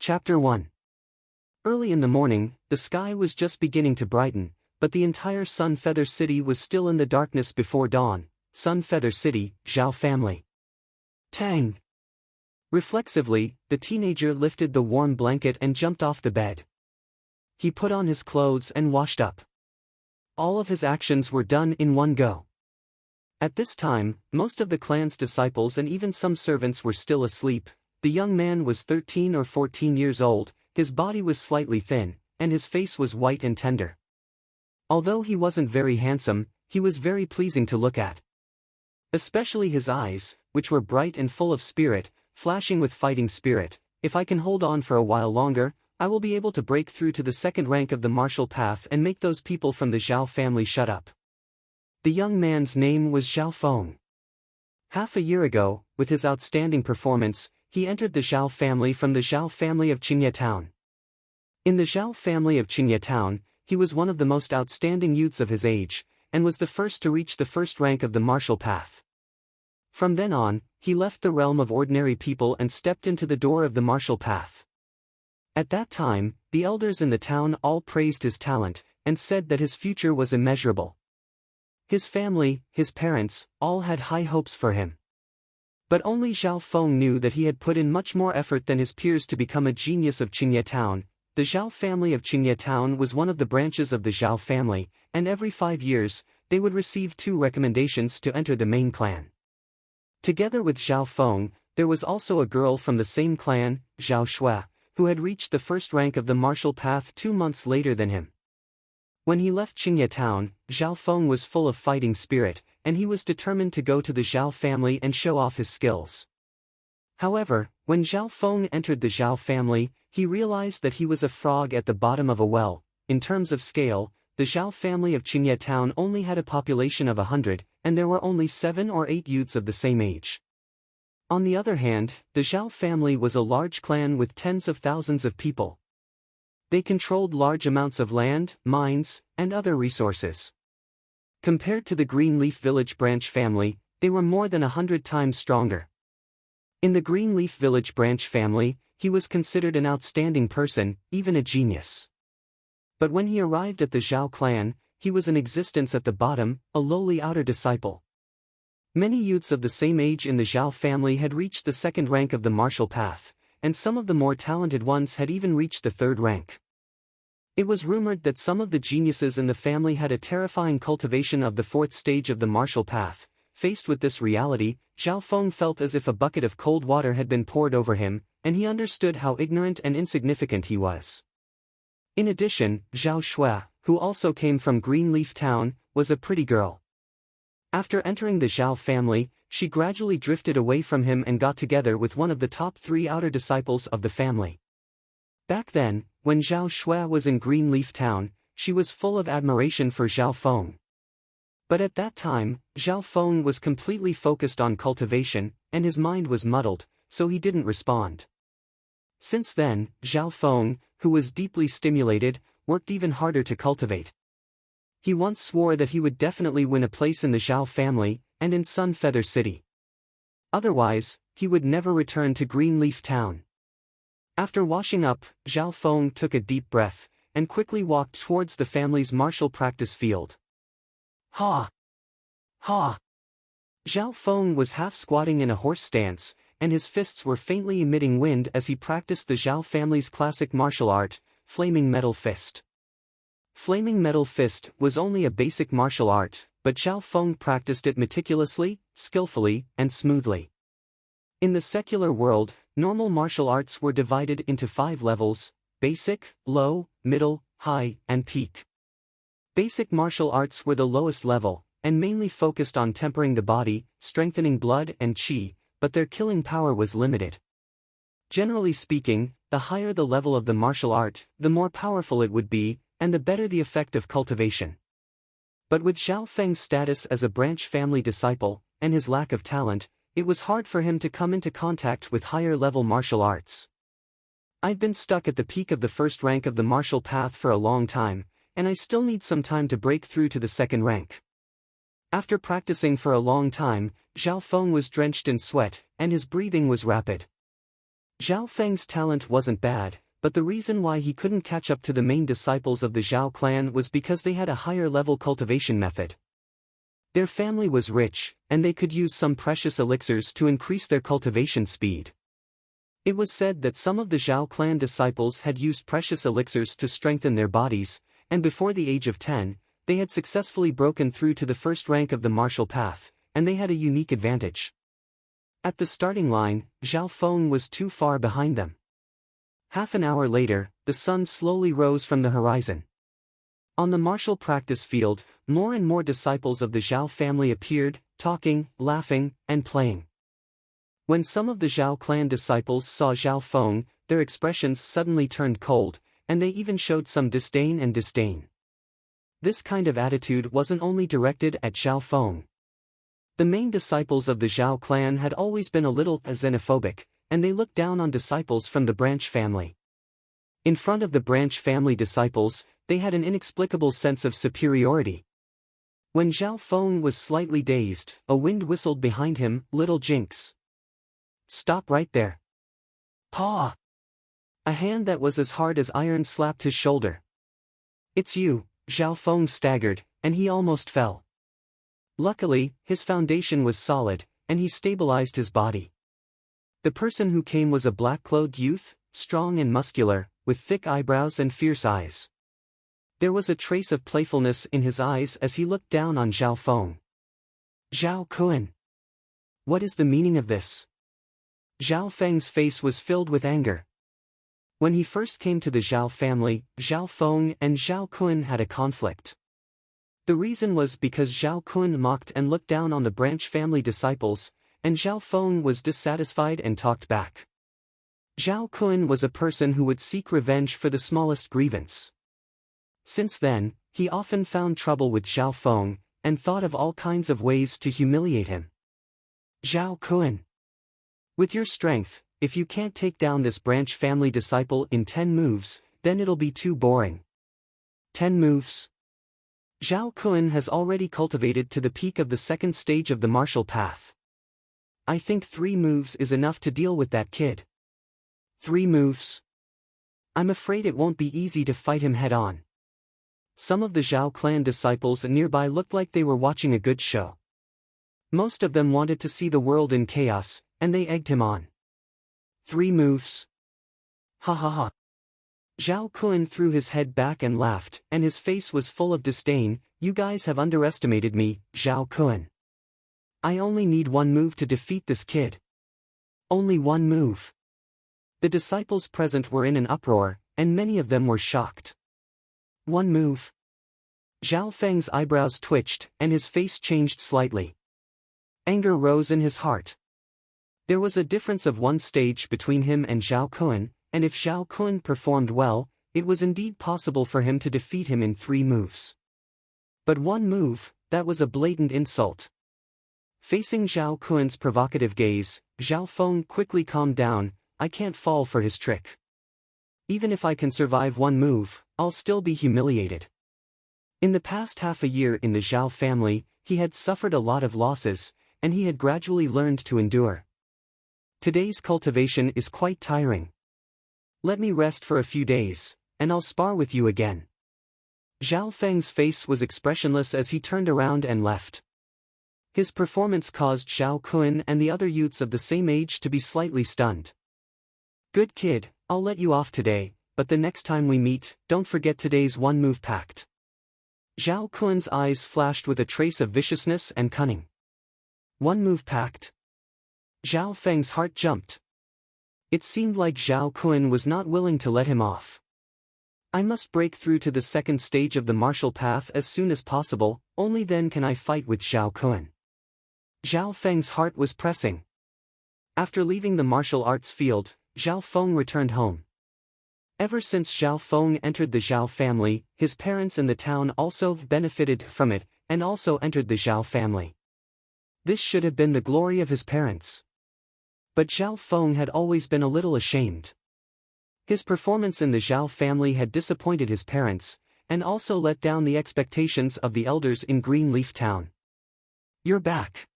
Chapter 1. Early in the morning, the sky was just beginning to brighten, but the entire Sun Feather City was still in the darkness before dawn. Sun Feather City, Zhao family. Tang! Reflexively, the teenager lifted the warm blanket and jumped off the bed. He put on his clothes and washed up. All of his actions were done in one go. At this time, most of the clan's disciples and even some servants were still asleep. The young man was 13 or 14 years old, his body was slightly thin, and his face was white and tender. Although he wasn't very handsome, he was very pleasing to look at. Especially his eyes, which were bright and full of spirit, flashing with fighting spirit. If I can hold on for a while longer, I will be able to break through to the second rank of the martial path and make those people from the Zhao family shut up. The young man's name was Zhao Feng. Half a year ago, with his outstanding performance, he entered the Zhao family from the Zhao family of Qingye Town. In the Zhao family of Qingye Town, he was one of the most outstanding youths of his age, and was the first to reach the first rank of the martial path. From then on, he left the realm of ordinary people and stepped into the door of the martial path. At that time, the elders in the town all praised his talent, and said that his future was immeasurable. His family, his parents, all had high hopes for him. But only Zhao Feng knew that he had put in much more effort than his peers to become a genius of Qingye Town. The Zhao family of Qingye Town was one of the branches of the Zhao family, and every 5 years, they would receive 2 recommendations to enter the main clan. Together with Zhao Feng, there was also a girl from the same clan, Zhao Shui, who had reached the first rank of the martial path 2 months later than him. When he left Qingye Town, Zhao Feng was full of fighting spirit, and he was determined to go to the Zhao family and show off his skills. However, when Zhao Feng entered the Zhao family, he realized that he was a frog at the bottom of a well. In terms of scale, the Zhao family of Qingye Town only had a population of 100, and there were only 7 or 8 youths of the same age. On the other hand, the Zhao family was a large clan with tens of thousands of people. They controlled large amounts of land, mines, and other resources. Compared to the Greenleaf Village branch family, they were more than 100 times stronger. In the Greenleaf Village branch family, he was considered an outstanding person, even a genius. But when he arrived at the Zhao clan, he was in existence at the bottom, a lowly outer disciple. Many youths of the same age in the Zhao family had reached the second rank of the martial path, and some of the more talented ones had even reached the third rank. It was rumored that some of the geniuses in the family had a terrifying cultivation of the fourth stage of the martial path. Faced with this reality, Zhao Feng felt as if a bucket of cold water had been poured over him, and he understood how ignorant and insignificant he was. In addition, Zhao Shui, who also came from Greenleaf Town, was a pretty girl. After entering the Zhao family, she gradually drifted away from him and got together with one of the top 3 outer disciples of the family. Back then, when Zhao Shui was in Greenleaf Town, she was full of admiration for Zhao Feng. But at that time, Zhao Feng was completely focused on cultivation, and his mind was muddled, so he didn't respond. Since then, Zhao Feng, who was deeply stimulated, worked even harder to cultivate. He once swore that he would definitely win a place in the Zhao family, and in Sun Feather City. Otherwise, he would never return to Greenleaf Town. After washing up, Zhao Feng took a deep breath, and quickly walked towards the family's martial practice field. Ha! Ha! Zhao Feng was half squatting in a horse stance, and his fists were faintly emitting wind as he practiced the Zhao family's classic martial art, Flaming Metal Fist. Flaming Metal Fist was only a basic martial art, but Zhao Feng practiced it meticulously, skillfully, and smoothly. In the secular world, normal martial arts were divided into 5 levels: basic, low, middle, high, and peak. Basic martial arts were the lowest level, and mainly focused on tempering the body, strengthening blood and qi, but their killing power was limited. Generally speaking, the higher the level of the martial art, the more powerful it would be, and the better the effect of cultivation. But with Zhao Feng's status as a branch family disciple, and his lack of talent, it was hard for him to come into contact with higher-level martial arts. I've been stuck at the peak of the first rank of the martial path for a long time, and I still need some time to break through to the second rank. After practicing for a long time, Zhao Feng was drenched in sweat, and his breathing was rapid. Zhao Feng's talent wasn't bad, but the reason why he couldn't catch up to the main disciples of the Zhao clan was because they had a higher-level cultivation method. Their family was rich, and they could use some precious elixirs to increase their cultivation speed. It was said that some of the Zhao clan disciples had used precious elixirs to strengthen their bodies, and before the age of 10, they had successfully broken through to the first rank of the martial path, and they had a unique advantage. At the starting line, Zhao Feng was too far behind them. Half an hour later, the sun slowly rose from the horizon. On the martial practice field, more and more disciples of the Zhao family appeared, talking, laughing, and playing. When some of the Zhao clan disciples saw Zhao Feng, their expressions suddenly turned cold, and they even showed some disdain. This kind of attitude wasn't only directed at Zhao Feng. The main disciples of the Zhao clan had always been a little xenophobic, and they looked down on disciples from the branch family. In front of the branch family disciples, they had an inexplicable sense of superiority. When Zhao Feng was slightly dazed, a wind whistled behind him, "Little Jinx. Stop right there." "Paw!" A hand that was as hard as iron slapped his shoulder. "It's you." Zhao Feng staggered, and he almost fell. Luckily, his foundation was solid, and he stabilized his body. The person who came was a black-clothed youth, strong and muscular, with thick eyebrows and fierce eyes. There was a trace of playfulness in his eyes as he looked down on Zhao Feng. "Zhao Kun. What is the meaning of this?" Zhao Feng's face was filled with anger. When he first came to the Zhao family, Zhao Feng and Zhao Kun had a conflict. The reason was because Zhao Kun mocked and looked down on the branch family disciples, and Zhao Feng was dissatisfied and talked back. Zhao Kun was a person who would seek revenge for the smallest grievance. Since then, he often found trouble with Zhao Feng, and thought of all kinds of ways to humiliate him. "Zhao Kun. With your strength, if you can't take down this branch family disciple in 10 moves, then it'll be too boring." 10 moves? Zhao Kun has already cultivated to the peak of the second stage of the martial path. "I think 3 moves is enough to deal with that kid." 3 moves? I'm afraid it won't be easy to fight him head-on. Some of the Zhao clan disciples nearby looked like they were watching a good show. Most of them wanted to see the world in chaos, and they egged him on. 3 moves? Ha ha ha. Zhao Kun threw his head back and laughed, and his face was full of disdain. "You guys have underestimated me, Zhao Kun. I only need 1 move to defeat this kid." "Only 1 move?" The disciples present were in an uproar, and many of them were shocked. 1 move? Zhao Feng's eyebrows twitched, and his face changed slightly. Anger rose in his heart. There was a difference of 1 stage between him and Zhao Kun, and if Zhao Kun performed well, it was indeed possible for him to defeat him in 3 moves. But 1 move, that was a blatant insult. Facing Zhao Kun's provocative gaze, Zhao Feng quickly calmed down. "I can't fall for his trick. Even if I can survive 1 move, I'll still be humiliated." In the past half a year in the Zhao family, he had suffered a lot of losses, and he had gradually learned to endure. Today's cultivation is quite tiring. Let me rest for a few days, and I'll spar with you again. Zhao Feng's face was expressionless as he turned around and left. His performance caused Zhao Kun and the other youths of the same age to be slightly stunned. "Good kid, I'll let you off today, but the next time we meet, don't forget today's 1-move pact." Zhao Kun's eyes flashed with a trace of viciousness and cunning. 1-move pact? Zhao Feng's heart jumped. It seemed like Zhao Kun was not willing to let him off. "I must break through to the second stage of the martial path as soon as possible, only then can I fight with Zhao Kun." Zhao Feng's heart was pressing. After leaving the martial arts field, Zhao Feng returned home. Ever since Zhao Feng entered the Zhao family, his parents in the town also benefited from it, and also entered the Zhao family. This should have been the glory of his parents. But Zhao Feng had always been a little ashamed. His performance in the Zhao family had disappointed his parents, and also let down the expectations of the elders in Greenleaf Town. "You're back."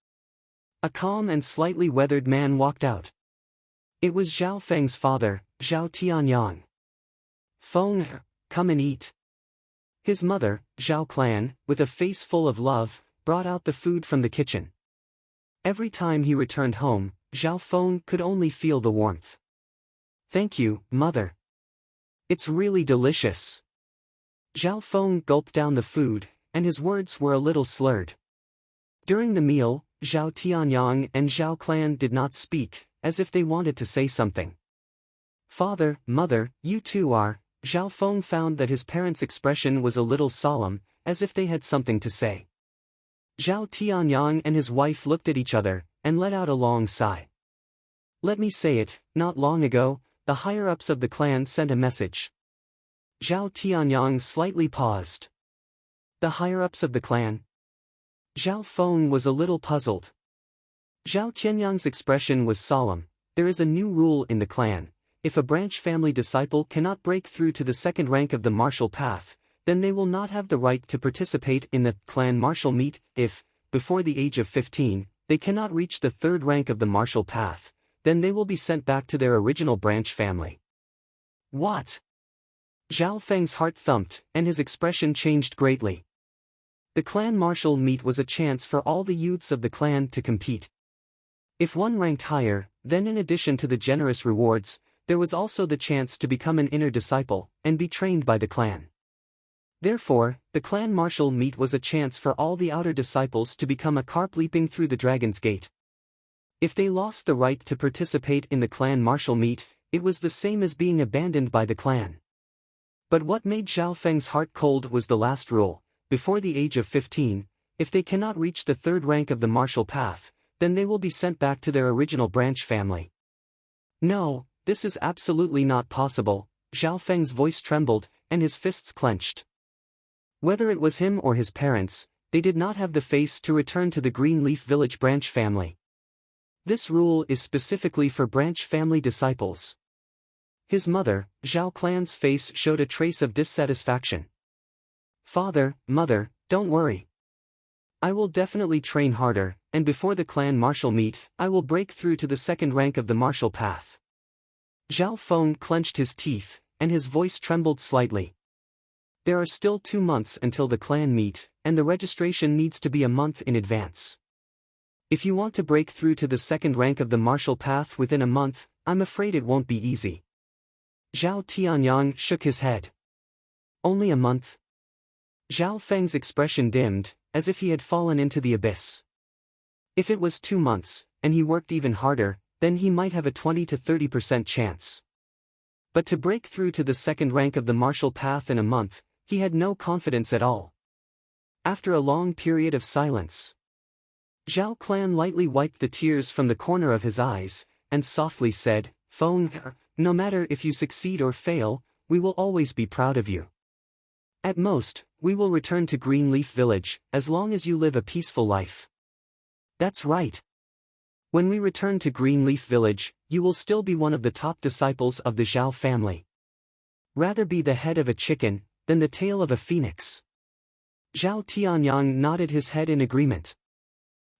A calm and slightly weathered man walked out. It was Zhao Feng's father, Zhao Tianyang. Feng, come and eat. His mother, Zhao Clan, with a face full of love, brought out the food from the kitchen. Every time he returned home, Zhao Feng could only feel the warmth. Thank you, mother. It's really delicious. Zhao Feng gulped down the food, and his words were a little slurred. During the meal, Zhao Tianyang and Zhao Clan did not speak, as if they wanted to say something. Father, mother, you two are. Zhao Feng found that his parents' expression was a little solemn, as if they had something to say. Zhao Tianyang and his wife looked at each other, and let out a long sigh. Let me say it, not long ago, the higher-ups of the clan sent a message. Zhao Tianyang slightly paused. The higher-ups of the clan? Zhao Feng was a little puzzled. Zhao Tianyang's expression was solemn. There is a new rule in the clan. If a branch family disciple cannot break through to the second rank of the martial path, then they will not have the right to participate in the clan martial meet. If, before the age of 15, they cannot reach the third rank of the martial path, then they will be sent back to their original branch family. What? Zhao Feng's heart thumped, and his expression changed greatly. The clan martial meet was a chance for all the youths of the clan to compete. If one ranked higher, then in addition to the generous rewards, there was also the chance to become an inner disciple, and be trained by the clan. Therefore, the clan martial meet was a chance for all the outer disciples to become a carp leaping through the dragon's gate. If they lost the right to participate in the clan martial meet, it was the same as being abandoned by the clan. But what made Zhao Feng's heart cold was the last rule. Before the age of 15, if they cannot reach the third rank of the martial path, then they will be sent back to their original branch family. No, this is absolutely not possible. Zhao Feng's voice trembled, and his fists clenched. Whether it was him or his parents, they did not have the face to return to the Green Leaf Village branch family. This rule is specifically for branch family disciples. His mother, Zhao Clan's face showed a trace of dissatisfaction. Father, mother, don't worry. I will definitely train harder, and before the clan martial meet, I will break through to the second rank of the martial path. Zhao Feng clenched his teeth, and his voice trembled slightly. There are still 2 months until the clan meet, and the registration needs to be a month in advance. If you want to break through to the second rank of the martial path within a month, I'm afraid it won't be easy. Zhao Tianyang shook his head. Only a month? Zhao Feng's expression dimmed, as if he had fallen into the abyss. If it was 2 months, and he worked even harder, then he might have a 20 to 30% chance. But to break through to the second rank of the martial path in a month, he had no confidence at all. After a long period of silence, Zhao Clan lightly wiped the tears from the corner of his eyes, and softly said, Feng, no matter if you succeed or fail, we will always be proud of you. At most, we will return to Green Leaf Village, as long as you live a peaceful life. That's right. When we return to Green Leaf Village, you will still be one of the top disciples of the Zhao family. Rather be the head of a chicken, than the tail of a phoenix. Zhao Tianyang nodded his head in agreement.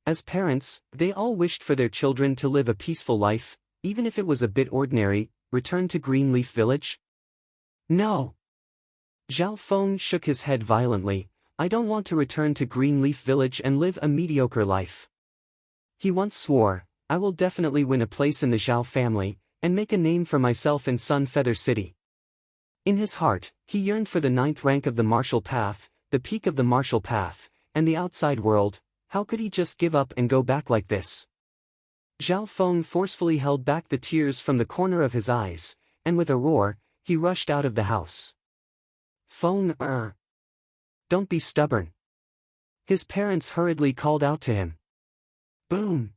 As parents, they all wished for their children to live a peaceful life, even if it was a bit ordinary. Return to Green Leaf Village? No. Zhao Feng shook his head violently. I don't want to return to Green Leaf Village and live a mediocre life. He once swore, I will definitely win a place in the Zhao family, and make a name for myself in Sun Feather City. In his heart, he yearned for the 9th rank of the martial path, the peak of the martial path, and the outside world. How could he just give up and go back like this? Zhao Feng forcefully held back the tears from the corner of his eyes, and with a roar, he rushed out of the house. Feng, don't be stubborn. His parents hurriedly called out to him. Boom!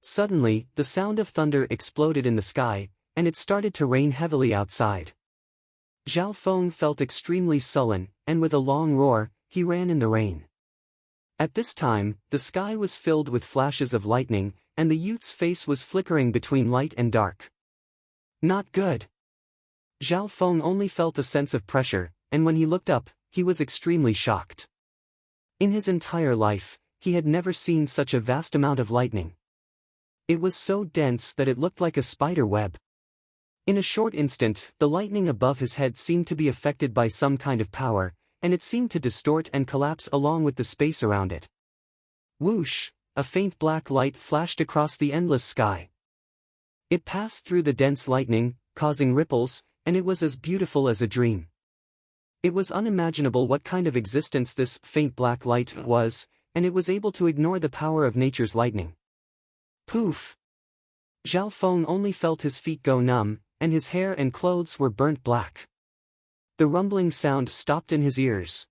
Suddenly, the sound of thunder exploded in the sky, and it started to rain heavily outside. Zhao Feng felt extremely sullen, and with a long roar, he ran in the rain. At this time, the sky was filled with flashes of lightning, and the youth's face was flickering between light and dark. Not good. Zhao Feng only felt a sense of pressure, and when he looked up, he was extremely shocked. In his entire life, he had never seen such a vast amount of lightning. It was so dense that it looked like a spider web. In a short instant, the lightning above his head seemed to be affected by some kind of power, and it seemed to distort and collapse along with the space around it. Whoosh! A faint black light flashed across the endless sky. It passed through the dense lightning, causing ripples, and it was as beautiful as a dream. It was unimaginable what kind of existence this faint black light was, and it was able to ignore the power of nature's lightning. Poof! Zhao Feng only felt his feet go numb, and his hair and clothes were burnt black. The rumbling sound stopped in his ears.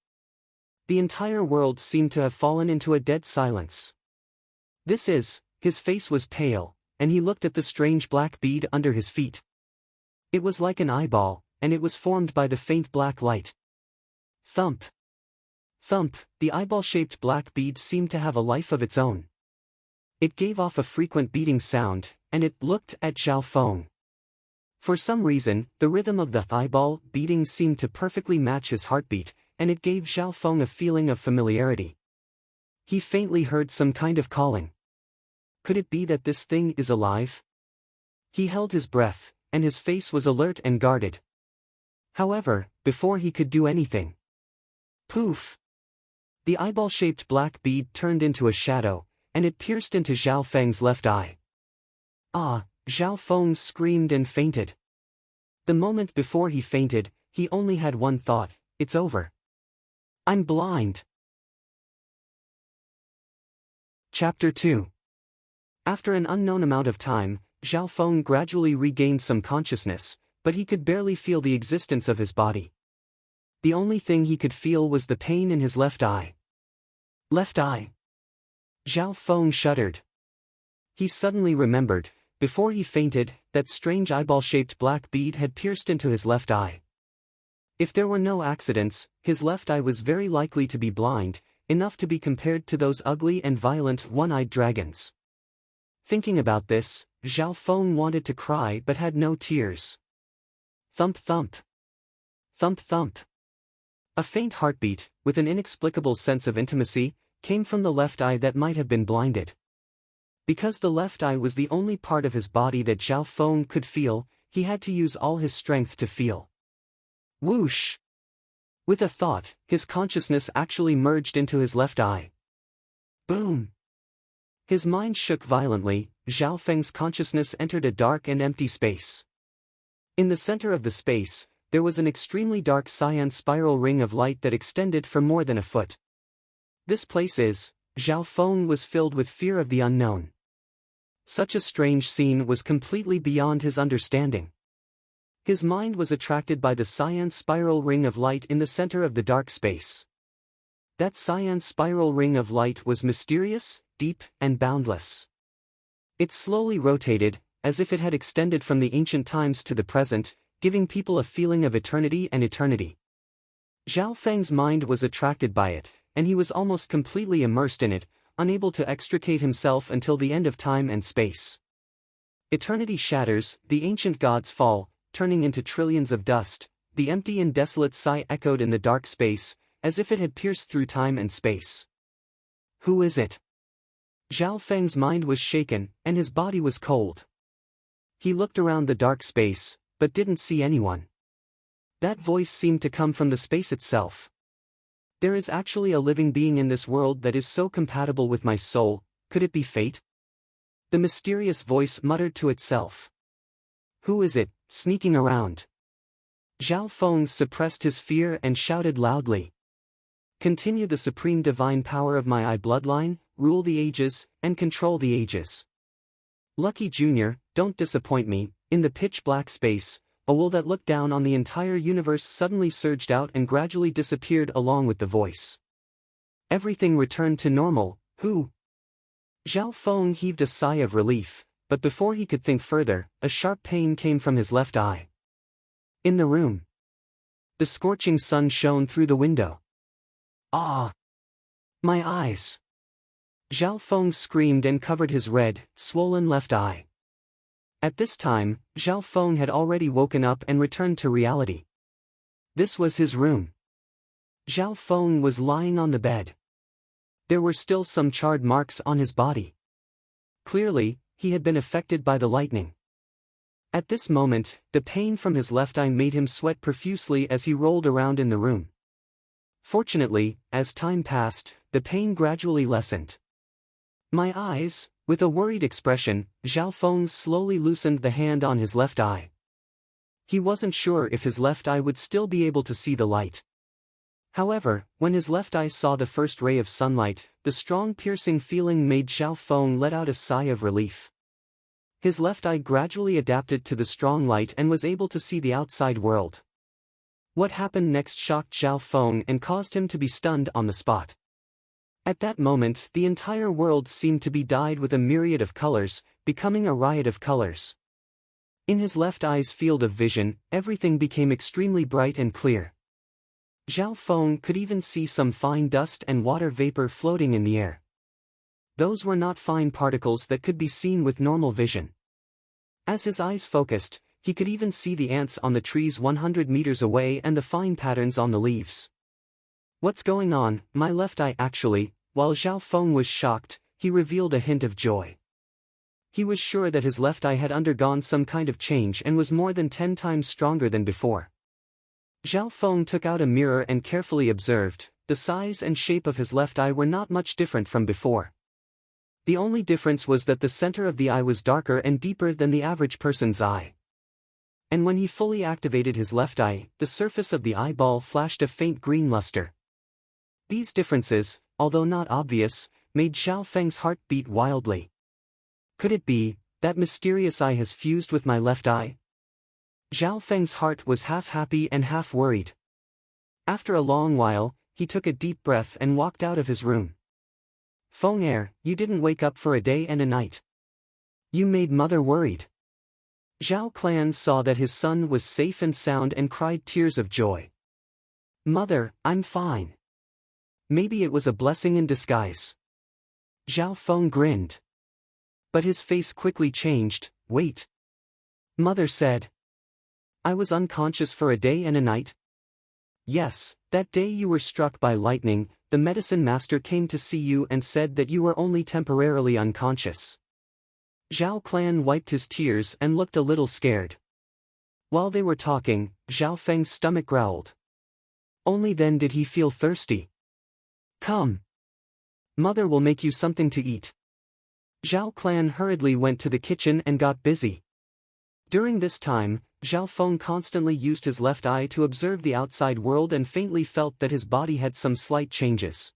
The entire world seemed to have fallen into a dead silence. His face was pale, and he looked at the strange black bead under his feet. It was like an eyeball, and it was formed by the faint black light. Thump! Thump! The eyeball-shaped black bead seemed to have a life of its own. It gave off a frequent beating sound, and it looked at Zhao Feng. For some reason, the rhythm of the eyeball beating seemed to perfectly match his heartbeat, and it gave Zhao Feng a feeling of familiarity. He faintly heard some kind of calling. Could it be that this thing is alive? He held his breath, and his face was alert and guarded. However, before he could do anything. Poof! The eyeball-shaped black bead turned into a shadow, and it pierced into Zhao Feng's left eye. Ah! Zhao Feng screamed and fainted. The moment before he fainted, he only had one thought: it's over. I'm blind. Chapter 2. After an unknown amount of time, Zhao Feng gradually regained some consciousness, but he could barely feel the existence of his body. The only thing he could feel was the pain in his left eye. Left eye. Zhao Feng shuddered. He suddenly remembered, before he fainted, that strange eyeball-shaped black bead had pierced into his left eye. If there were no accidents, his left eye was very likely to be blind, enough to be compared to those ugly and violent one-eyed dragons. Thinking about this, Zhao Feng wanted to cry but had no tears. Thump thump. Thump thump. A faint heartbeat, with an inexplicable sense of intimacy, came from the left eye that might have been blinded. Because the left eye was the only part of his body that Zhao Feng could feel, he had to use all his strength to feel. Whoosh! With a thought, his consciousness actually merged into his left eye. Boom! His mind shook violently. Zhao Feng's consciousness entered a dark and empty space. In the center of the space, there was an extremely dark cyan spiral ring of light that extended for more than a foot. This place Zhao Feng was filled with fear of the unknown. Such a strange scene was completely beyond his understanding. His mind was attracted by the cyan spiral ring of light in the center of the dark space. That cyan spiral ring of light was mysterious, deep, and boundless. It slowly rotated, as if it had extended from the ancient times to the present, giving people a feeling of eternity and eternity. Zhao Feng's mind was attracted by it, and he was almost completely immersed in it, unable to extricate himself until the end of time and space. Eternity shatters, the ancient gods fall, turning into trillions of dust. The empty and desolate sigh echoed in the dark space, as if it had pierced through time and space. Who is it? Zhao Feng's mind was shaken, and his body was cold. He looked around the dark space, but didn't see anyone. That voice seemed to come from the space itself. There is actually a living being in this world that is so compatible with my soul. Could it be fate? The mysterious voice muttered to itself. Who is it, sneaking around? Zhao Feng suppressed his fear and shouted loudly. Continue the supreme divine power of my eye bloodline, rule the ages, and control the ages. Lucky Junior, don't disappoint me. In the pitch-black space, a will that looked down on the entire universe suddenly surged out and gradually disappeared along with the voice. Everything returned to normal. Who? Zhao Feng heaved a sigh of relief, but before he could think further, a sharp pain came from his left eye. In the room, the scorching sun shone through the window. Ah! My eyes! Zhao Feng screamed and covered his red, swollen left eye. At this time, Zhao Feng had already woken up and returned to reality. This was his room. Zhao Feng was lying on the bed. There were still some charred marks on his body. Clearly, he had been affected by the lightning. At this moment, the pain from his left eye made him sweat profusely as he rolled around in the room. Fortunately, as time passed, the pain gradually lessened. "My eyes," with a worried expression, Zhao Feng slowly loosened the hand on his left eye. He wasn't sure if his left eye would still be able to see the light. However, when his left eye saw the first ray of sunlight, the strong piercing feeling made Zhao Feng let out a sigh of relief. His left eye gradually adapted to the strong light and was able to see the outside world. What happened next shocked Zhao Feng and caused him to be stunned on the spot. At that moment, the entire world seemed to be dyed with a myriad of colors, becoming a riot of colors. In his left eye's field of vision, everything became extremely bright and clear. Zhao Feng could even see some fine dust and water vapor floating in the air. Those were not fine particles that could be seen with normal vision. As his eyes focused, he could even see the ants on the trees 100 meters away and the fine patterns on the leaves. "What's going on, my left eye?" Actually, while Zhao Feng was shocked, he revealed a hint of joy. He was sure that his left eye had undergone some kind of change and was more than 10 times stronger than before. Zhao Feng took out a mirror and carefully observed. The size and shape of his left eye were not much different from before. The only difference was that the center of the eye was darker and deeper than the average person's eye. And when he fully activated his left eye, the surface of the eyeball flashed a faint green luster. These differences, although not obvious, made Zhao Feng's heart beat wildly. Could it be that mysterious eye has fused with my left eye? Zhao Feng's heart was half happy and half worried. After a long while, he took a deep breath and walked out of his room. "Feng Er, you didn't wake up for a day and a night. You made mother worried." Zhao Clan saw that his son was safe and sound and cried tears of joy. "Mother, I'm fine." Maybe it was a blessing in disguise. Zhao Feng grinned. But his face quickly changed. "Wait." Mother said. "I was unconscious for a day and a night?" "Yes, that day you were struck by lightning, the medicine master came to see you and said that you were only temporarily unconscious." Zhao Clan wiped his tears and looked a little scared. While they were talking, Zhao Feng's stomach growled. Only then did he feel thirsty. "Come. Mother will make you something to eat." Zhao Clan hurriedly went to the kitchen and got busy. During this time, Zhao Feng constantly used his left eye to observe the outside world and faintly felt that his body had some slight changes.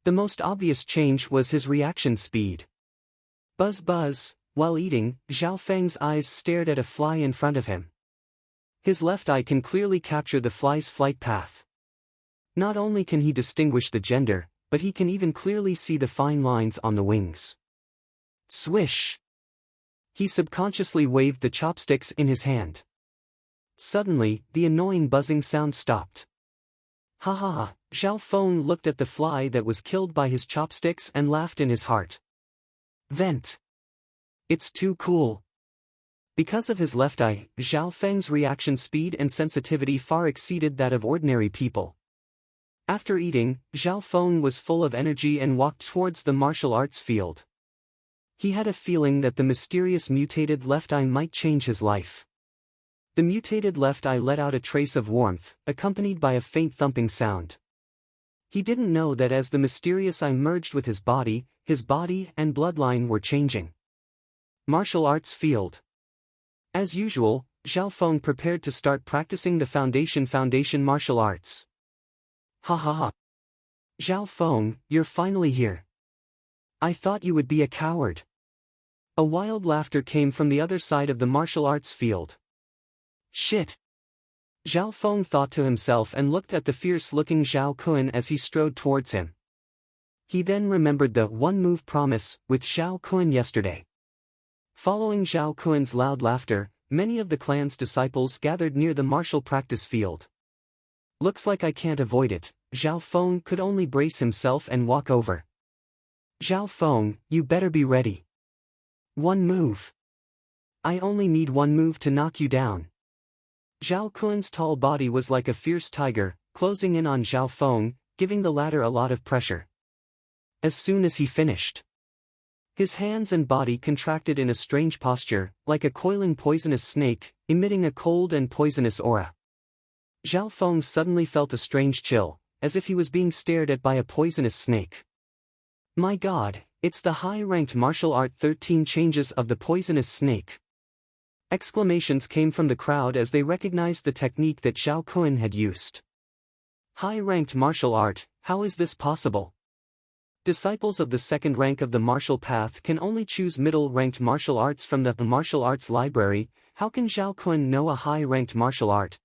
The most obvious change was his reaction speed. Buzz buzz, while eating, Zhao Feng's eyes stared at a fly in front of him. His left eye can clearly capture the fly's flight path. Not only can he distinguish the gender, but he can even clearly see the fine lines on the wings. Swish! He subconsciously waved the chopsticks in his hand. Suddenly, the annoying buzzing sound stopped. "Ha ha ha!" Zhao Feng looked at the fly that was killed by his chopsticks and laughed in his heart. Vent! It's too cool. Because of his left eye, Zhao Feng's reaction speed and sensitivity far exceeded that of ordinary people. After eating, Zhao Feng was full of energy and walked towards the martial arts field. He had a feeling that the mysterious mutated left eye might change his life. The mutated left eye let out a trace of warmth, accompanied by a faint thumping sound. He didn't know that as the mysterious eye merged with his body and bloodline were changing. Martial arts field. As usual, Zhao Feng prepared to start practicing the foundation martial arts. "Ha ha ha! Zhao Feng, you're finally here. I thought you would be a coward." A wild laughter came from the other side of the martial arts field. "Shit!" Zhao Feng thought to himself and looked at the fierce-looking Zhao Kun as he strode towards him. He then remembered the one-move promise with Zhao Kun yesterday. Following Zhao Kun's loud laughter, many of the clan's disciples gathered near the martial practice field. "Looks like I can't avoid it." Zhao Feng could only brace himself and walk over. "Zhao Feng, you better be ready. One move. I only need one move to knock you down." Zhao Kun's tall body was like a fierce tiger, closing in on Zhao Feng, giving the latter a lot of pressure. As soon as he finished, His hands and body contracted in a strange posture, like a coiling poisonous snake, emitting a cold and poisonous aura. Zhao Feng suddenly felt a strange chill, as if he was being stared at by a poisonous snake. My God, it's the high-ranked martial art 13 changes of the poisonous snake. Exclamations came from the crowd as they recognized the technique that Zhao Kun had used. High-ranked martial art, how is this possible? Disciples of the second rank of the martial path can only choose middle-ranked martial arts from the martial arts library. How can Zhao Kun know a high-ranked martial art?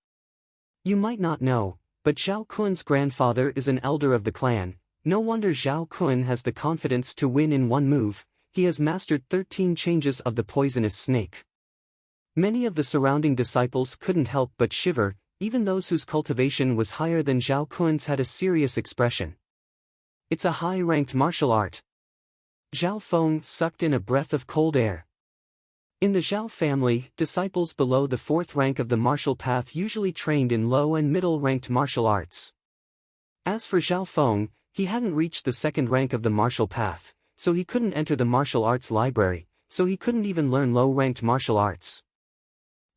You might not know, but Zhao Kun's grandfather is an elder of the clan. No wonder Zhao Kun has the confidence to win in one move. He has mastered 13 changes of the poisonous snake. Many of the surrounding disciples couldn't help but shiver. Even those whose cultivation was higher than Zhao Kun's had a serious expression. It's a high-ranked martial art. Zhao Feng sucked in a breath of cold air. In the Zhao family, disciples below the fourth rank of the martial path usually trained in low and middle-ranked martial arts. As for Zhao Feng, he hadn't reached the second rank of the martial path, so he couldn't enter the martial arts library, so he couldn't even learn low-ranked martial arts.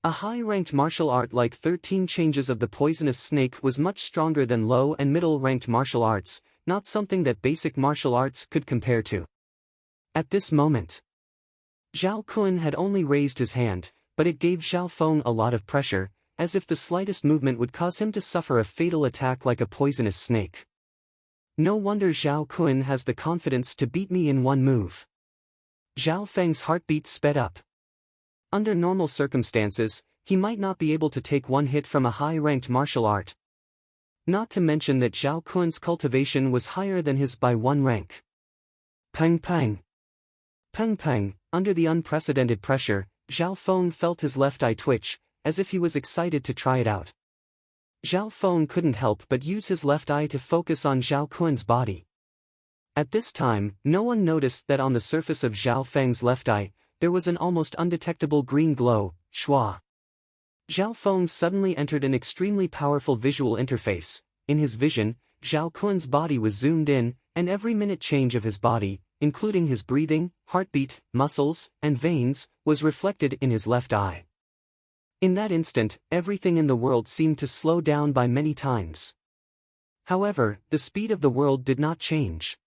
A high-ranked martial art like 13 changes of the poisonous snake was much stronger than low and middle-ranked martial arts, not something that basic martial arts could compare to. At this moment, Zhao Kun had only raised his hand, but it gave Zhao Feng a lot of pressure, as if the slightest movement would cause him to suffer a fatal attack like a poisonous snake. No wonder Zhao Kun has the confidence to beat me in one move. Zhao Feng's heartbeat sped up. Under normal circumstances, he might not be able to take one hit from a high-ranked martial art. Not to mention that Zhao Kun's cultivation was higher than his by one rank. Pang pang. Pang pang. Under the unprecedented pressure, Zhao Feng felt his left eye twitch, as if he was excited to try it out. Zhao Feng couldn't help but use his left eye to focus on Zhao Kun's body. At this time, no one noticed that on the surface of Zhao Feng's left eye, there was an almost undetectable green glow, schwa. Zhao Feng suddenly entered an extremely powerful visual interface. In his vision, Zhao Kun's body was zoomed in, and every minute change of his body, including his breathing, heartbeat, muscles, and veins, was reflected in his left eye. In that instant, everything in the world seemed to slow down by many times. However, the speed of the world did not change.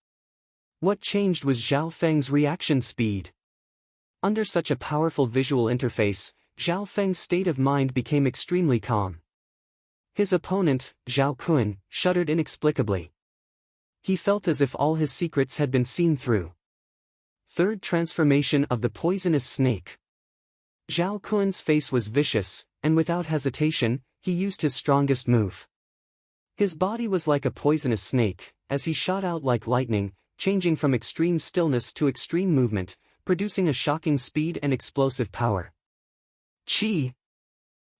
What changed was Zhao Feng's reaction speed. Under such a powerful visual interface, Zhao Feng's state of mind became extremely calm. His opponent, Zhao Kun, shuddered inexplicably. He felt as if all his secrets had been seen through. Third transformation of the poisonous snake. Zhao Kun's face was vicious, and without hesitation, he used his strongest move. His body was like a poisonous snake, as he shot out like lightning, changing from extreme stillness to extreme movement, producing a shocking speed and explosive power. Chi!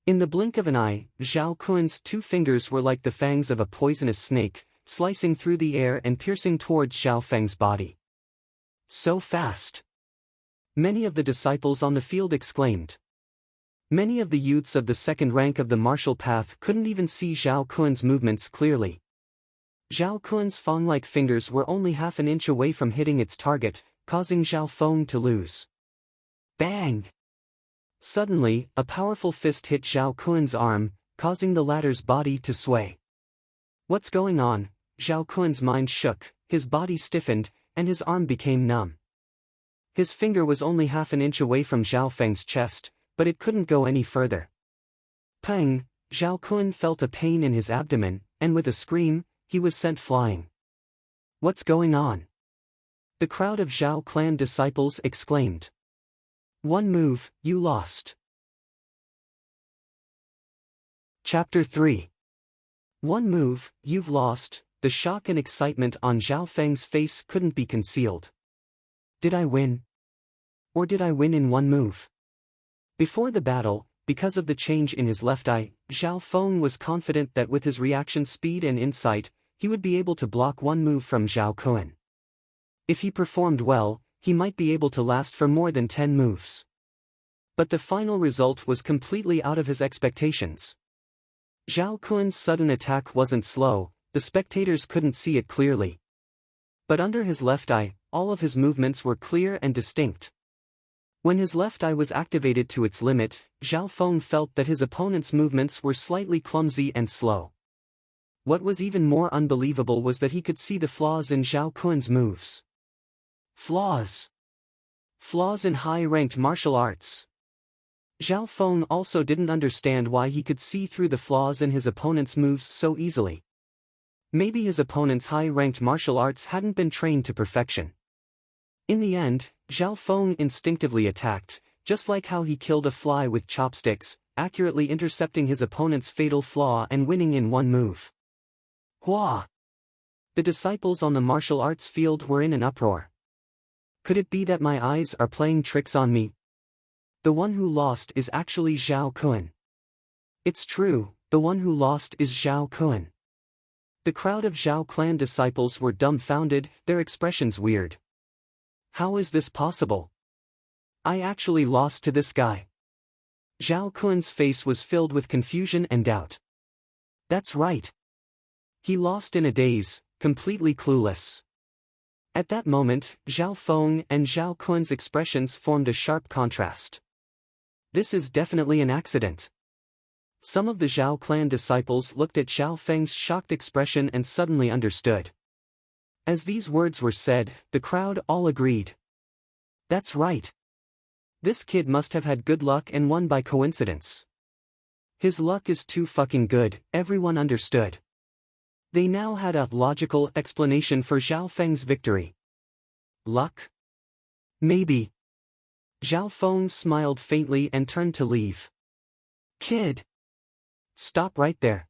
In the blink of an eye, Zhao Kun's two fingers were like the fangs of a poisonous snake, slicing through the air and piercing towards Zhao Feng's body. So fast! Many of the disciples on the field exclaimed. Many of the youths of the second rank of the martial path couldn't even see Zhao Kun's movements clearly. Zhao Kun's fang-like fingers were only half an inch away from hitting its target, causing Zhao Feng to lose. Bang! Suddenly, a powerful fist hit Zhao Kun's arm, causing the latter's body to sway. What's going on? Zhao Kun's mind shook, his body stiffened, and his arm became numb. His finger was only half an inch away from Zhao Feng's chest, but it couldn't go any further. Pang! Zhao Kun felt a pain in his abdomen, and with a scream, he was sent flying. What's going on? The crowd of Zhao clan disciples exclaimed. One move, you lost. Chapter 3. One move, you've lost. The shock and excitement on Zhao Feng's face couldn't be concealed. Did I win? Or did I win in one move? Before the battle, because of the change in his left eye, Zhao Feng was confident that with his reaction speed and insight, he would be able to block one move from Zhao Kun. If he performed well, he might be able to last for more than 10 moves. But the final result was completely out of his expectations. Zhao Kun's sudden attack wasn't slow, the spectators couldn't see it clearly. But under his left eye, all of his movements were clear and distinct. When his left eye was activated to its limit, Zhao Feng felt that his opponent's movements were slightly clumsy and slow. What was even more unbelievable was that he could see the flaws in Zhao Kun's moves. Flaws. Flaws in high-ranked martial arts. Zhao Feng also didn't understand why he could see through the flaws in his opponent's moves so easily. Maybe his opponent's high-ranked martial arts hadn't been trained to perfection. In the end, Zhao Feng instinctively attacked, just like how he killed a fly with chopsticks, accurately intercepting his opponent's fatal flaw and winning in one move. Hua! The disciples on the martial arts field were in an uproar. Could it be that my eyes are playing tricks on me? The one who lost is actually Zhao Kun. It's true, the one who lost is Zhao Kun. The crowd of Zhao clan disciples were dumbfounded, their expressions weird. How is this possible? I actually lost to this guy. Zhao Kun's face was filled with confusion and doubt. That's right. He lost in a daze, completely clueless. At that moment, Zhao Feng and Zhao Kun's expressions formed a sharp contrast. This is definitely an accident. Some of the Zhao clan disciples looked at Zhao Feng's shocked expression and suddenly understood. As these words were said, the crowd all agreed. That's right. This kid must have had good luck and won by coincidence. His luck is too fucking good, everyone understood. They now had a logical explanation for Zhao Feng's victory. Luck? Maybe. Zhao Feng smiled faintly and turned to leave. Kid! Stop right there.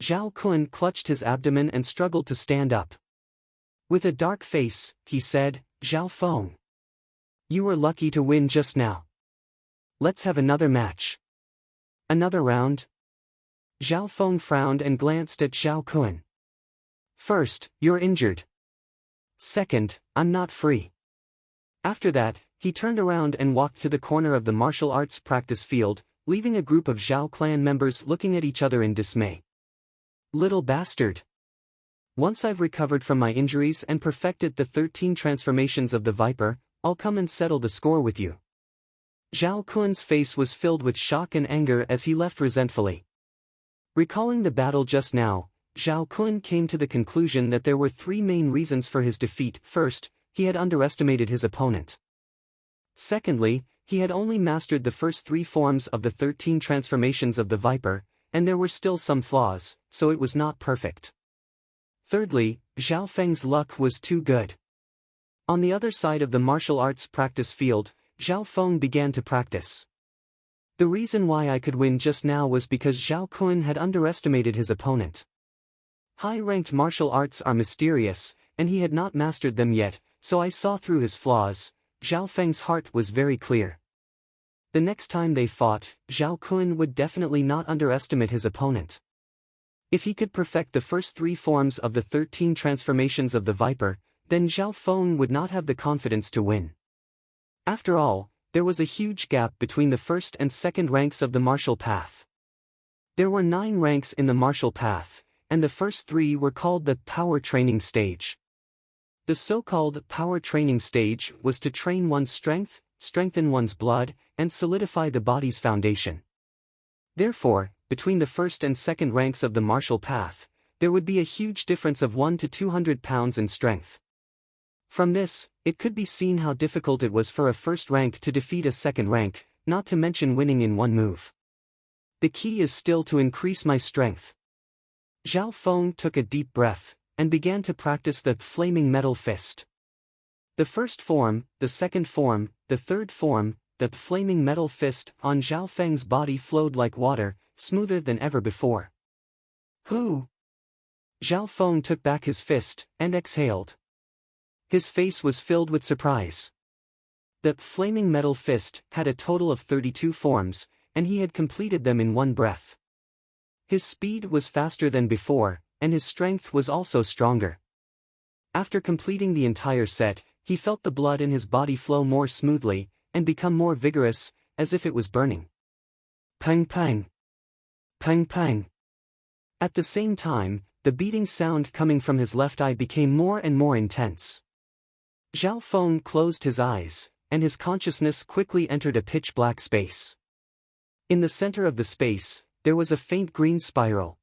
Zhao Kun clutched his abdomen and struggled to stand up. With a dark face, he said, Zhao Feng. You were lucky to win just now. Let's have another match. Another round? Zhao Feng frowned and glanced at Zhao Kun. First, you're injured. Second, I'm not free. After that, he turned around and walked to the corner of the martial arts practice field, leaving a group of Zhao clan members looking at each other in dismay. Little bastard. Once I've recovered from my injuries and perfected the 13 transformations of the Viper, I'll come and settle the score with you. Zhao Kun's face was filled with shock and anger as he left resentfully. Recalling the battle just now, Zhao Kun came to the conclusion that there were three main reasons for his defeat. First, he had underestimated his opponent. Secondly, he had only mastered the first three forms of the 13 transformations of the Viper, and there were still some flaws, so it was not perfect. Thirdly, Zhao Feng's luck was too good. On the other side of the martial arts practice field, Zhao Feng began to practice. The reason why I could win just now was because Zhao Kun had underestimated his opponent. High-ranked martial arts are mysterious, and he had not mastered them yet, so I saw through his flaws. Zhao Feng's heart was very clear. The next time they fought, Zhao Kun would definitely not underestimate his opponent. If he could perfect the first three forms of the 13 transformations of the Viper, then Zhao Feng would not have the confidence to win. After all, there was a huge gap between the first and second ranks of the martial path. There were 9 ranks in the martial path, and the first 3 were called the power training stage. The so-called power training stage was to train one's strength, strengthen one's blood, and solidify the body's foundation. Therefore, between the first and second ranks of the martial path, there would be a huge difference of 1 to 200 pounds in strength. From this, it could be seen how difficult it was for a first rank to defeat a second rank, not to mention winning in one move. The key is still to increase my strength. Zhao Feng took a deep breath, and began to practice the flaming metal fist. The first form, the second form, the third form, the flaming metal fist on Zhao Feng's body flowed like water, smoother than ever before. Who? Zhao Feng took back his fist, and exhaled. His face was filled with surprise. The flaming metal fist had a total of 32 forms, and he had completed them in one breath. His speed was faster than before, and his strength was also stronger. After completing the entire set, he felt the blood in his body flow more smoothly, and become more vigorous, as if it was burning. Pang pang. Pang pang. At the same time, the beating sound coming from his left eye became more and more intense. Zhao Feng closed his eyes, and his consciousness quickly entered a pitch-black space. In the center of the space, there was a faint green spiral.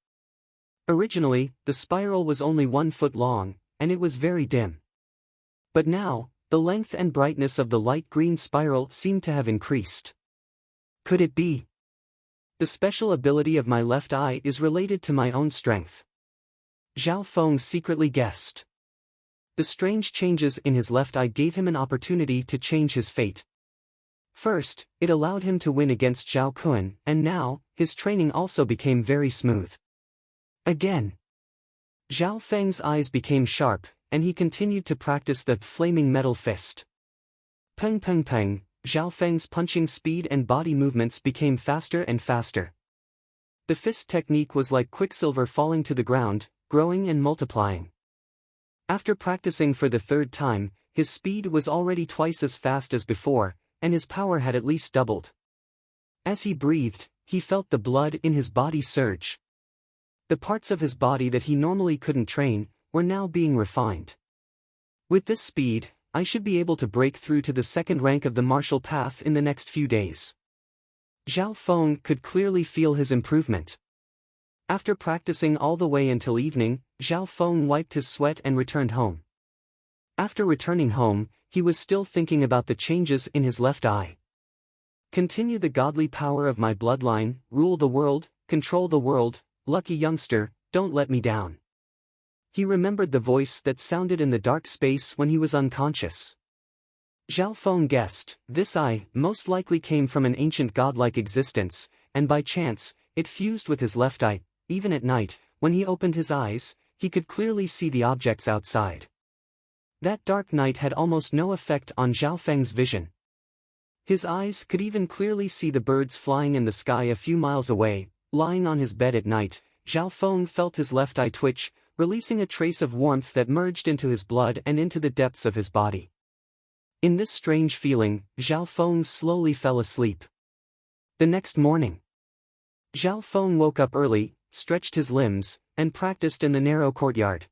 Originally, the spiral was only 1 foot long, and it was very dim. But now, the length and brightness of the light green spiral seemed to have increased. Could it be? The special ability of my left eye is related to my own strength. Zhao Feng secretly guessed. The strange changes in his left eye gave him an opportunity to change his fate. First, it allowed him to win against Zhao Kun, and now, his training also became very smooth. Again. Zhao Feng's eyes became sharp, and he continued to practice the flaming metal fist. Peng peng peng, Zhao Feng's punching speed and body movements became faster and faster. The fist technique was like quicksilver falling to the ground, growing and multiplying. After practicing for the 3rd time, his speed was already twice as fast as before, and his power had at least doubled. As he breathed, he felt the blood in his body surge. The parts of his body that he normally couldn't train were now being refined. With this speed, I should be able to break through to the 2nd rank of the martial path in the next few days. Zhao Feng could clearly feel his improvement. After practicing all the way until evening, Zhao Feng wiped his sweat and returned home. After returning home, he was still thinking about the changes in his left eye. Continue the godly power of my bloodline, rule the world, control the world, lucky youngster, don't let me down. He remembered the voice that sounded in the dark space when he was unconscious. Zhao Feng guessed, this eye most likely came from an ancient godlike existence, and by chance, it fused with his left eye. Even at night, when he opened his eyes, he could clearly see the objects outside. That dark night had almost no effect on Zhao Feng's vision. His eyes could even clearly see the birds flying in the sky a few miles away. Lying on his bed at night, Zhao Feng felt his left eye twitch, releasing a trace of warmth that merged into his blood and into the depths of his body. In this strange feeling, Zhao Feng slowly fell asleep. The next morning, Zhao Feng woke up early, stretched his limbs, and practiced in the narrow courtyard.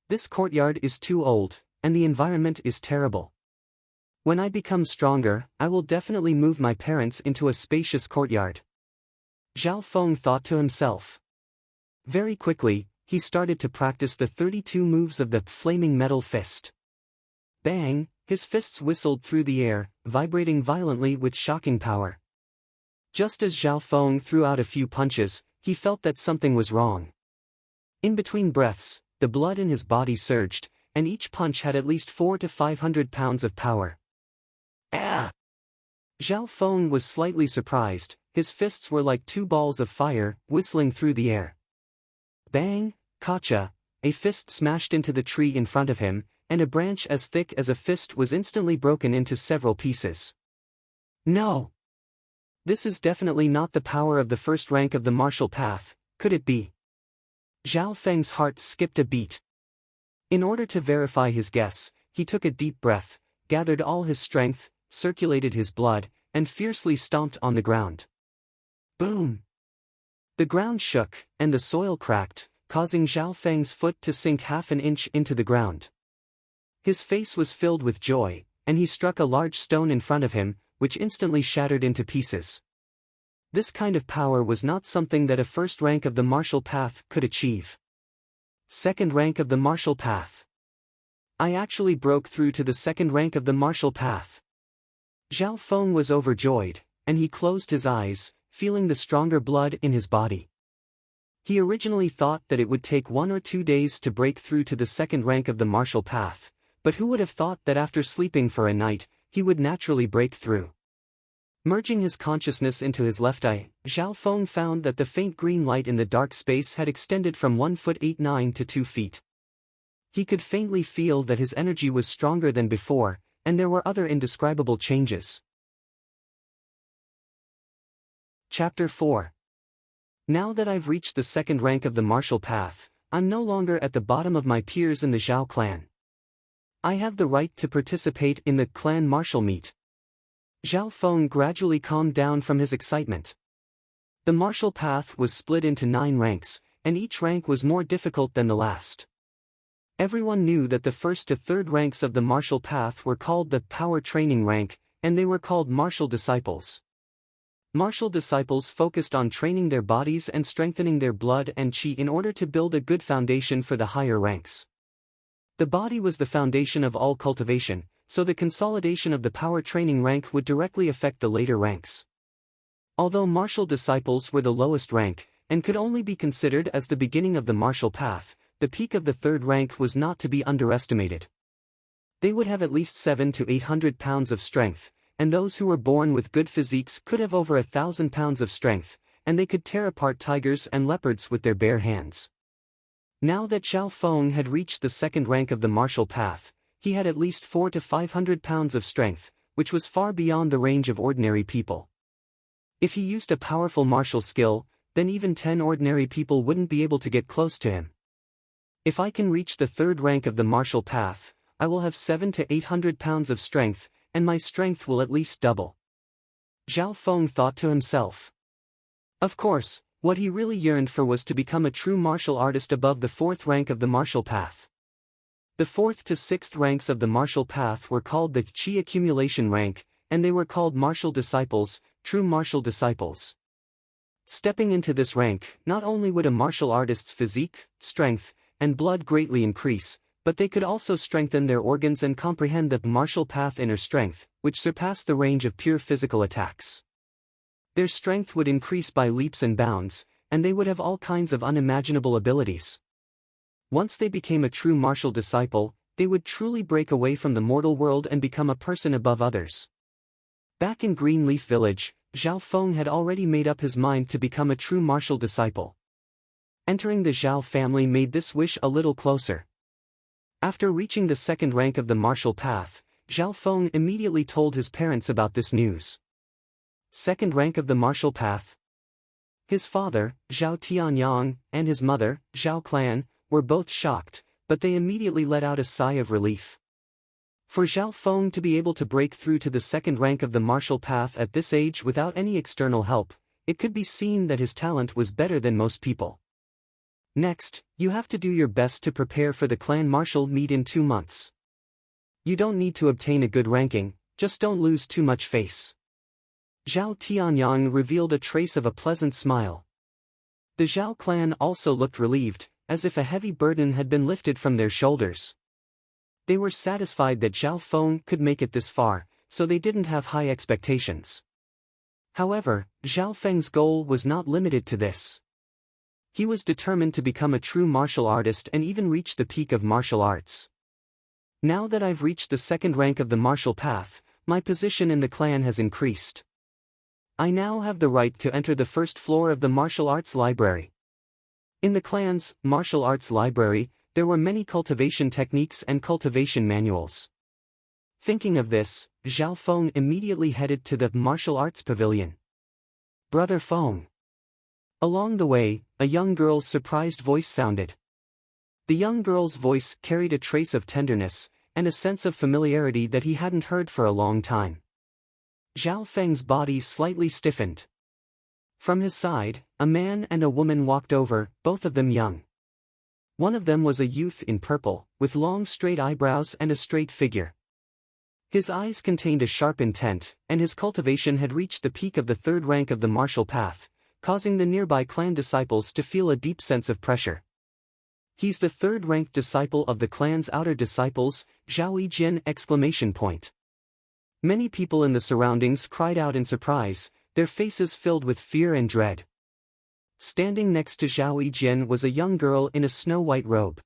This courtyard is too old, and the environment is terrible. When I become stronger, I will definitely move my parents into a spacious courtyard. Zhao Feng thought to himself. Very quickly, he started to practice the 32 moves of the flaming metal fist. Bang, his fists whistled through the air, vibrating violently with shocking power. Just as Zhao Feng threw out a few punches, he felt that something was wrong. In between breaths, the blood in his body surged, and each punch had at least 400 to 500 pounds of power. Ah! Zhao Feng was slightly surprised. His fists were like 2 balls of fire, whistling through the air. Bang, kacha, a fist smashed into the tree in front of him, and a branch as thick as a fist was instantly broken into several pieces. No! This is definitely not the power of the 1st rank of the martial path, could it be? Zhao Feng's heart skipped a beat. In order to verify his guess, he took a deep breath, gathered all his strength, circulated his blood, and fiercely stomped on the ground. Boom! The ground shook, and the soil cracked, causing Zhao Feng's foot to sink half an inch into the ground. His face was filled with joy, and he struck a large stone in front of him, which instantly shattered into pieces. This kind of power was not something that a 1st rank of the martial path could achieve. 2nd rank of the martial path. I actually broke through to the 2nd rank of the martial path. Zhao Feng was overjoyed, and he closed his eyes, feeling the stronger blood in his body. He originally thought that it would take 1 or 2 days to break through to the 2nd rank of the martial path, but who would have thought that after sleeping for a night, he would naturally break through. Merging his consciousness into his left eye, Zhao Feng found that the faint green light in the dark space had extended from 1 foot 8'9" to 2 feet. He could faintly feel that his energy was stronger than before, and there were other indescribable changes. Chapter 4. Now that I've reached the 2nd rank of the martial path, I'm no longer at the bottom of my peers in the Zhao clan. I have the right to participate in the clan martial meet. Zhao Feng gradually calmed down from his excitement. The martial path was split into 9 ranks, and each rank was more difficult than the last. Everyone knew that the first to third ranks of the martial path were called the power training rank, and they were called martial disciples. Martial disciples focused on training their bodies and strengthening their blood and chi in order to build a good foundation for the higher ranks. The body was the foundation of all cultivation, so the consolidation of the power training rank would directly affect the later ranks. Although martial disciples were the lowest rank, and could only be considered as the beginning of the martial path, the peak of the third rank was not to be underestimated. They would have at least 700 to 800 pounds of strength, and those who were born with good physiques could have over 1,000 pounds of strength, and they could tear apart tigers and leopards with their bare hands. Now that Zhao Feng had reached the second rank of the martial path, he had at least 400 to 500 pounds of strength, which was far beyond the range of ordinary people. If he used a powerful martial skill, then even 10 ordinary people wouldn't be able to get close to him. If I can reach the third rank of the martial path, I will have 700 to 800 pounds of strength, and my strength will at least double. Zhao Feng thought to himself. Of course, what he really yearned for was to become a true martial artist above the fourth rank of the martial path. The fourth to sixth ranks of the martial path were called the Qi accumulation rank, and they were called martial disciples, true martial disciples. Stepping into this rank, not only would a martial artist's physique, strength, and blood greatly increase, but they could also strengthen their organs and comprehend the martial path inner strength, which surpassed the range of pure physical attacks. Their strength would increase by leaps and bounds, and they would have all kinds of unimaginable abilities. Once they became a true martial disciple, they would truly break away from the mortal world and become a person above others. Back in Greenleaf Village, Zhao Feng had already made up his mind to become a true martial disciple. Entering the Zhao family made this wish a little closer. After reaching the second rank of the martial path, Zhao Feng immediately told his parents about this news. Second rank of the martial path. His father, Zhao Tianyang, and his mother, Zhao Clan, were both shocked, but they immediately let out a sigh of relief. For Zhao Feng to be able to break through to the second rank of the martial path at this age without any external help, it could be seen that his talent was better than most people. Next, you have to do your best to prepare for the clan martial meet in 2 months. You don't need to obtain a good ranking, just don't lose too much face. Zhao Tianyang revealed a trace of a pleasant smile. The Zhao clan also looked relieved, as if a heavy burden had been lifted from their shoulders. They were satisfied that Zhao Feng could make it this far, so they didn't have high expectations. However, Zhao Feng's goal was not limited to this. He was determined to become a true martial artist and even reach the peak of martial arts. Now that I've reached the second rank of the martial path, my position in the clan has increased. I now have the right to enter the first floor of the martial arts library. In the clan's martial arts library, there were many cultivation techniques and cultivation manuals. Thinking of this, Zhao Feng immediately headed to the martial arts pavilion. Brother Feng. Along the way, a young girl's surprised voice sounded. The young girl's voice carried a trace of tenderness, and a sense of familiarity that he hadn't heard for a long time. Zhao Feng's body slightly stiffened. From his side, a man and a woman walked over, both of them young. One of them was a youth in purple, with long straight eyebrows and a straight figure. His eyes contained a sharp intent, and his cultivation had reached the peak of the third rank of the martial path, causing the nearby clan disciples to feel a deep sense of pressure. He's the third-ranked disciple of the clan's outer disciples, Zhao Yijin! Many people in the surroundings cried out in surprise, their faces filled with fear and dread. Standing next to Zhao Yijin was a young girl in a snow-white robe.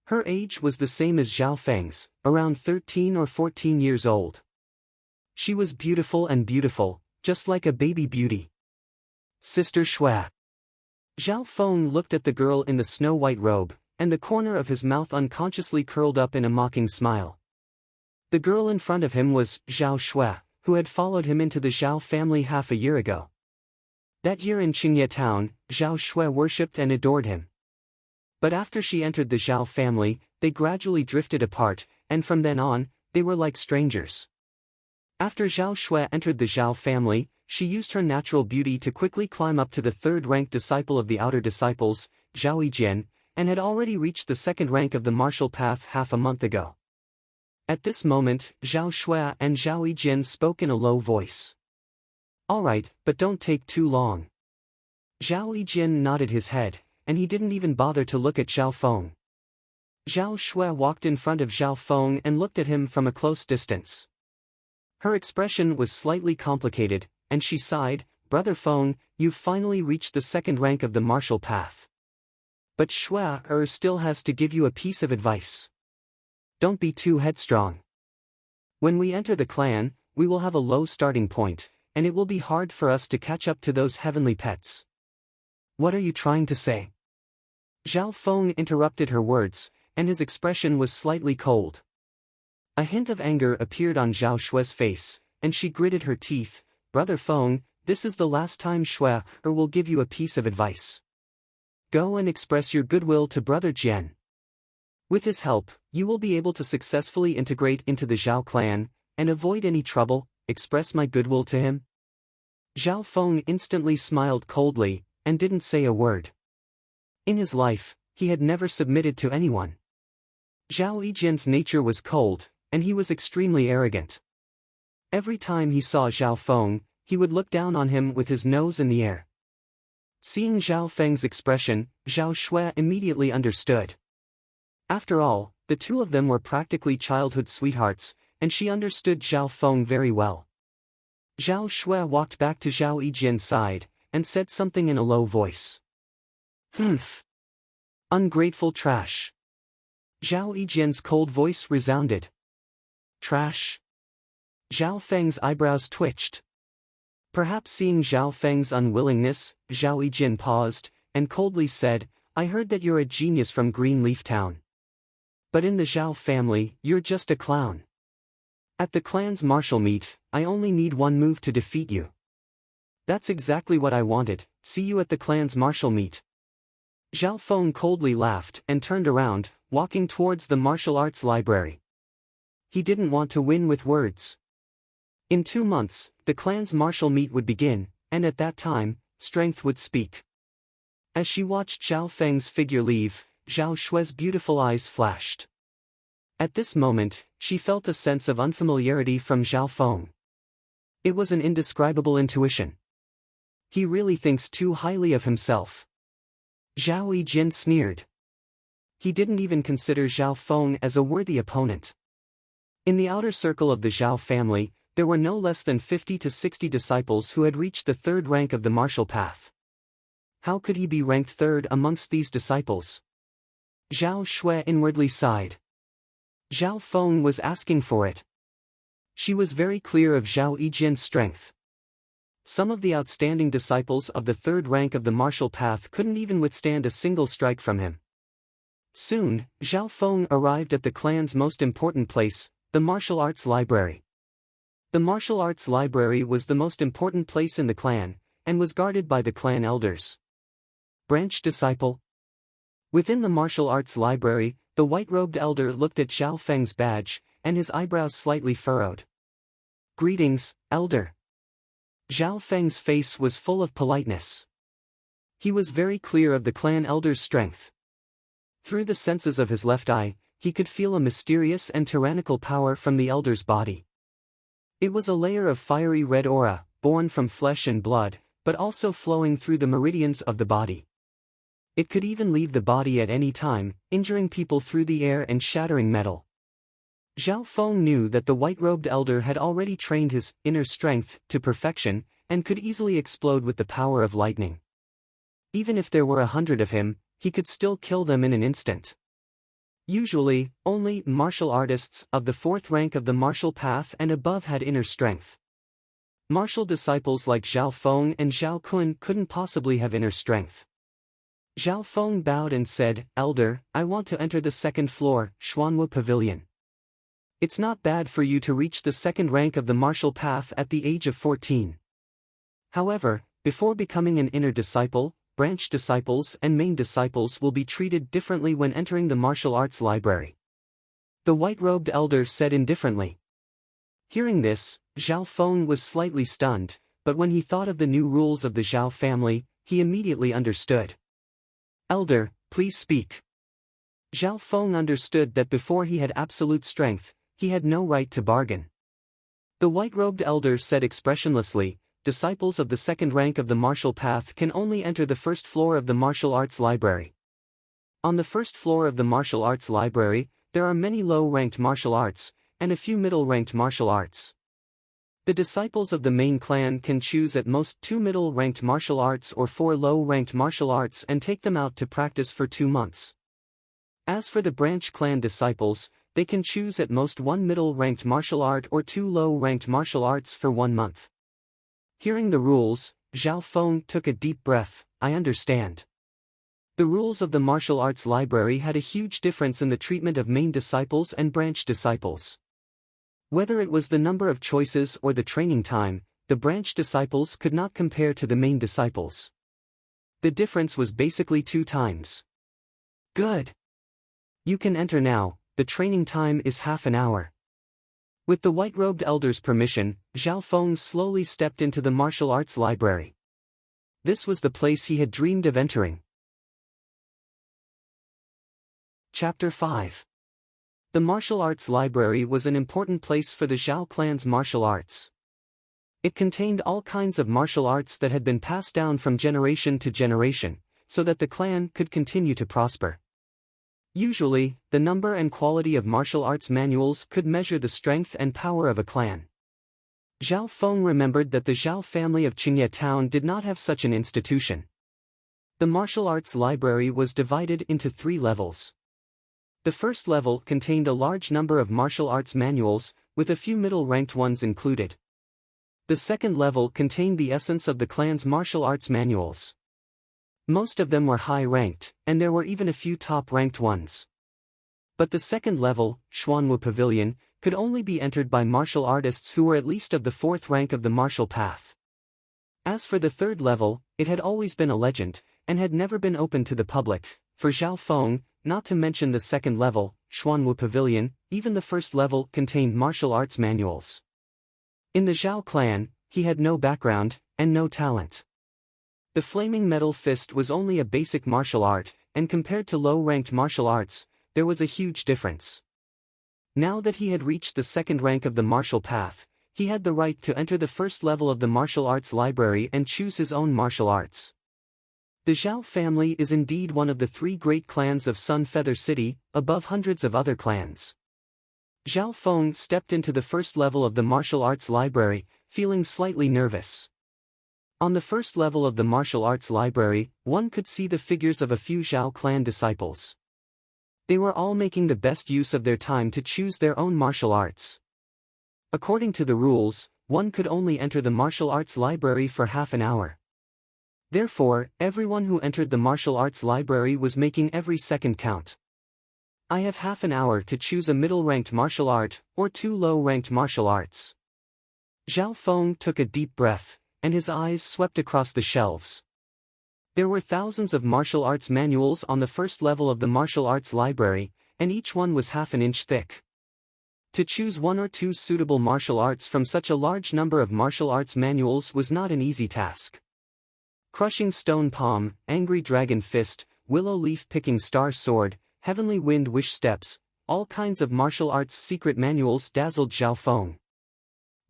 Her age was the same as Zhao Feng's, around 13 or 14 years old. She was beautiful, just like a baby beauty. Sister Xue. Zhao Feng looked at the girl in the snow-white robe, and the corner of his mouth unconsciously curled up in a mocking smile. The girl in front of him was Zhao Xue, who had followed him into the Zhao family half a year ago. That year in Qingye town, Zhao Xue worshipped and adored him. But after she entered the Zhao family, they gradually drifted apart, and from then on, they were like strangers. After Zhao Xue entered the Zhao family, she used her natural beauty to quickly climb up to the third-ranked disciple of the outer disciples, Zhao Yijin, and had already reached the second rank of the martial path half a month ago. At this moment, Zhao Shui and Zhao Yijin spoke in a low voice. "All right, but don't take too long." Zhao Yijin nodded his head, and he didn't even bother to look at Zhao Feng. Zhao Shui walked in front of Zhao Feng and looked at him from a close distance. Her expression was slightly complicated, and she sighed, "Brother Feng, you've finally reached the second rank of the martial path. But Shui still has to give you a piece of advice. Don't be too headstrong. When we enter the clan, we will have a low starting point, and it will be hard for us to catch up to those heavenly pets." "What are you trying to say?" Zhao Feng interrupted her words, and his expression was slightly cold. A hint of anger appeared on Zhao Shui's face, and she gritted her teeth. "Brother Feng, this is the last time Shui will give you a piece of advice. Go and express your goodwill to Brother Jian. With his help, you will be able to successfully integrate into the Zhao clan, and avoid any trouble. Express my goodwill to him." Zhao Feng instantly smiled coldly, and didn't say a word. In his life, he had never submitted to anyone. Zhao Yijin's nature was cold, and he was extremely arrogant. Every time he saw Zhao Feng, he would look down on him with his nose in the air. Seeing Zhao Feng's expression, Zhao Shui immediately understood. After all, the two of them were practically childhood sweethearts, and she understood Zhao Feng very well. Zhao Shui walked back to Zhao Yijin's side, and said something in a low voice. "Humph. Ungrateful trash." Zhao Yijin's cold voice resounded. "Trash?" Zhao Feng's eyebrows twitched. Perhaps seeing Zhao Feng's unwillingness, Zhao Yijin paused, and coldly said, "I heard that you're a genius from Greenleaf Town. But in the Zhao family, you're just a clown. At the clan's martial meet, I only need one move to defeat you." "That's exactly what I wanted. See you at the clan's martial meet." Zhao Feng coldly laughed and turned around, walking towards the martial arts library. He didn't want to win with words. In 2 months, the clan's martial meet would begin, and at that time, strength would speak. As she watched Zhao Feng's figure leave, Zhao Shui's beautiful eyes flashed. At this moment, she felt a sense of unfamiliarity from Zhao Feng. It was an indescribable intuition. He really thinks too highly of himself. Zhao Yijin sneered. He didn't even consider Zhao Feng as a worthy opponent. In the outer circle of the Zhao family, there were no less than 50 to 60 disciples who had reached the third rank of the martial path. How could he be ranked third amongst these disciples? Zhao Shui inwardly sighed. Zhao Feng was asking for it. She was very clear of Zhao Yijin's strength. Some of the outstanding disciples of the third rank of the martial path couldn't even withstand a single strike from him. Soon, Zhao Feng arrived at the clan's most important place, the martial arts library. The martial arts library was the most important place in the clan, and was guarded by the clan elders. Branch disciple. Within the martial arts library, the white-robed elder looked at Zhao Feng's badge, and his eyebrows slightly furrowed. "Greetings, elder." Zhao Feng's face was full of politeness. He was very clear of the clan elder's strength. Through the senses of his left eye, he could feel a mysterious and tyrannical power from the elder's body. It was a layer of fiery red aura, born from flesh and blood, but also flowing through the meridians of the body. It could even leave the body at any time, injuring people through the air and shattering metal. Zhao Feng knew that the white-robed elder had already trained his inner strength to perfection, and could easily explode with the power of lightning. Even if there were 100 of him, he could still kill them in an instant. Usually, only martial artists of the fourth rank of the martial path and above had inner strength. Martial disciples like Zhao Feng and Zhao Kun couldn't possibly have inner strength. Zhao Feng bowed and said, "Elder, I want to enter the second floor, Xuanwu Pavilion. It's not bad for you to reach the second rank of the martial path at the age of 14. However, before becoming an inner disciple, branch disciples and main disciples will be treated differently when entering the martial arts library." The white-robed elder said indifferently. Hearing this, Zhao Feng was slightly stunned, but when he thought of the new rules of the Zhao family, he immediately understood. "Elder, please speak." Zhao Feng understood that before he had absolute strength, he had no right to bargain. The white-robed elder said expressionlessly, "Disciples of the second rank of the martial path can only enter the first floor of the martial arts library. On the first floor of the martial arts library, there are many low-ranked martial arts, and a few middle-ranked martial arts. The disciples of the main clan can choose at most 2 middle-ranked martial arts or 4 low-ranked martial arts and take them out to practice for 2 months. As for the branch clan disciples, they can choose at most 1 middle-ranked martial art or 2 low-ranked martial arts for 1 month." Hearing the rules, Zhao Feng took a deep breath. "I understand." The rules of the martial arts library had a huge difference in the treatment of main disciples and branch disciples. Whether it was the number of choices or the training time, the branch disciples could not compare to the main disciples. The difference was basically 2 times. "Good. You can enter now, the training time is half an hour." With the white-robed elder's permission, Zhao Feng slowly stepped into the martial arts library. This was the place he had dreamed of entering. Chapter 5. The martial arts library was an important place for the Zhao clan's martial arts. It contained all kinds of martial arts that had been passed down from generation to generation, so that the clan could continue to prosper. Usually, the number and quality of martial arts manuals could measure the strength and power of a clan. Zhao Feng remembered that the Zhao family of Qingye town did not have such an institution. The martial arts library was divided into 3 levels. The first level contained a large number of martial arts manuals, with a few middle-ranked ones included. The second level contained the essence of the clan's martial arts manuals. Most of them were high-ranked, and there were even a few top-ranked ones. But the second level, Xuanwu Pavilion, could only be entered by martial artists who were at least of the 4th rank of the martial path. As for the third level, it had always been a legend, and had never been open to the public. For Zhao Feng, not to mention the second level, Xuanwu Pavilion, even the first level contained martial arts manuals. In the Zhao clan, he had no background, and no talent. The flaming metal fist was only a basic martial art, and compared to low-ranked martial arts, there was a huge difference. Now that he had reached the second rank of the martial path, he had the right to enter the first level of the martial arts library and choose his own martial arts. The Zhao family is indeed one of the 3 great clans of Sun Feather City, above hundreds of other clans. Zhao Feng stepped into the first level of the martial arts library, feeling slightly nervous. On the first level of the martial arts library, one could see the figures of a few Zhao clan disciples. They were all making the best use of their time to choose their own martial arts. According to the rules, one could only enter the martial arts library for half an hour. Therefore, everyone who entered the martial arts library was making every second count. "I have half an hour to choose a middle-ranked martial art, or 2 low-ranked martial arts." Zhao Feng took a deep breath, and his eyes swept across the shelves. There were thousands of martial arts manuals on the first level of the martial arts library, and each one was half an inch thick. To choose 1 or 2 suitable martial arts from such a large number of martial arts manuals was not an easy task. Crushing Stone Palm, Angry Dragon Fist, Willow Leaf Picking Star Sword, Heavenly Wind Wish Steps, all kinds of martial arts secret manuals dazzled Zhao Feng.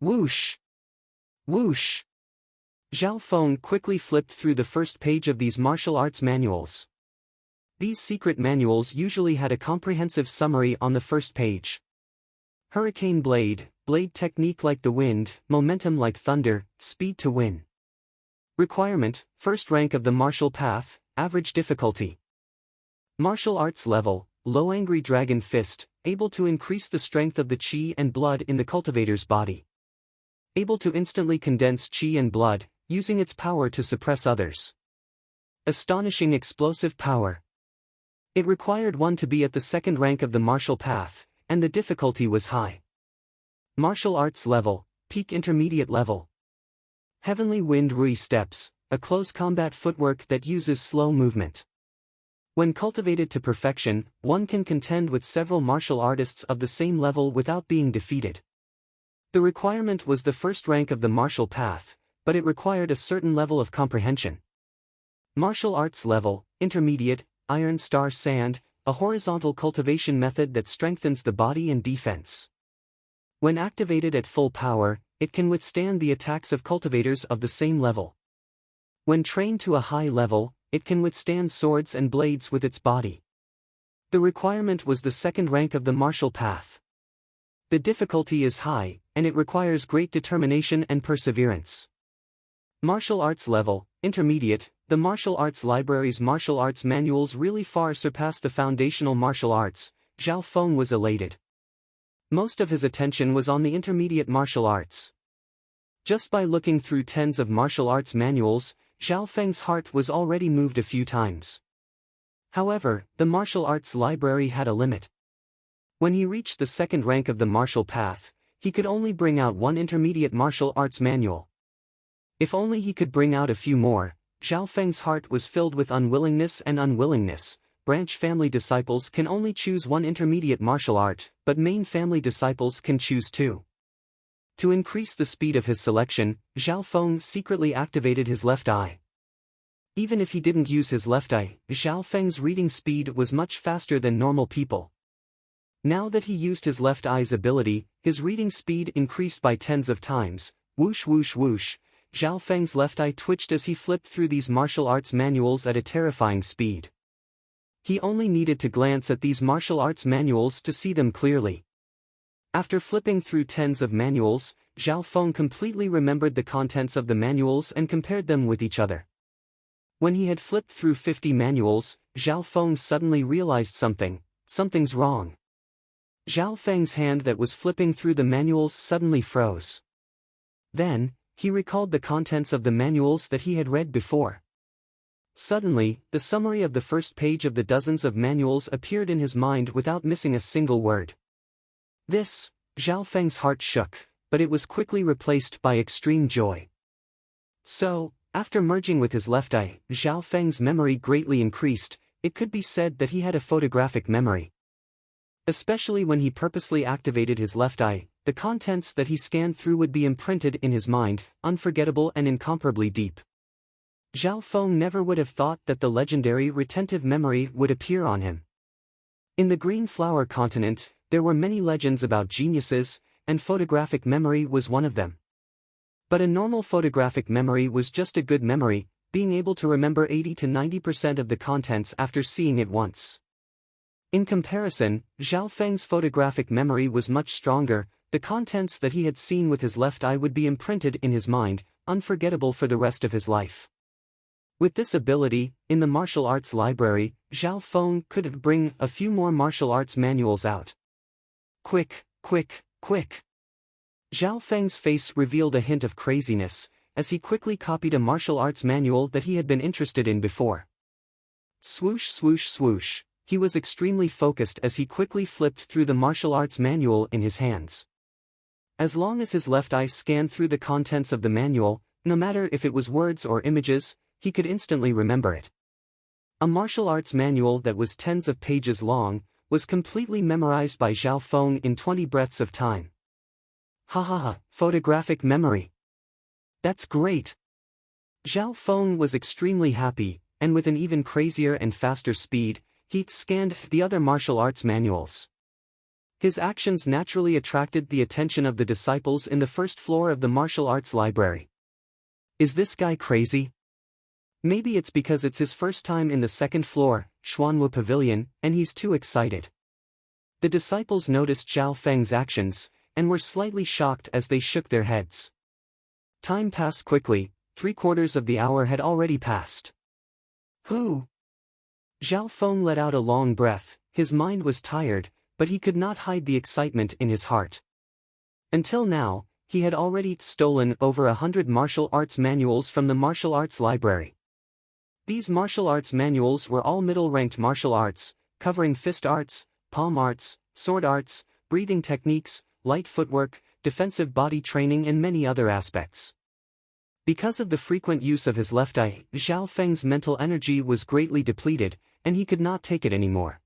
Whoosh! Whoosh! Zhao Feng quickly flipped through the first page of these martial arts manuals. These secret manuals usually had a comprehensive summary on the first page. Hurricane Blade, blade technique like the wind, momentum like thunder, speed to win. Requirement, first rank of the martial path, average difficulty. Martial arts level, low Angry Dragon Fist, able to increase the strength of the qi and blood in the cultivator's body. Able to instantly condense qi and blood, using its power to suppress others. Astonishing explosive power. It required one to be at the second rank of the martial path, and the difficulty was high. Martial arts level, peak intermediate level. Heavenly Wind Rui Steps, a close combat footwork that uses slow movement. When cultivated to perfection, one can contend with several martial artists of the same level without being defeated. The requirement was the first rank of the martial path, but it required a certain level of comprehension. Martial arts level, intermediate, Iron Star Sand, a horizontal cultivation method that strengthens the body and defense. When activated at full power, it can withstand the attacks of cultivators of the same level. When trained to a high level, it can withstand swords and blades with its body. The requirement was the second rank of the martial path. The difficulty is high, and it requires great determination and perseverance. Martial arts level, intermediate. The martial arts library's martial arts manuals really far surpass the foundational martial arts. Zhao Feng was elated. Most of his attention was on the intermediate martial arts. Just by looking through tens of martial arts manuals, Zhao Feng's heart was already moved a few times. However, the martial arts library had a limit. When he reached the second rank of the martial path, he could only bring out one intermediate martial arts manual. If only he could bring out a few more. Zhao Feng's heart was filled with unwillingness and unwillingness. Branch family disciples can only choose one intermediate martial art, but main family disciples can choose two. To increase the speed of his selection, Zhao Feng secretly activated his left eye. Even if he didn't use his left eye, Zhao Feng's reading speed was much faster than normal people. Now that he used his left eye's ability, his reading speed increased by tens of times. Whoosh whoosh whoosh. Zhao Feng's left eye twitched as he flipped through these martial arts manuals at a terrifying speed. He only needed to glance at these martial arts manuals to see them clearly. After flipping through tens of manuals, Zhao Feng completely remembered the contents of the manuals and compared them with each other. When he had flipped through 50 manuals, Zhao Feng suddenly realized something's wrong. Zhao Feng's hand that was flipping through the manuals suddenly froze. Then, he recalled the contents of the manuals that he had read before. Suddenly, the summary of the first page of the dozens of manuals appeared in his mind without missing a single word. Zhao Feng's heart shook, but it was quickly replaced by extreme joy. So, after merging with his left eye, Zhao Feng's memory greatly increased. It could be said that he had a photographic memory. Especially when he purposely activated his left eye, the contents that he scanned through would be imprinted in his mind, unforgettable and incomparably deep. Zhao Feng never would have thought that the legendary retentive memory would appear on him. In the Green Flower continent, there were many legends about geniuses, and photographic memory was one of them. But a normal photographic memory was just a good memory, being able to remember 80 to 90% of the contents after seeing it once. In comparison, Zhao Feng's photographic memory was much stronger. The contents that he had seen with his left eye would be imprinted in his mind, unforgettable for the rest of his life. With this ability, in the martial arts library, Zhao Feng could bring a few more martial arts manuals out. Quick, quick, quick. Zhao Feng's face revealed a hint of craziness, as he quickly copied a martial arts manual that he had been interested in before. Swoosh swoosh swoosh. He was extremely focused as he quickly flipped through the martial arts manual in his hands. As long as his left eye scanned through the contents of the manual, no matter if it was words or images, he could instantly remember it. A martial arts manual that was tens of pages long, was completely memorized by Zhao Feng in 20 breaths of time. Ha ha ha, photographic memory. That's great. Zhao Feng was extremely happy, and with an even crazier and faster speed, he scanned the other martial arts manuals. His actions naturally attracted the attention of the disciples in the first floor of the martial arts library. Is this guy crazy? Maybe it's because it's his first time in the second floor, Xuanwu Pavilion, and he's too excited. The disciples noticed Zhao Feng's actions, and were slightly shocked as they shook their heads. Time passed quickly, 3/4 of the hour had already passed. Who? Zhao Feng let out a long breath. His mind was tired, but he could not hide the excitement in his heart. Until now, he had already stolen over 100 martial arts manuals from the martial arts library. These martial arts manuals were all middle-ranked martial arts, covering fist arts, palm arts, sword arts, breathing techniques, light footwork, defensive body training and many other aspects. Because of the frequent use of his left eye, Zhao Feng's mental energy was greatly depleted, and he could not take it anymore.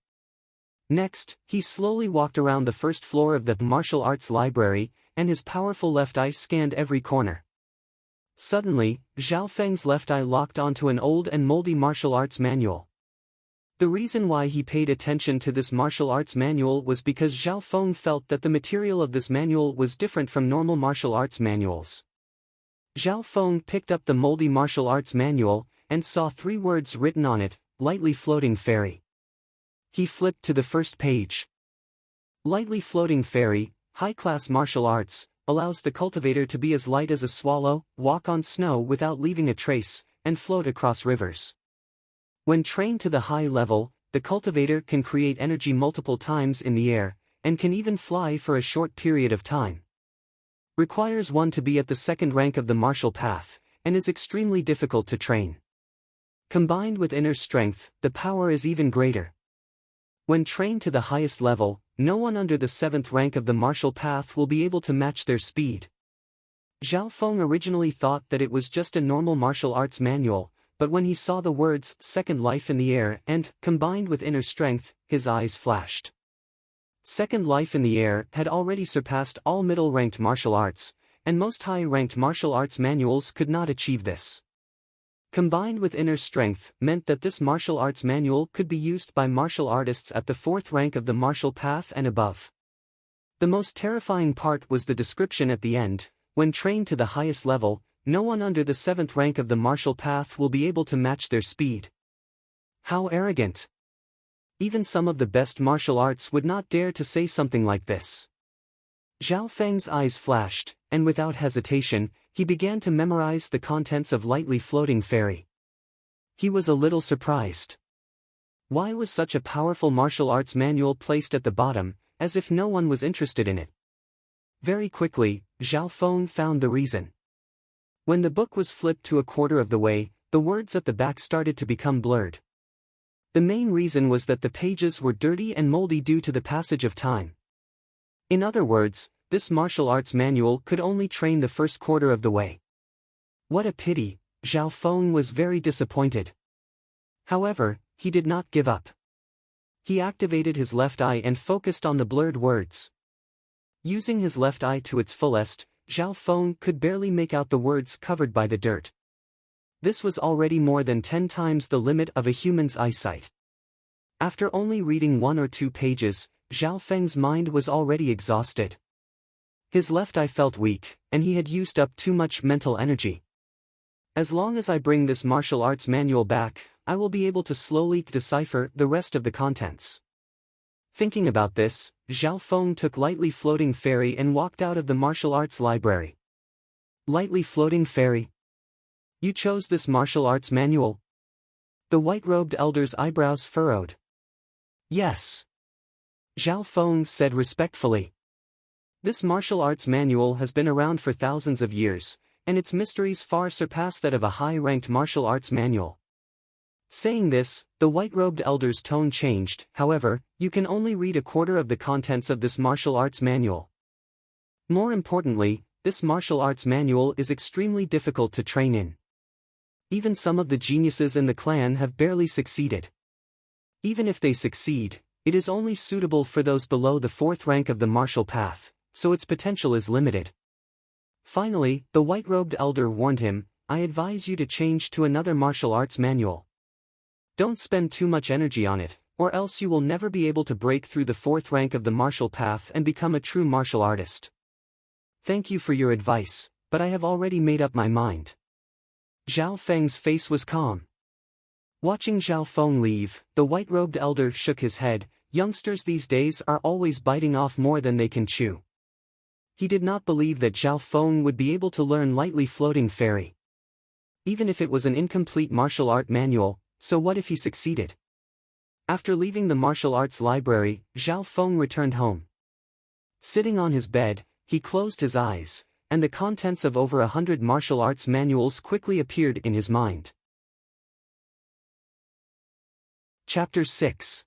Next, he slowly walked around the first floor of the martial arts library, and his powerful left eye scanned every corner. Suddenly, Zhao Feng's left eye locked onto an old and moldy martial arts manual. The reason why he paid attention to this martial arts manual was because Zhao Feng felt that the material of this manual was different from normal martial arts manuals. Zhao Feng picked up the moldy martial arts manual, and saw 3 words written on it, lightly floating fairy. He flipped to the first page. Lightly floating fairy, high-class martial arts, allows the cultivator to be as light as a swallow, walk on snow without leaving a trace, and float across rivers. When trained to the high level, the cultivator can create energy multiple times in the air, and can even fly for a short period of time. Requires one to be at the 2nd rank of the martial path, and is extremely difficult to train. Combined with inner strength, the power is even greater. When trained to the highest level, no one under the 7th rank of the martial path will be able to match their speed. Zhao Feng originally thought that it was just a normal martial arts manual, but when he saw the words "second life in the air" and "combined with inner strength," his eyes flashed. Second life in the air had already surpassed all middle-ranked martial arts, and most high-ranked martial arts manuals could not achieve this. Combined with inner strength meant that this martial arts manual could be used by martial artists at the 4th rank of the martial path and above. The most terrifying part was the description at the end: when trained to the highest level, no one under the 7th rank of the martial path will be able to match their speed. How arrogant! Even some of the best martial arts would not dare to say something like this. Zhao Feng's eyes flashed, and without hesitation, he began to memorize the contents of Lightly Floating Fairy. He was a little surprised. Why was such a powerful martial arts manual placed at the bottom, as if no one was interested in it? Very quickly, Zhao Feng found the reason. When the book was flipped to a quarter of the way, the words at the back started to become blurred. The main reason was that the pages were dirty and moldy due to the passage of time. In other words, this martial arts manual could only train the first quarter of the way. What a pity! Zhao Feng was very disappointed. However, he did not give up. He activated his left eye and focused on the blurred words. Using his left eye to its fullest, Zhao Feng could barely make out the words covered by the dirt. This was already more than 10 times the limit of a human's eyesight. After only reading 1 or 2 pages, Zhao Feng's mind was already exhausted. His left eye felt weak, and he had used up too much mental energy. As long as I bring this martial arts manual back, I will be able to slowly decipher the rest of the contents. Thinking about this, Zhao Feng took Lightly Floating Fairy and walked out of the martial arts library. Lightly Floating Fairy? You chose this martial arts manual? The white-robed elder's eyebrows furrowed. Yes. Zhao Feng said respectfully. This martial arts manual has been around for thousands of years, and its mysteries far surpass that of a high-ranked martial arts manual. Saying this, the white-robed elder's tone changed. However, you can only read a quarter of the contents of this martial arts manual. More importantly, this martial arts manual is extremely difficult to train in. Even some of the geniuses in the clan have barely succeeded. Even if they succeed, it is only suitable for those below the 4th rank of the martial path, so its potential is limited. Finally, the white-robed elder warned him, I advise you to change to another martial arts manual. Don't spend too much energy on it, or else you will never be able to break through the 4th rank of the martial path and become a true martial artist. Thank you for your advice, but I have already made up my mind. Zhao Feng's face was calm. Watching Zhao Feng leave, the white-robed elder shook his head. Youngsters these days are always biting off more than they can chew. He did not believe that Zhao Feng would be able to learn Lightly Floating Fairy. Even if it was an incomplete martial art manual, so what if he succeeded? After leaving the martial arts library, Zhao Feng returned home. Sitting on his bed, he closed his eyes, and the contents of over 100 martial arts manuals quickly appeared in his mind. Chapter 6.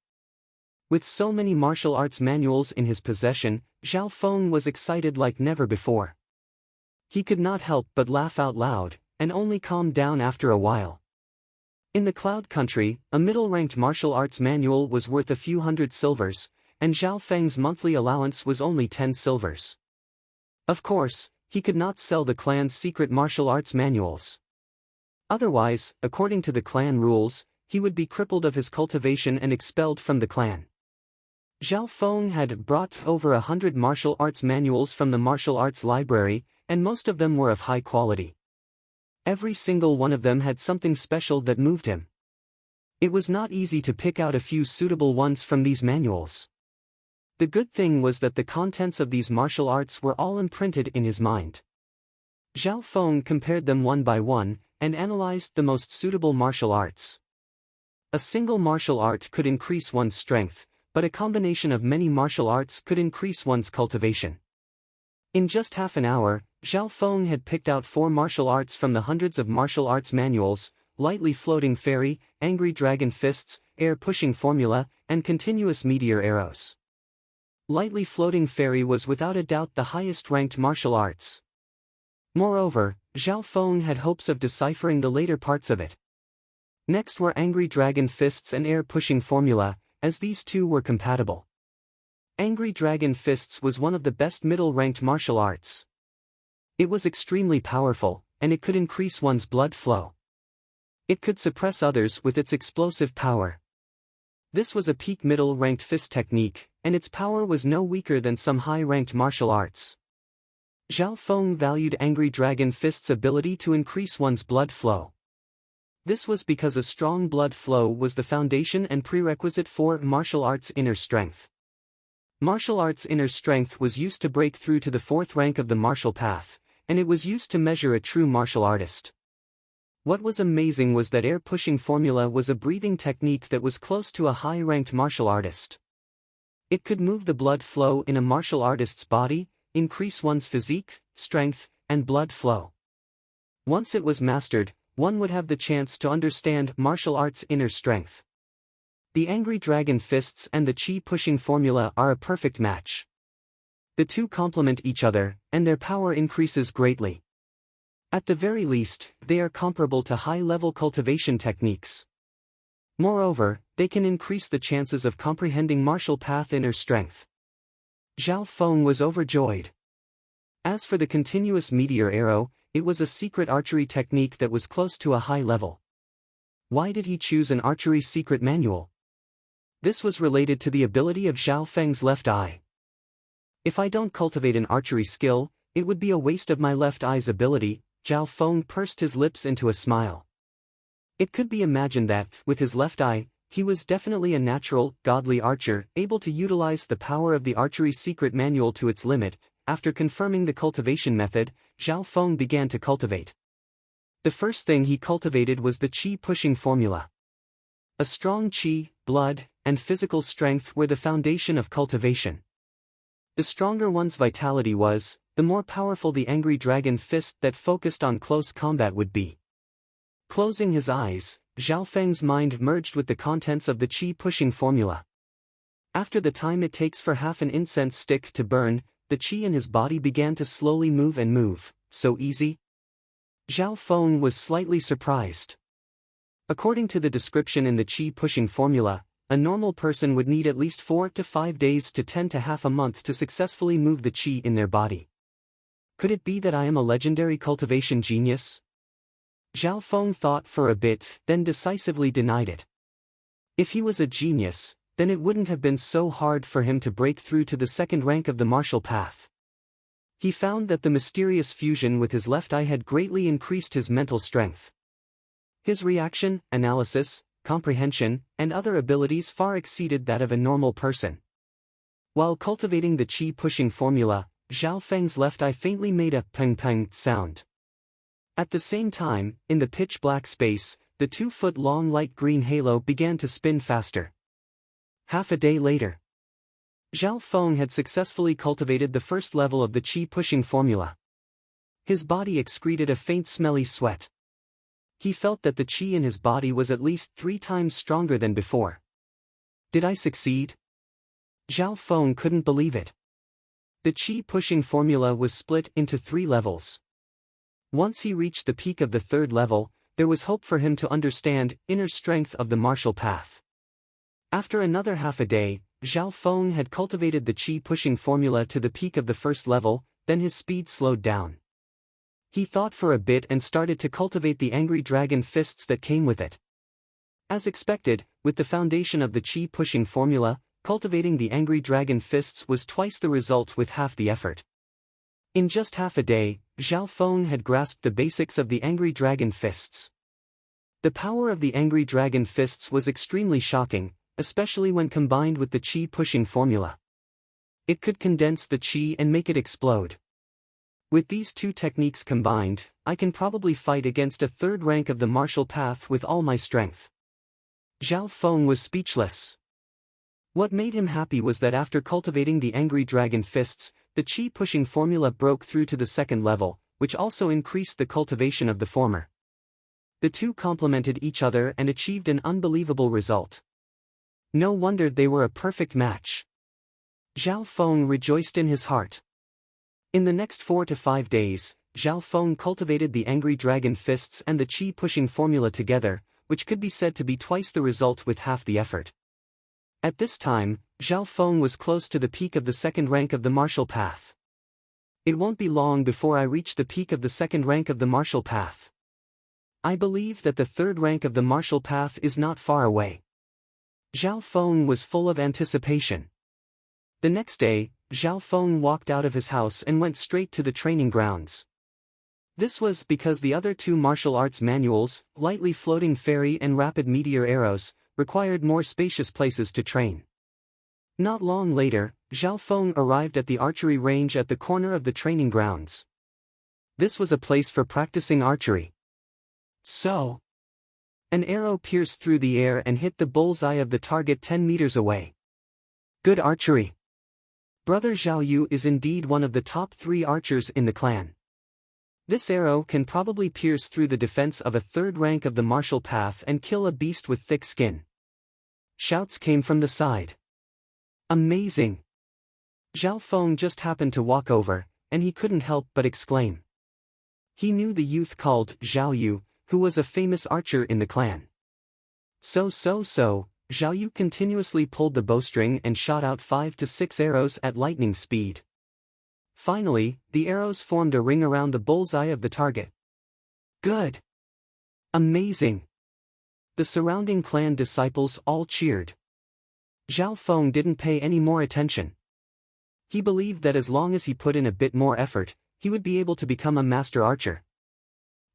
With so many martial arts manuals in his possession, Zhao Feng was excited like never before. He could not help but laugh out loud, and only calmed down after a while. In the Cloud Country, a middle-ranked martial arts manual was worth a few hundred silvers, and Zhao Feng's monthly allowance was only 10 silvers. Of course, he could not sell the clan's secret martial arts manuals. Otherwise, according to the clan rules, he would be crippled of his cultivation and expelled from the clan. Zhao Feng had brought over 100 martial arts manuals from the martial arts library, and most of them were of high quality. Every single one of them had something special that moved him. It was not easy to pick out a few suitable ones from these manuals. The good thing was that the contents of these martial arts were all imprinted in his mind. Zhao Feng compared them one by one, and analyzed the most suitable martial arts. A single martial art could increase one's strength, but a combination of many martial arts could increase one's cultivation. In just half an hour, Zhao Feng had picked out 4 martial arts from the hundreds of martial arts manuals: lightly floating fairy, angry dragon fists, air-pushing formula, and continuous meteor arrows. Lightly floating fairy was without a doubt the highest-ranked martial arts. Moreover, Zhao Feng had hopes of deciphering the later parts of it. Next were angry dragon fists and air-pushing formula, as these two were compatible. Angry dragon fists was one of the best middle-ranked martial arts. It was extremely powerful, and it could increase one's blood flow. It could suppress others with its explosive power. This was a peak middle-ranked fist technique, and its power was no weaker than some high-ranked martial arts. Zhao Feng valued Angry Dragon Fist's ability to increase one's blood flow. This was because a strong blood flow was the foundation and prerequisite for martial arts inner strength. Martial arts inner strength was used to break through to the 4th rank of the martial path, and it was used to measure a true martial artist. What was amazing was that air-pushing formula was a breathing technique that was close to a high-ranked martial artist. It could move the blood flow in a martial artist's body, increase one's physique, strength, and blood flow. Once it was mastered, one would have the chance to understand martial arts inner strength. The Angry Dragon Fists and the Chi-pushing formula are a perfect match. The two complement each other, and their power increases greatly. At the very least, they are comparable to high-level cultivation techniques. Moreover, they can increase the chances of comprehending martial path inner strength. Zhao Feng was overjoyed. As for the continuous meteor arrow, it was a secret archery technique that was close to a high level. Why did he choose an archery secret manual? This was related to the ability of Zhao Feng's left eye. If I don't cultivate an archery skill, it would be a waste of my left eye's ability. Zhao Feng pursed his lips into a smile. It could be imagined that, with his left eye, he was definitely a natural, godly archer, able to utilize the power of the archery secret manual to its limit. After confirming the cultivation method, Zhao Feng began to cultivate. The first thing he cultivated was the Chi-pushing formula. A strong Chi, blood, and physical strength were the foundation of cultivation. The stronger one's vitality was, the more powerful the Angry Dragon Fist that focused on close combat would be. Closing his eyes, Zhao Feng's mind merged with the contents of the Chi-pushing formula. After the time it takes for half an incense stick to burn, the Chi in his body began to slowly move and move. So easy? Zhao Feng was slightly surprised. According to the description in the Chi-pushing formula, a normal person would need at least 4 to 5 days to 10 to half a month to successfully move the Chi in their body. Could it be that I am a legendary cultivation genius? Zhao Feng thought for a bit, then decisively denied it. If he was a genius, then it wouldn't have been so hard for him to break through to the 2nd rank of the martial path. He found that the mysterious fusion with his left eye had greatly increased his mental strength. His reaction, analysis, comprehension, and other abilities far exceeded that of a normal person. While cultivating the Chi-pushing formula, Zhao Feng's left eye faintly made a peng-peng sound. At the same time, in the pitch-black space, the 2-foot-long light green halo began to spin faster. Half a day later, Zhao Feng had successfully cultivated the first level of the Chi-pushing formula. His body excreted a faint smelly sweat. He felt that the Chi in his body was at least 3 times stronger than before. Did I succeed? Zhao Feng couldn't believe it. The Chi-pushing formula was split into 3 levels. Once he reached the peak of the 3rd level, there was hope for him to understand inner strength of the martial path. After another half a day, Zhao Feng had cultivated the Chi-pushing formula to the peak of the 1st level, then his speed slowed down. He thought for a bit and started to cultivate the Angry Dragon Fists that came with it. As expected, with the foundation of the chi-pushing formula, cultivating the angry dragon fists was twice the result with half the effort. In just half a day, Zhao Feng had grasped the basics of the angry dragon fists. The power of the angry dragon fists was extremely shocking, especially when combined with the chi-pushing formula. It could condense the chi and make it explode. With these two techniques combined, I can probably fight against a third rank of the martial path with all my strength. Zhao Feng was speechless. What made him happy was that after cultivating the angry dragon fists, the chi-pushing formula broke through to the second level, which also increased the cultivation of the former. The two complemented each other and achieved an unbelievable result. No wonder they were a perfect match. Zhao Feng rejoiced in his heart. In the next 4 to 5 days, Zhao Feng cultivated the angry dragon fists and the chi-pushing formula together, which could be said to be twice the result with half the effort. At this time, Zhao Feng was close to the peak of the second rank of the martial path. It won't be long before I reach the peak of the second rank of the martial path. I believe that the third rank of the martial path is not far away. Zhao Feng was full of anticipation. The next day, Zhao Feng walked out of his house and went straight to the training grounds. This was because the other two martial arts manuals, lightly floating fairy and rapid meteor arrows, required more spacious places to train. Not long later, Zhao Feng arrived at the archery range at the corner of the training grounds. This was a place for practicing archery. So, an arrow pierced through the air and hit the bullseye of the target 10 meters away. Good archery. Brother Zhao Yu is indeed one of the top 3 archers in the clan. This arrow can probably pierce through the defense of a third rank of the martial path and kill a beast with thick skin. Shouts came from the side. Amazing! Zhao Feng just happened to walk over, and he couldn't help but exclaim. He knew the youth called Zhao Yu, who was a famous archer in the clan. So, Zhao Yu continuously pulled the bowstring and shot out 5 to 6 arrows at lightning speed. Finally, the arrows formed a ring around the bullseye of the target. Good! Amazing! The surrounding clan disciples all cheered. Zhao Feng didn't pay any more attention. He believed that as long as he put in a bit more effort, he would be able to become a master archer.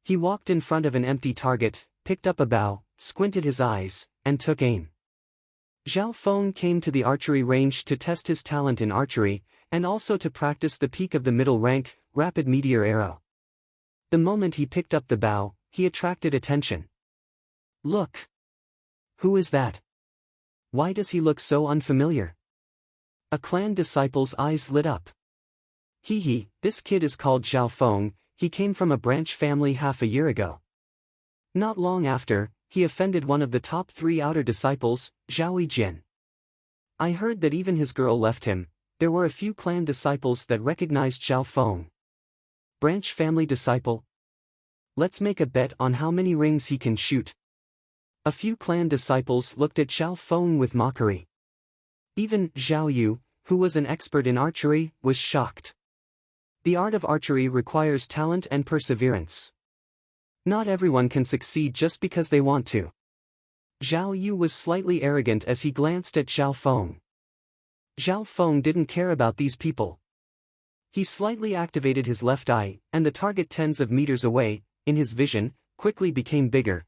He walked in front of an empty target, picked up a bow, squinted his eyes, and took aim. Zhao Feng came to the archery range to test his talent in archery, and also to practice the peak of the middle rank, rapid meteor arrow. The moment he picked up the bow, he attracted attention. Look! Who is that? Why does he look so unfamiliar? A clan disciple's eyes lit up. This kid is called Zhao Feng, he came from a branch family half a year ago. Not long after, he offended one of the top 3 outer disciples, Zhao Yijin. I heard that even his girl left him. There were a few clan disciples that recognized Zhao Feng. Branch family disciple? Let's make a bet on how many rings he can shoot. A few clan disciples looked at Zhao Feng with mockery. Even Zhao Yu, who was an expert in archery, was shocked. The art of archery requires talent and perseverance. Not everyone can succeed just because they want to. Zhao Yu was slightly arrogant as he glanced at Zhao Feng. Zhao Feng didn't care about these people. He slightly activated his left eye, and the target tens of meters away, in his vision, quickly became bigger.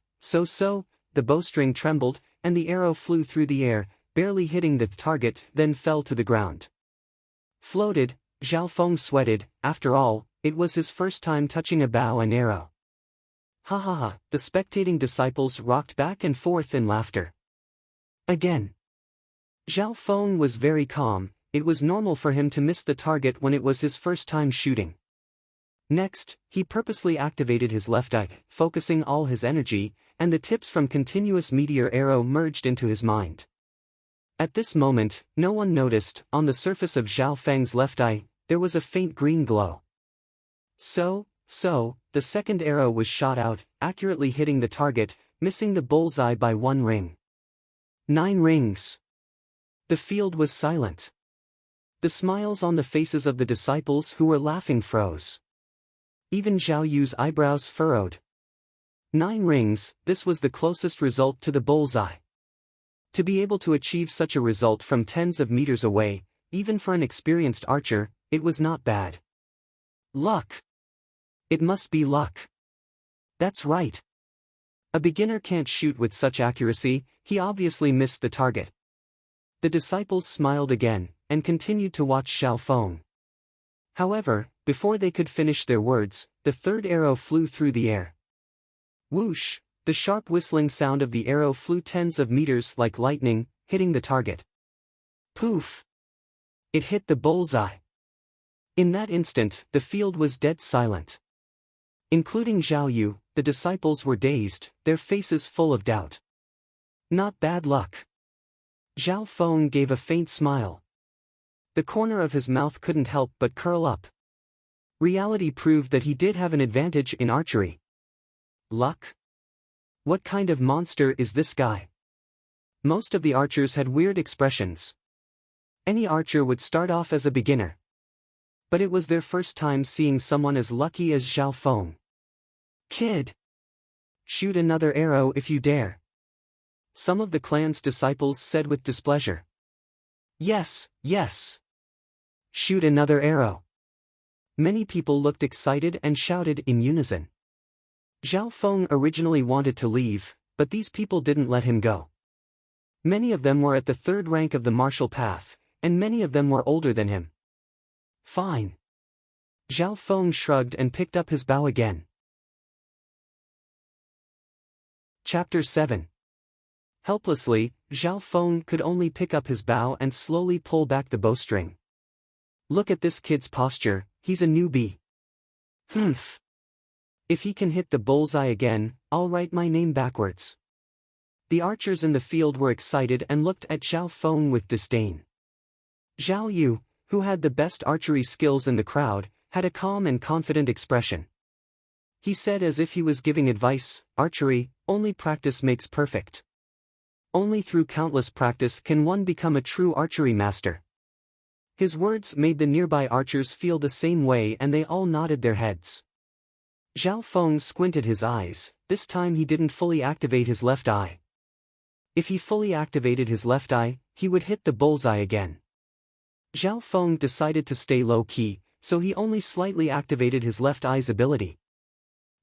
The bowstring trembled, and the arrow flew through the air, barely hitting the target, then fell to the ground. Floated, Zhao Feng sweated. After all, it was his first time touching a bow and arrow. Ha ha ha, the spectating disciples rocked back and forth in laughter. Again. Zhao Feng was very calm. It was normal for him to miss the target when it was his first time shooting. Next, he purposely activated his left eye, focusing all his energy, and the tips from continuous meteor arrow merged into his mind. At this moment, no one noticed, on the surface of Zhao Feng's left eye, there was a faint green glow. The second arrow was shot out, accurately hitting the target, missing the bullseye by 1 ring. 9 rings. The field was silent. The smiles on the faces of the disciples who were laughing froze. Even Zhao Yu's eyebrows furrowed. 9 rings, this was the closest result to the bullseye. To be able to achieve such a result from tens of meters away, even for an experienced archer, it was not bad. Luck. It must be luck. That's right. A beginner can't shoot with such accuracy, he obviously missed the target. The disciples smiled again, and continued to watch Xiao Feng. However, before they could finish their words, the third arrow flew through the air. Whoosh! The sharp whistling sound of the arrow flew tens of meters like lightning, hitting the target. Poof! It hit the bullseye. In that instant, the field was dead silent. Including Zhao Yu, the disciples were dazed, their faces full of doubt. Not bad luck. Xiao Feng gave a faint smile. The corner of his mouth couldn't help but curl up. Reality proved that he did have an advantage in archery. Luck? What kind of monster is this guy? Most of the archers had weird expressions. Any archer would start off as a beginner. But it was their first time seeing someone as lucky as Xiao Feng. Kid! Shoot another arrow if you dare. Some of the clan's disciples said with displeasure. Yes, yes. Shoot another arrow. Many people looked excited and shouted in unison. Xiao Feng originally wanted to leave, but these people didn't let him go. Many of them were at the third rank of the martial path, and many of them were older than him. Fine. Xiao Feng shrugged and picked up his bow again. Chapter 7. Helplessly, Xiao Feng could only pick up his bow and slowly pull back the bowstring. Look at this kid's posture, he's a newbie. Humph. If he can hit the bullseye again, I'll write my name backwards. The archers in the field were excited and looked at Xiao Feng with disdain. Zhao Yu, who had the best archery skills in the crowd, had a calm and confident expression. He said as if he was giving advice, archery, only practice makes perfect. Only through countless practice can one become a true archery master. His words made the nearby archers feel the same way and they all nodded their heads. Xiao Feng squinted his eyes, this time he didn't fully activate his left eye. If he fully activated his left eye, he would hit the bullseye again. Xiao Feng decided to stay low-key, so he only slightly activated his left eye's ability.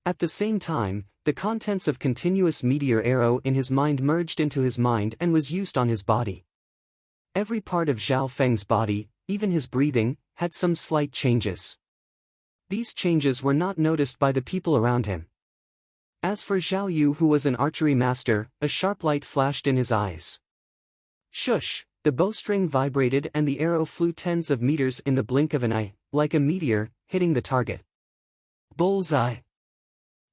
At the same time, the contents of continuous meteor arrow in his mind merged into his mind and was used on his body. Every part of Xiao Feng's body, even his breathing, had some slight changes. These changes were not noticed by the people around him. As for Zhao Yu, who was an archery master, a sharp light flashed in his eyes. Shush! The bowstring vibrated and the arrow flew tens of meters in the blink of an eye, like a meteor, hitting the target. Bullseye!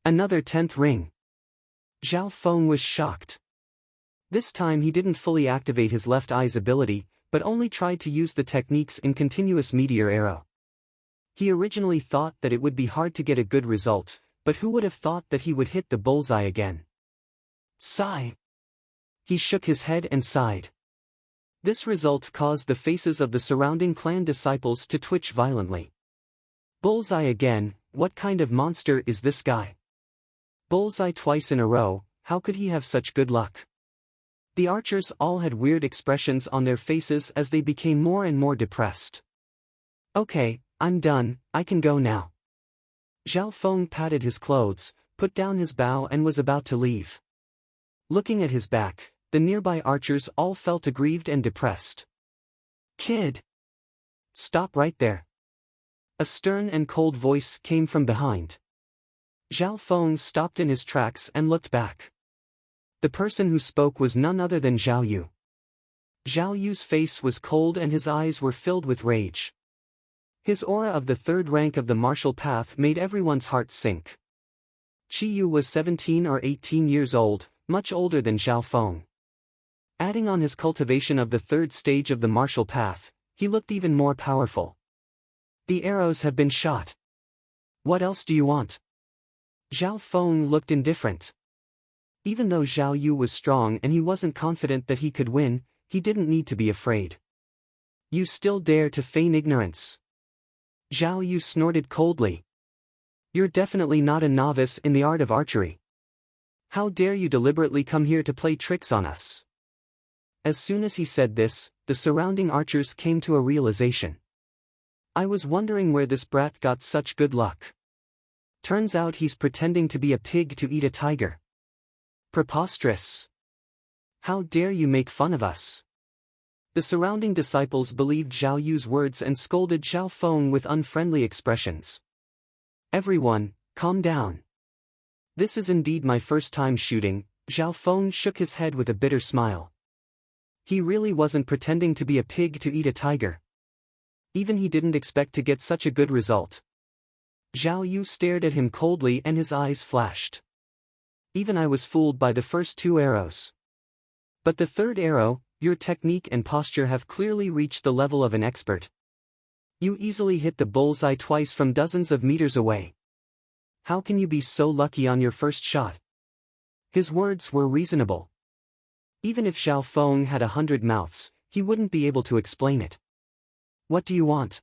Another 10th ring. Xiao Feng was shocked. This time he didn't fully activate his left eye's ability, but only tried to use the techniques in continuous meteor arrow. He originally thought that it would be hard to get a good result, but who would have thought that he would hit the bullseye again? Sigh. He shook his head and sighed. This result caused the faces of the surrounding clan disciples to twitch violently. Bullseye again, what kind of monster is this guy? Bullseye twice in a row, how could he have such good luck? The archers all had weird expressions on their faces as they became more and more depressed. Okay, I'm done, I can go now. Xiao Feng patted his clothes, put down his bow and was about to leave. Looking at his back, the nearby archers all felt aggrieved and depressed. Kid! Stop right there. A stern and cold voice came from behind. Xiao Feng stopped in his tracks and looked back. The person who spoke was none other than Zhao Yu. Zhao Yu's face was cold and his eyes were filled with rage. His aura of the third rank of the martial path made everyone's heart sink. Qi Yu was 17 or 18 years old, much older than Xiao Feng. Adding on his cultivation of the third stage of the martial path, he looked even more powerful. The arrows have been shot. What else do you want? Xiao Feng looked indifferent. Even though Zhao Yu was strong and he wasn't confident that he could win, he didn't need to be afraid. You still dare to feign ignorance? Zhao Yu snorted coldly. You're definitely not a novice in the art of archery. How dare you deliberately come here to play tricks on us? As soon as he said this, the surrounding archers came to a realization. I was wondering where this brat got such good luck. Turns out he's pretending to be a pig to eat a tiger. Preposterous. How dare you make fun of us? The surrounding disciples believed Zhao Yu's words and scolded Zhao Feng with unfriendly expressions. Everyone, calm down. This is indeed my first time shooting. Zhao Feng shook his head with a bitter smile. He really wasn't pretending to be a pig to eat a tiger. Even he didn't expect to get such a good result. Zhao Yu stared at him coldly and his eyes flashed. Even I was fooled by the first 2 arrows. But the third arrow, your technique and posture have clearly reached the level of an expert. You easily hit the bullseye twice from dozens of meters away. How can you be so lucky on your first shot? His words were reasonable. Even if Zhao Feng had 100 mouths, he wouldn't be able to explain it. What do you want?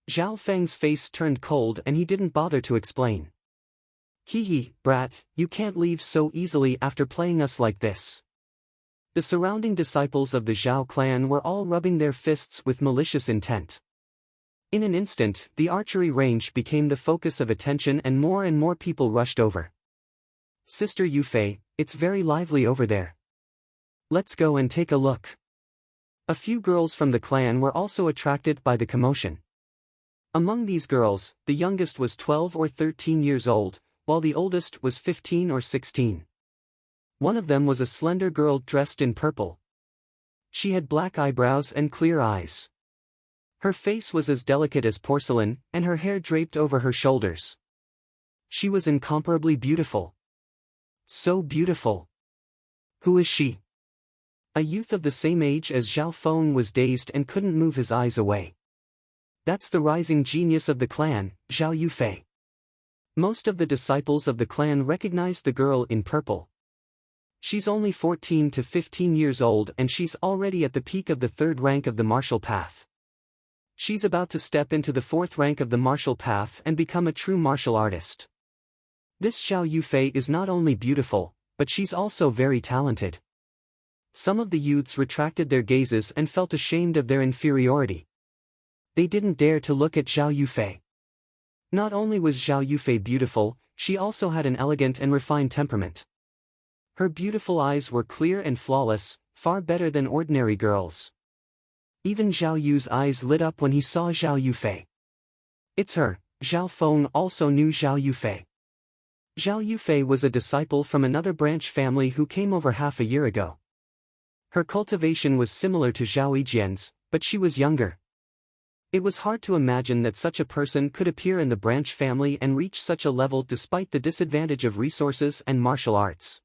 Zhao Feng's face turned cold and he didn't bother to explain. Hee, brat, you can't leave so easily after playing us like this. The surrounding disciples of the Zhao clan were all rubbing their fists with malicious intent. In an instant, the archery range became the focus of attention and more people rushed over. Sister Yufei, it's very lively over there. Let's go and take a look. A few girls from the clan were also attracted by the commotion. Among these girls, the youngest was 12 or 13 years old, while the oldest was 15 or 16. One of them was a slender girl dressed in purple. She had black eyebrows and clear eyes. Her face was as delicate as porcelain, and her hair draped over her shoulders. She was incomparably beautiful. So beautiful. Who is she? A youth of the same age as Zhao Feng was dazed and couldn't move his eyes away. That's the rising genius of the clan, Zhao Yufei. Most of the disciples of the clan recognized the girl in purple. She's only 14 to 15 years old and she's already at the peak of the 3rd rank of the martial path. She's about to step into the 4th rank of the martial path and become a true martial artist. This Zhao Yufei is not only beautiful, but she's also very talented. Some of the youths retracted their gazes and felt ashamed of their inferiority. They didn't dare to look at Zhao Yufei. Not only was Zhao Yufei beautiful, she also had an elegant and refined temperament. Her beautiful eyes were clear and flawless, far better than ordinary girls. Even Zhao Yu's eyes lit up when he saw Zhao Yufei. It's her. Zhao Feng also knew Zhao Yufei. Zhao Yufei was a disciple from another branch family who came over half a year ago. Her cultivation was similar to Zhao Yijian's, but she was younger. It was hard to imagine that such a person could appear in the branch family and reach such a level despite the disadvantage of resources and martial arts.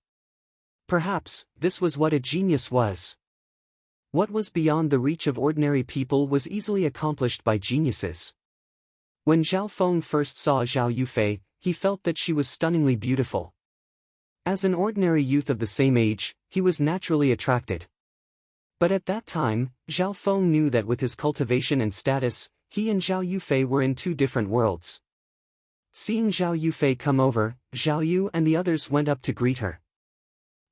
Perhaps, this was what a genius was. What was beyond the reach of ordinary people was easily accomplished by geniuses. When Zhao Feng first saw Zhao Yufei, he felt that she was stunningly beautiful. As an ordinary youth of the same age, he was naturally attracted. But at that time, Zhao Feng knew that with his cultivation and status, he and Zhao Yufei were in 2 different worlds. Seeing Zhao Yufei come over, Zhao Yu and the others went up to greet her.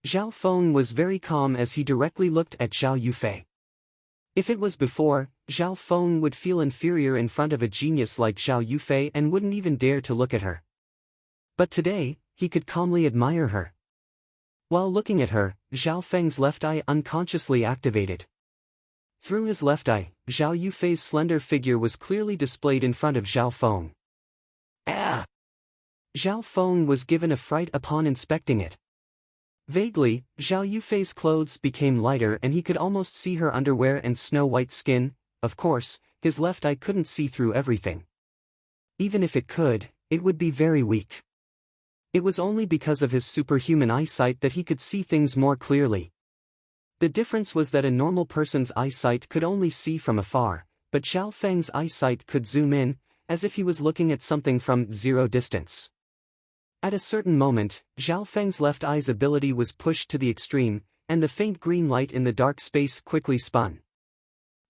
Zhao Feng was very calm as he directly looked at Zhao Yufei. If it was before, Zhao Feng would feel inferior in front of a genius like Zhao Yufei and wouldn't even dare to look at her. But today, he could calmly admire her. While looking at her, Zhao Feng's left eye unconsciously activated. Through his left eye, Zhao Yufei's slender figure was clearly displayed in front of Zhao Feng. Ah! Zhao Feng was given a fright upon inspecting it. Vaguely, Zhao Yufei's clothes became lighter and he could almost see her underwear and snow-white skin. Of course, his left eye couldn't see through everything. Even if it could, it would be very weak. It was only because of his superhuman eyesight that he could see things more clearly. The difference was that a normal person's eyesight could only see from afar, but Zhao Feng's eyesight could zoom in, as if he was looking at something from 0 distance. At a certain moment, Zhao Feng's left eye's ability was pushed to the extreme, and the faint green light in the dark space quickly spun.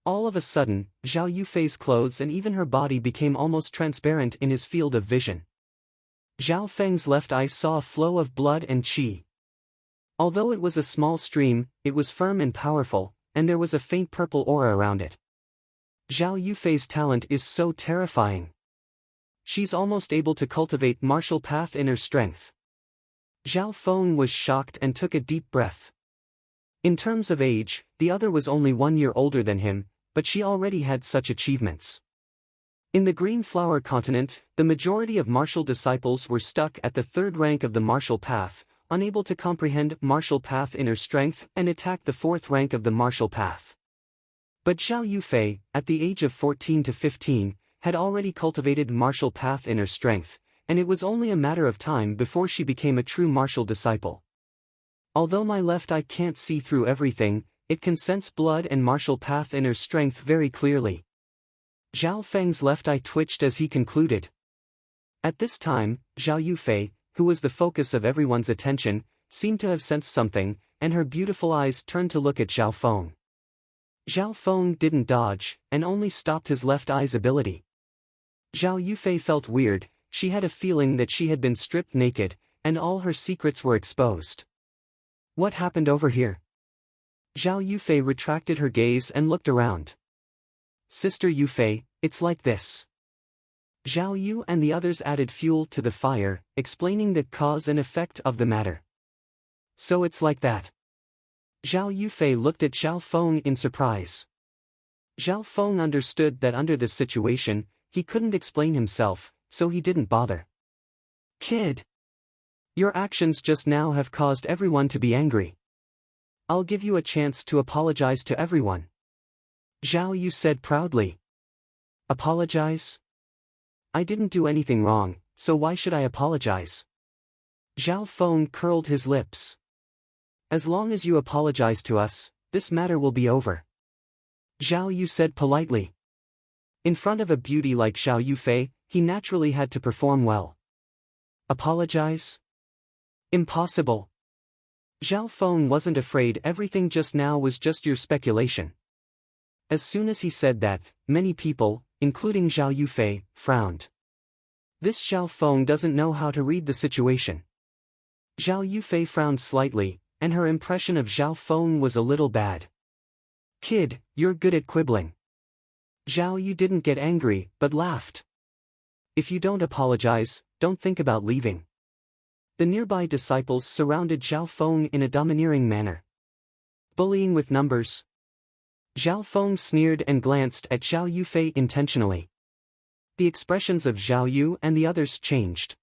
All of a sudden, Zhao Yufei's clothes and even her body became almost transparent in his field of vision. Zhao Feng's left eye saw a flow of blood and qi. Although it was a small stream, it was firm and powerful, and there was a faint purple aura around it. Zhao Yufei's talent is so terrifying. She's almost able to cultivate martial path inner strength. Zhao Feng was shocked and took a deep breath. In terms of age, the other was only 1 year older than him, but she already had such achievements. In the Green Flower continent, the majority of martial disciples were stuck at the 3rd rank of the martial path, unable to comprehend martial path inner strength and attack the 4th rank of the martial path. But Zhao Yufei, at the age of 14 to 15, had already cultivated martial path inner strength, and it was only a matter of time before she became a true martial disciple. Although my left eye can't see through everything, it can sense blood and martial path inner strength very clearly. Zhao Feng's left eye twitched as he concluded. At this time, Zhao Yufei, who was the focus of everyone's attention, seemed to have sensed something, and her beautiful eyes turned to look at Zhao Feng. Zhao Feng didn't dodge, and only stopped his left eye's ability. Zhao Yufei felt weird. She had a feeling that she had been stripped naked, and all her secrets were exposed. What happened over here? Zhao Yufei retracted her gaze and looked around. Sister Yufei, it's like this. Zhao Yu and the others added fuel to the fire, explaining the cause and effect of the matter. So it's like that. Zhao Yufei looked at Zhao Feng in surprise. Zhao Feng understood that under this situation, he couldn't explain himself, so he didn't bother. Kid! Your actions just now have caused everyone to be angry. I'll give you a chance to apologize to everyone. Zhao Yu said proudly. Apologize? I didn't do anything wrong, so why should I apologize? Zhao Feng curled his lips. As long as you apologize to us, this matter will be over. Zhao Yu said politely. In front of a beauty like Zhao Yufei, he naturally had to perform well. Apologize? Impossible. Zhao Feng wasn't afraid. Everything just now was just your speculation. As soon as he said that, many people, including Zhao Yufei, frowned. This Zhao Feng doesn't know how to read the situation. Zhao Yufei frowned slightly, and her impression of Zhao Feng was a little bad. Kid, you're good at quibbling. Zhao Yu didn't get angry, but laughed. If you don't apologize, don't think about leaving. The nearby disciples surrounded Zhao Feng in a domineering manner. Bullying with numbers. Zhao Feng sneered and glanced at Zhao Yufei intentionally. The expressions of Zhao Yu and the others changed.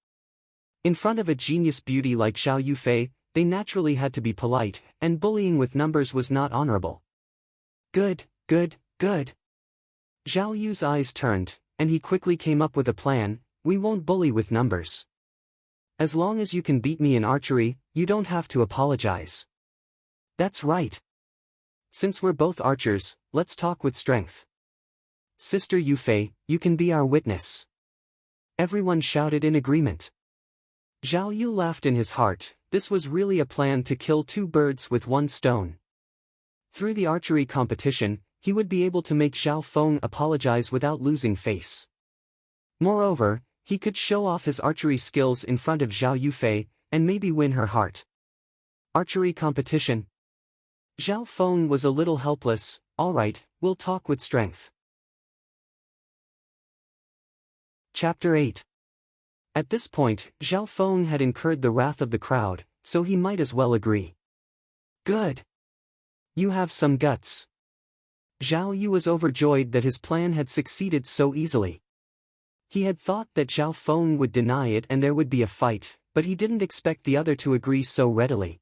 In front of a genius beauty like Zhao Yufei, they naturally had to be polite, and bullying with numbers was not honorable. Good, good, good. Zhao Yu's eyes turned, and he quickly came up with a plan. We won't bully with numbers. As long as you can beat me in archery, you don't have to apologize. That's right. Since we're both archers, let's talk with strength. Sister Yufei, you can be our witness. Everyone shouted in agreement. Zhao Yu laughed in his heart. This was really a plan to kill 2 birds with 1 stone. Through the archery competition, he would be able to make Zhao Feng apologize without losing face. Moreover, he could show off his archery skills in front of Zhao Yufei, and maybe win her heart. Archery competition. Zhao Feng was a little helpless. Alright, we'll talk with strength. Chapter 8. At this point, Zhao Feng had incurred the wrath of the crowd, so he might as well agree. Good. You have some guts. Zhao Yu was overjoyed that his plan had succeeded so easily. He had thought that Zhao Feng would deny it and there would be a fight, but he didn't expect the other to agree so readily.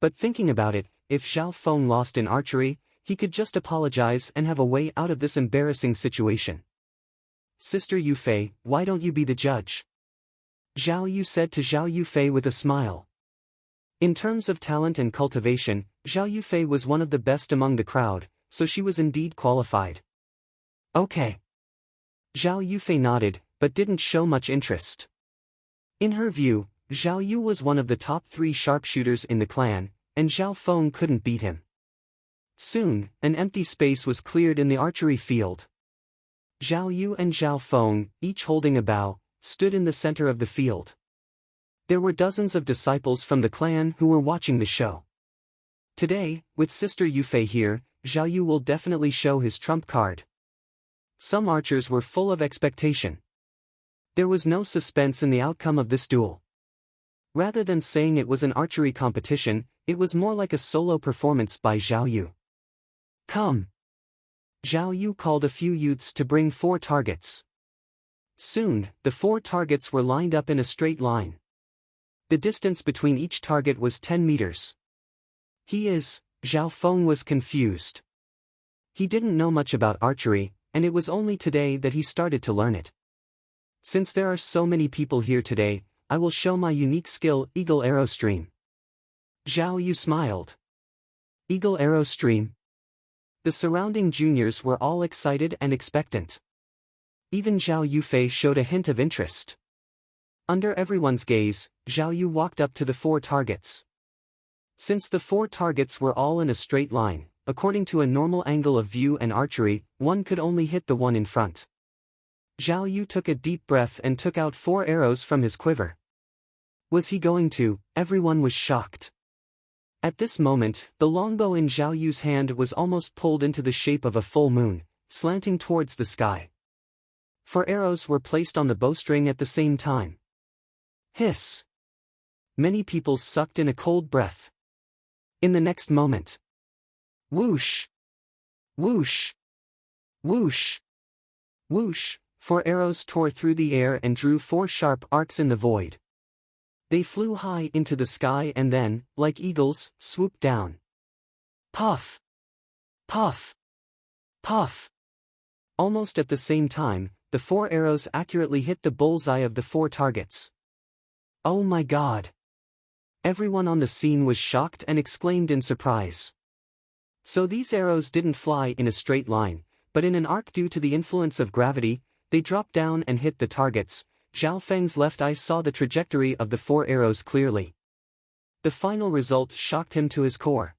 But thinking about it, if Zhao Feng lost in archery, he could just apologize and have a way out of this embarrassing situation. Sister Yufei, why don't you be the judge? Zhao Yu said to Zhao Yufei with a smile. In terms of talent and cultivation, Zhao Yufei was one of the best among the crowd, so she was indeed qualified. Okay. Zhao Yufei nodded, but didn't show much interest. In her view, Zhao Yu was one of the top 3 sharpshooters in the clan, and Zhao Feng couldn't beat him. Soon, an empty space was cleared in the archery field. Zhao Yu and Zhao Feng, each holding a bow, stood in the center of the field. There were dozens of disciples from the clan who were watching the show. Today, with Sister Yufei here, Zhao Yu will definitely show his trump card. Some archers were full of expectation. There was no suspense in the outcome of this duel. Rather than saying it was an archery competition, it was more like a solo performance by Zhao Yu. Come! Zhao Yu called a few youths to bring 4 targets. Soon, the 4 targets were lined up in a straight line. The distance between each target was 10 meters. Zhao Feng was confused. He didn't know much about archery, and it was only today that he started to learn it. Since there are so many people here today, I will show my unique skill, Eagle Arrow Stream. Zhao Yu smiled. Eagle Arrow Stream. The surrounding juniors were all excited and expectant. Even Zhao Yufei showed a hint of interest. Under everyone's gaze, Zhao Yu walked up to the 4 targets. Since the 4 targets were all in a straight line, according to a normal angle of view and archery, one could only hit the one in front. Zhao Yu took a deep breath and took out 4 arrows from his quiver. Was he going to? Everyone was shocked. At this moment, the longbow in Zhao Yu's hand was almost pulled into the shape of a full moon, slanting towards the sky. 4 arrows were placed on the bowstring at the same time. Hiss! Many people sucked in a cold breath. In the next moment. Whoosh! Whoosh! Whoosh! Whoosh! 4 arrows tore through the air and drew 4 sharp arcs in the void. They flew high into the sky and then, like eagles, swooped down. Puff! Puff! Puff! Almost at the same time, the 4 arrows accurately hit the bullseye of the 4 targets. Oh my God! Everyone on the scene was shocked and exclaimed in surprise. So these arrows didn't fly in a straight line, but in an arc due to the influence of gravity. They dropped down and hit the targets. Zhao Feng's left eye saw the trajectory of the 4 arrows clearly. The final result shocked him to his core.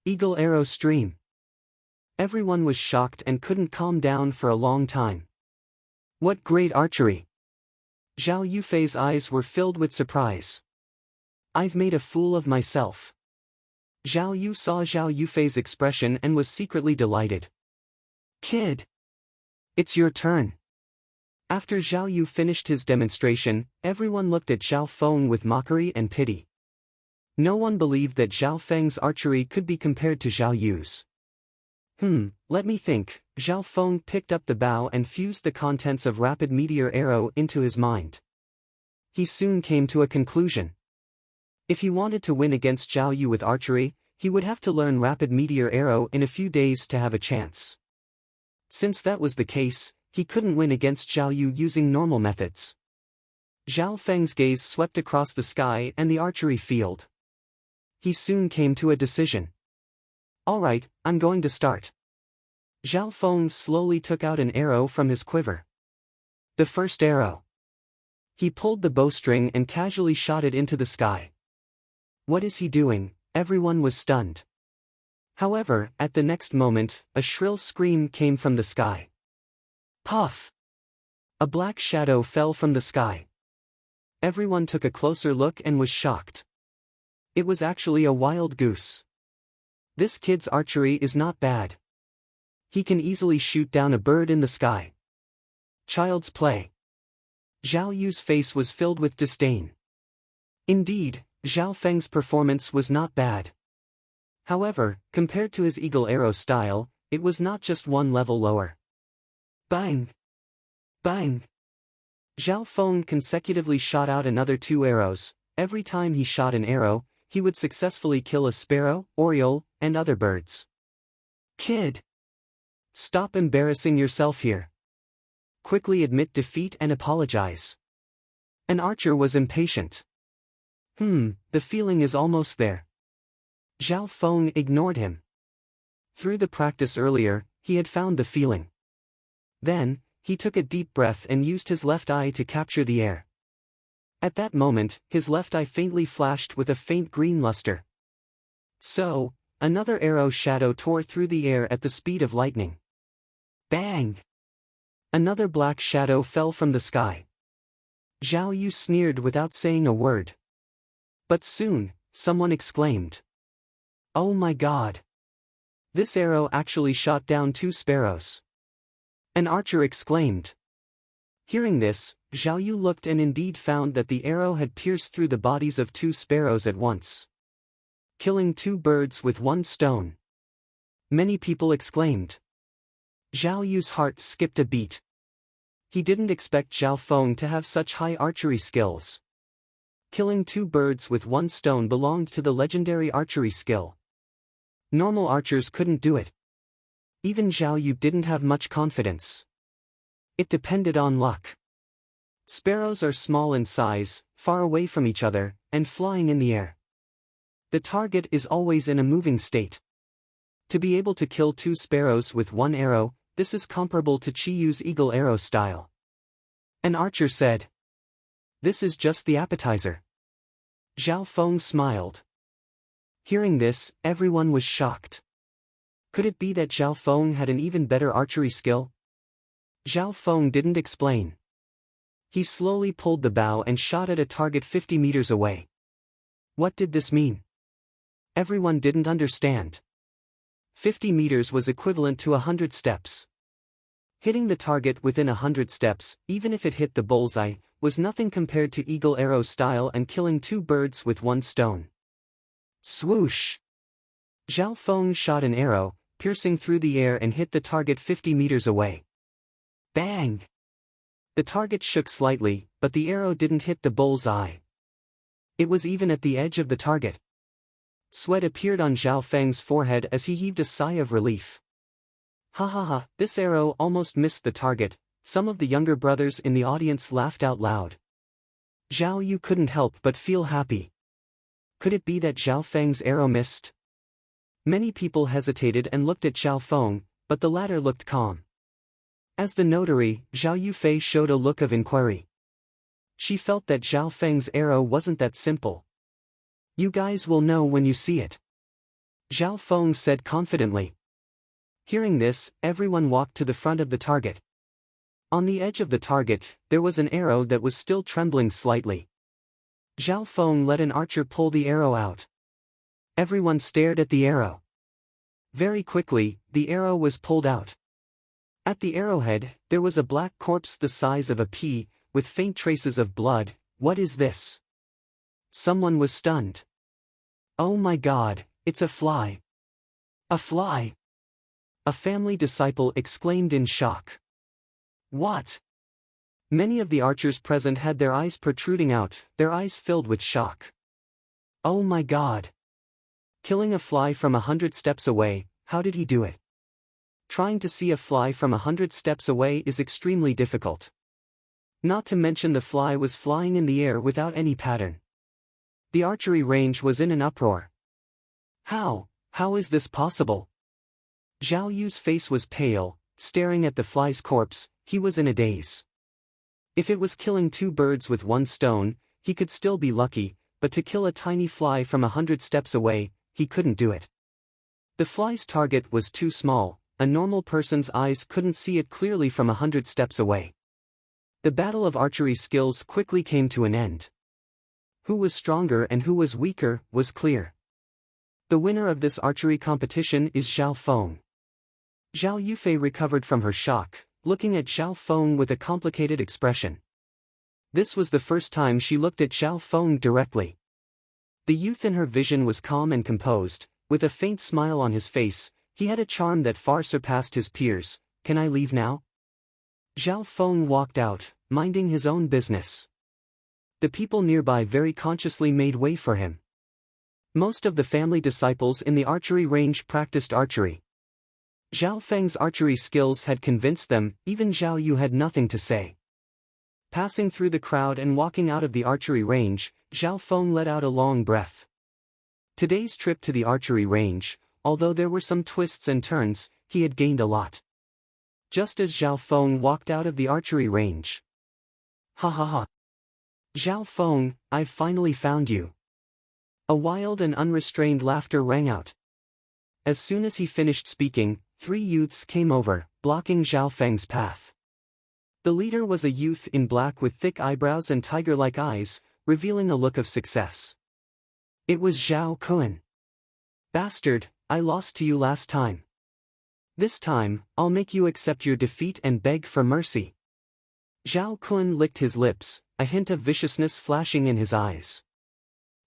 Eagle Arrow Stream. Everyone was shocked and couldn't calm down for a long time. What great archery! Zhao Yufei's eyes were filled with surprise. I've made a fool of myself. Zhao Yu saw Zhao Yufei's expression and was secretly delighted. Kid! It's your turn. After Zhao Yu finished his demonstration, everyone looked at Zhao Feng with mockery and pity. No one believed that Zhao Feng's archery could be compared to Zhao Yu's. Let me think. Zhao Feng picked up the bow and fused the contents of Rapid Meteor Arrow into his mind. He soon came to a conclusion. If he wanted to win against Zhao Yu with archery, he would have to learn Rapid Meteor Arrow in a few days to have a chance. Since that was the case, he couldn't win against Zhao Yu using normal methods. Zhao Feng's gaze swept across the sky and the archery field. He soon came to a decision. Alright, I'm going to start. Zhao Feng slowly took out an arrow from his quiver. The first arrow. He pulled the bowstring and casually shot it into the sky. What is he doing? Everyone was stunned. However, at the next moment, a shrill scream came from the sky. Puff! A black shadow fell from the sky. Everyone took a closer look and was shocked. It was actually a wild goose. This kid's archery is not bad. He can easily shoot down a bird in the sky. Child's play. Zhao Yu's face was filled with disdain. Indeed, Zhao Feng's performance was not bad. However, compared to his eagle arrow style, it was not just one level lower. Bang! Bang! Zhao Feng consecutively shot out another 2 arrows. Every time he shot an arrow, he would successfully kill a sparrow, oriole, and other birds. Kid! Stop embarrassing yourself here. Quickly admit defeat and apologize. An archer was impatient. The feeling is almost there. Zhao Feng ignored him. Through the practice earlier, he had found the feeling. Then, he took a deep breath and used his left eye to capture the air. At that moment, his left eye faintly flashed with a faint green luster. So, another arrow shadow tore through the air at the speed of lightning. Bang! Another black shadow fell from the sky. Zhao Yu sneered without saying a word. But soon, someone exclaimed. "Oh my god! This arrow actually shot down 2 sparrows." An archer exclaimed. Hearing this, Zhao Yu looked and indeed found that the arrow had pierced through the bodies of 2 sparrows at once, killing 2 birds with 1 stone. Many people exclaimed. Zhao Yu's heart skipped a beat. He didn't expect Zhao Feng to have such high archery skills. Killing 2 birds with 1 stone belonged to the legendary archery skill. Normal archers couldn't do it. Even Zhao Yu didn't have much confidence. It depended on luck. Sparrows are small in size, far away from each other, and flying in the air. The target is always in a moving state. To be able to kill 2 sparrows with 1 arrow, this is comparable to Qi Yu's eagle arrow style. An archer said. This is just the appetizer. Zhao Feng smiled. Hearing this, everyone was shocked. Could it be that Zhao Feng had an even better archery skill? Zhao Feng didn't explain. He slowly pulled the bow and shot at a target 50 meters away. What did this mean? Everyone didn't understand. 50 meters was equivalent to 100 steps. Hitting the target within 100 steps, even if it hit the bullseye, was nothing compared to eagle arrow style and killing 2 birds with 1 stone. Swoosh! Zhao Feng shot an arrow, piercing through the air and hit the target 50 meters away. Bang! The target shook slightly, but the arrow didn't hit the bull's eye. It was even at the edge of the target. Sweat appeared on Zhao Feng's forehead as he heaved a sigh of relief. Ha ha ha, this arrow almost missed the target. Some of the younger brothers in the audience laughed out loud. Zhao Yu couldn't help but feel happy. Could it be that Zhao Feng's arrow missed? Many people hesitated and looked at Zhao Feng, but the latter looked calm. As the notary, Zhao Yufei showed a look of inquiry. She felt that Zhao Feng's arrow wasn't that simple. You guys will know when you see it. Zhao Feng said confidently. Hearing this, everyone walked to the front of the target. On the edge of the target, there was an arrow that was still trembling slightly. Zhao Feng let an archer pull the arrow out. Everyone stared at the arrow. Very quickly, the arrow was pulled out. At the arrowhead, there was a black corpse the size of a pea, with faint traces of blood. What is this? Someone was stunned. Oh my god, it's a fly. A fly! A family disciple exclaimed in shock. What? Many of the archers present had their eyes protruding out, their eyes filled with shock. Oh my god! Killing a fly from 100 steps away, how did he do it? Trying to see a fly from 100 steps away is extremely difficult. Not to mention the fly was flying in the air without any pattern. The archery range was in an uproar. How is this possible? Zhao Yu's face was pale, staring at the fly's corpse. He was in a daze. If it was killing 2 birds with 1 stone, he could still be lucky, but to kill a tiny fly from 100 steps away, he couldn't do it. The fly's target was too small, a normal person's eyes couldn't see it clearly from 100 steps away. The battle of archery skills quickly came to an end. Who was stronger and who was weaker was clear. The winner of this archery competition is Zhao Feng. Zhao Yufei recovered from her shock, looking at Zhao Feng with a complicated expression. This was the first time she looked at Zhao Feng directly. The youth in her vision was calm and composed, with a faint smile on his face. He had a charm that far surpassed his peers. Can I leave now? Zhao Feng walked out, minding his own business. The people nearby very consciously made way for him. Most of the family disciples in the archery range practiced archery. Zhao Feng's archery skills had convinced them, even Zhao Yu had nothing to say. Passing through the crowd and walking out of the archery range, Zhao Feng let out a long breath. Today's trip to the archery range, although there were some twists and turns, he had gained a lot. Just as Zhao Feng walked out of the archery range. Ha ha ha. Zhao Feng, I've finally found you. A wild and unrestrained laughter rang out. As soon as he finished speaking, 3 youths came over, blocking Zhao Feng's path. The leader was a youth in black with thick eyebrows and tiger-like eyes, revealing a look of success. It was Zhao Kun. Bastard, I lost to you last time. This time, I'll make you accept your defeat and beg for mercy. Zhao Kun licked his lips, a hint of viciousness flashing in his eyes.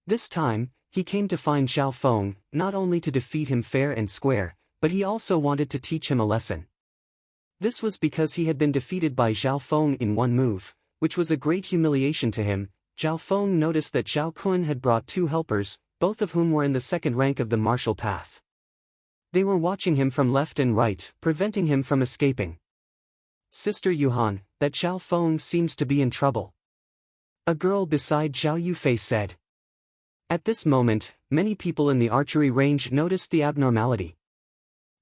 This time, he came to find Zhao Feng, not only to defeat him fair and square, but he also wanted to teach him a lesson. This was because he had been defeated by Zhao Feng in one move, which was a great humiliation to him. Zhao Feng noticed that Zhao Kun had brought 2 helpers, both of whom were in the second rank of the martial path. They were watching him from left and right, preventing him from escaping. Sister Yuhan, that Zhao Feng seems to be in trouble. A girl beside Zhao Yufei said. At this moment, many people in the archery range noticed the abnormality.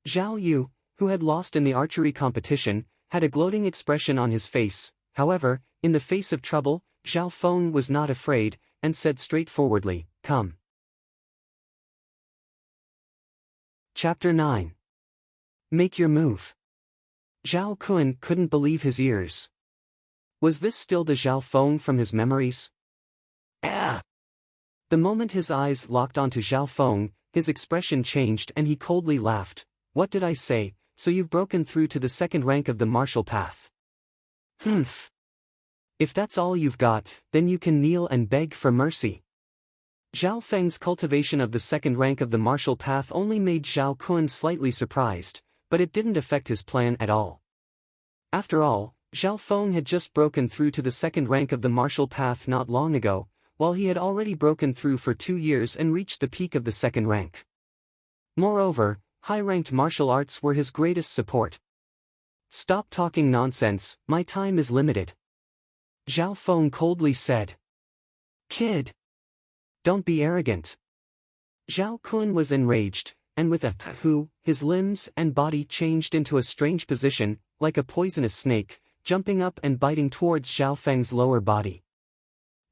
Zhao Yu, who had lost in the archery competition, had a gloating expression on his face. However, in the face of trouble, Zhao Feng was not afraid, and said straightforwardly, "Come." Chapter 9. Make your move. Zhao Kun couldn't believe his ears. Was this still the Zhao Feng from his memories? Ah! The moment his eyes locked onto Zhao Feng, his expression changed and he coldly laughed. What did I say? So you've broken through to the second rank of the martial path. Humph. If that's all you've got, then you can kneel and beg for mercy. Zhao Feng's cultivation of the second rank of the martial path only made Zhao Kun slightly surprised, but it didn't affect his plan at all. After all, Zhao Feng had just broken through to the second rank of the martial path not long ago, while he had already broken through for 2 years and reached the peak of the second rank. Moreover, high-ranked martial arts were his greatest support. Stop talking nonsense, my time is limited. Zhao Feng coldly said. Kid! Don't be arrogant. Zhao Kun was enraged, and with a "hu," his limbs and body changed into a strange position, like a poisonous snake, jumping up and biting towards Zhao Feng's lower body.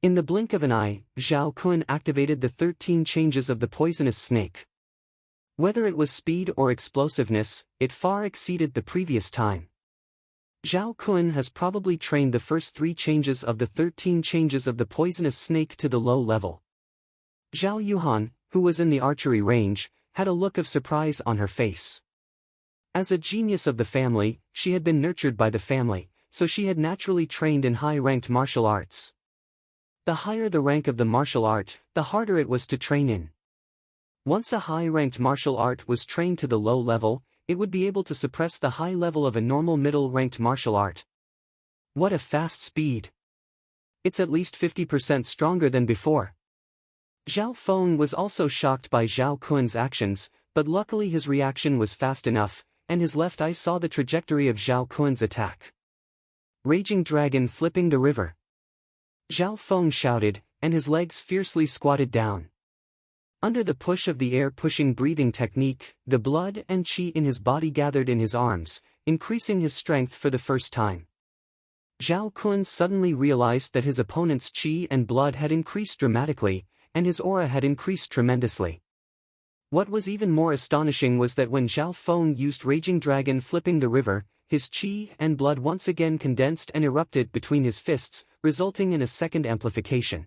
In the blink of an eye, Zhao Kun activated the 13 changes of the poisonous snake. Whether it was speed or explosiveness, it far exceeded the previous time. Zhao Kun has probably trained the first 3 changes of the 13 changes of the poisonous snake to the low level. Zhao Yuhan, who was in the archery range, had a look of surprise on her face. As a genius of the family, she had been nurtured by the family, so she had naturally trained in high-ranked martial arts. The higher the rank of the martial art, the harder it was to train in. Once a high-ranked martial art was trained to the low level, it would be able to suppress the high level of a normal middle-ranked martial art. What a fast speed! It's at least 50% stronger than before. Zhao Feng was also shocked by Zhao Kun's actions, but luckily his reaction was fast enough, and his left eye saw the trajectory of Zhao Kun's attack. Raging dragon flipping the river. Zhao Feng shouted, and his legs fiercely squatted down. Under the push of the air-pushing breathing technique, the blood and qi in his body gathered in his arms, increasing his strength for the first time. Zhao Kun suddenly realized that his opponent's qi and blood had increased dramatically, and his aura had increased tremendously. What was even more astonishing was that when Zhao Feng used Raging Dragon flipping the river, his qi and blood once again condensed and erupted between his fists, resulting in a second amplification.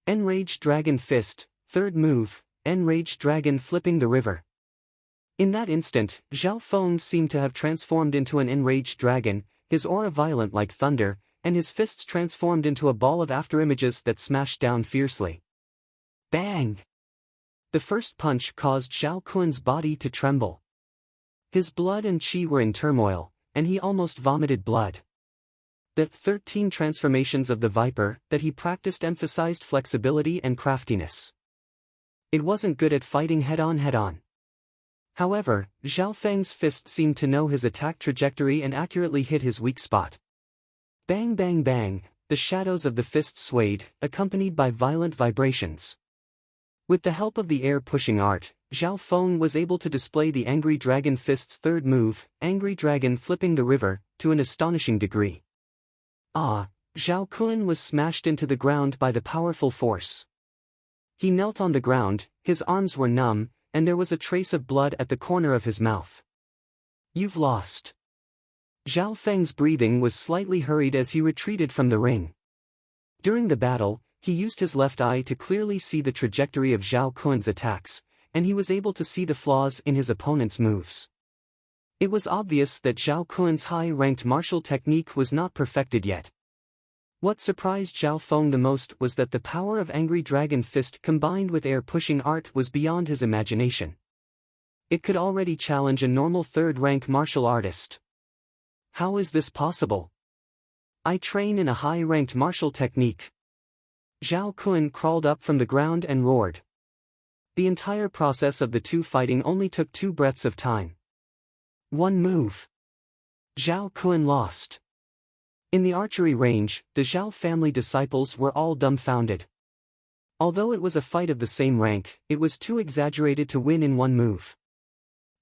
Enraged Dragon Fist, third move, Enraged Dragon flipping the river. In that instant, Zhao Feng seemed to have transformed into an enraged dragon, his aura violent like thunder, and his fists transformed into a ball of afterimages that smashed down fiercely. Bang! The first punch caused Zhao Kun's body to tremble. His blood and qi were in turmoil, and he almost vomited blood. The 13 transformations of the Viper that he practiced emphasized flexibility and craftiness. It wasn't good at fighting head-on. However, Zhao Feng's fist seemed to know his attack trajectory and accurately hit his weak spot. Bang bang bang, the shadows of the fist swayed, accompanied by violent vibrations. With the help of the air-pushing art, Zhao Feng was able to display the Angry Dragon Fist's third move, Angry Dragon flipping the river, to an astonishing degree. Zhao Kun was smashed into the ground by the powerful force. He knelt on the ground, his arms were numb, and there was a trace of blood at the corner of his mouth. You've lost. Zhao Feng's breathing was slightly hurried as he retreated from the ring. During the battle, he used his left eye to clearly see the trajectory of Zhao Kun's attacks, and he was able to see the flaws in his opponent's moves. It was obvious that Zhao Kun's high-ranked martial technique was not perfected yet. What surprised Zhao Feng the most was that the power of Angry Dragon Fist combined with air-pushing art was beyond his imagination. It could already challenge a normal third-rank martial artist. How is this possible? I train in a high-ranked martial technique. Zhao Kun crawled up from the ground and roared. The entire process of the two fighting only took 2 breaths of time. One move. Zhao Kun lost. In the archery range, the Zhao family disciples were all dumbfounded. Although it was a fight of the same rank, it was too exaggerated to win in one move.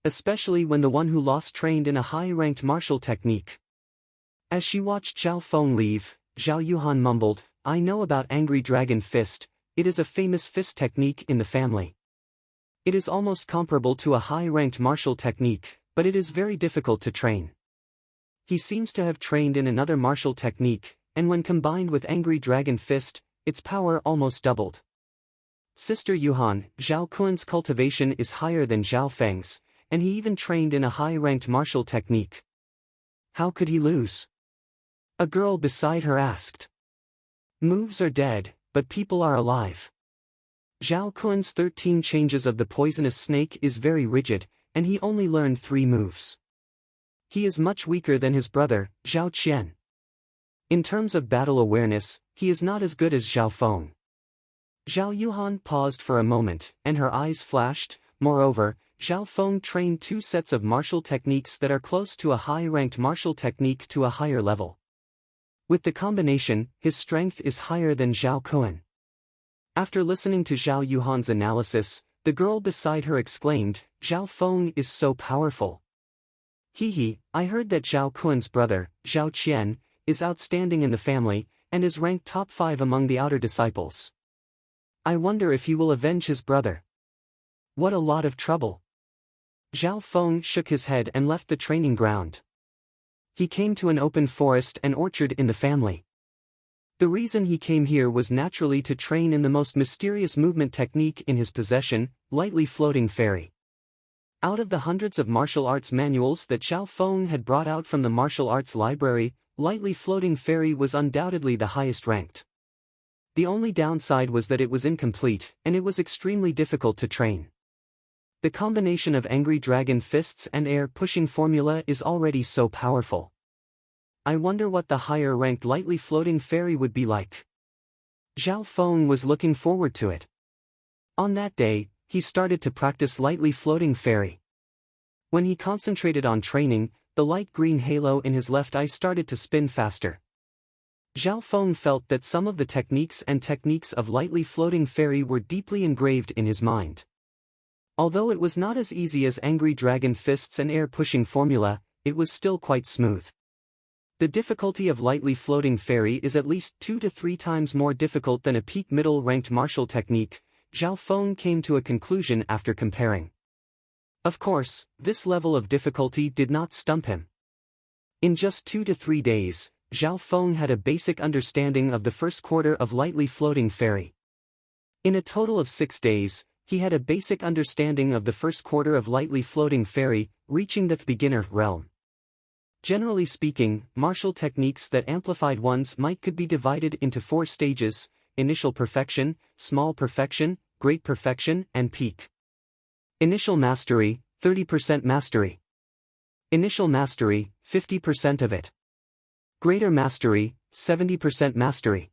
Especially when the one who lost trained in a high-ranked martial technique. As she watched Zhao Feng leave, Zhao Yuhan mumbled, "I know about Angry Dragon Fist, it is a famous fist technique in the family. It is almost comparable to a high-ranked martial technique, but it is very difficult to train." He seems to have trained in another martial technique, and when combined with Angry Dragon Fist, its power almost doubled. Sister Yuhan, Zhao Kun's cultivation is higher than Zhao Feng's, and he even trained in a high-ranked martial technique. How could he lose? A girl beside her asked. Moves are dead, but people are alive. Zhao Kun's 13 changes of the poisonous snake is very rigid, and he only learned 3 moves. He is much weaker than his brother, Zhao Qian. In terms of battle awareness, he is not as good as Zhao Feng. Zhao Yuhan paused for a moment, and her eyes flashed. Moreover, Zhao Feng trained 2 sets of martial techniques that are close to a high-ranked martial technique to a higher level. With the combination, his strength is higher than Zhao Kun. After listening to Zhao Yuhan's analysis, the girl beside her exclaimed, "Zhao Feng is so powerful. I heard that Zhao Kun's brother, Zhao Qian, is outstanding in the family, and is ranked top 5 among the outer disciples. I wonder if he will avenge his brother. What a lot of trouble." Zhao Feng shook his head and left the training ground. He came to an open forest and orchard in the family. The reason he came here was naturally to train in the most mysterious movement technique in his possession, lightly floating fairy. Out of the hundreds of martial arts manuals that Zhao Feng had brought out from the martial arts library, lightly floating fairy was undoubtedly the highest ranked. The only downside was that it was incomplete, and it was extremely difficult to train. The combination of Angry Dragon Fists and air-pushing formula is already so powerful. I wonder what the higher-ranked lightly floating fairy would be like. Zhao Feng was looking forward to it. On that day, he started to practice lightly floating fairy. When he concentrated on training, the light green halo in his left eye started to spin faster. Zhao Feng felt that some of the techniques of lightly floating fairy were deeply engraved in his mind. Although it was not as easy as Angry Dragon Fists and air-pushing formula, it was still quite smooth. The difficulty of lightly floating fairy is at least 2 to 3 times more difficult than a peak middle-ranked martial technique, Zhao Feng came to a conclusion after comparing. Of course, this level of difficulty did not stump him. In just 2 to 3 days, Zhao Feng had a basic understanding of the first quarter of lightly floating fairy. In a total of 6 days, he had a basic understanding of the first quarter of lightly floating fairy, reaching the beginner realm. Generally speaking, martial techniques that amplified one's might could be divided into 4 stages: initial perfection, small perfection, great perfection, and peak. Initial mastery, 30% mastery. Initial mastery, 50% of it. Greater mastery, 70% mastery.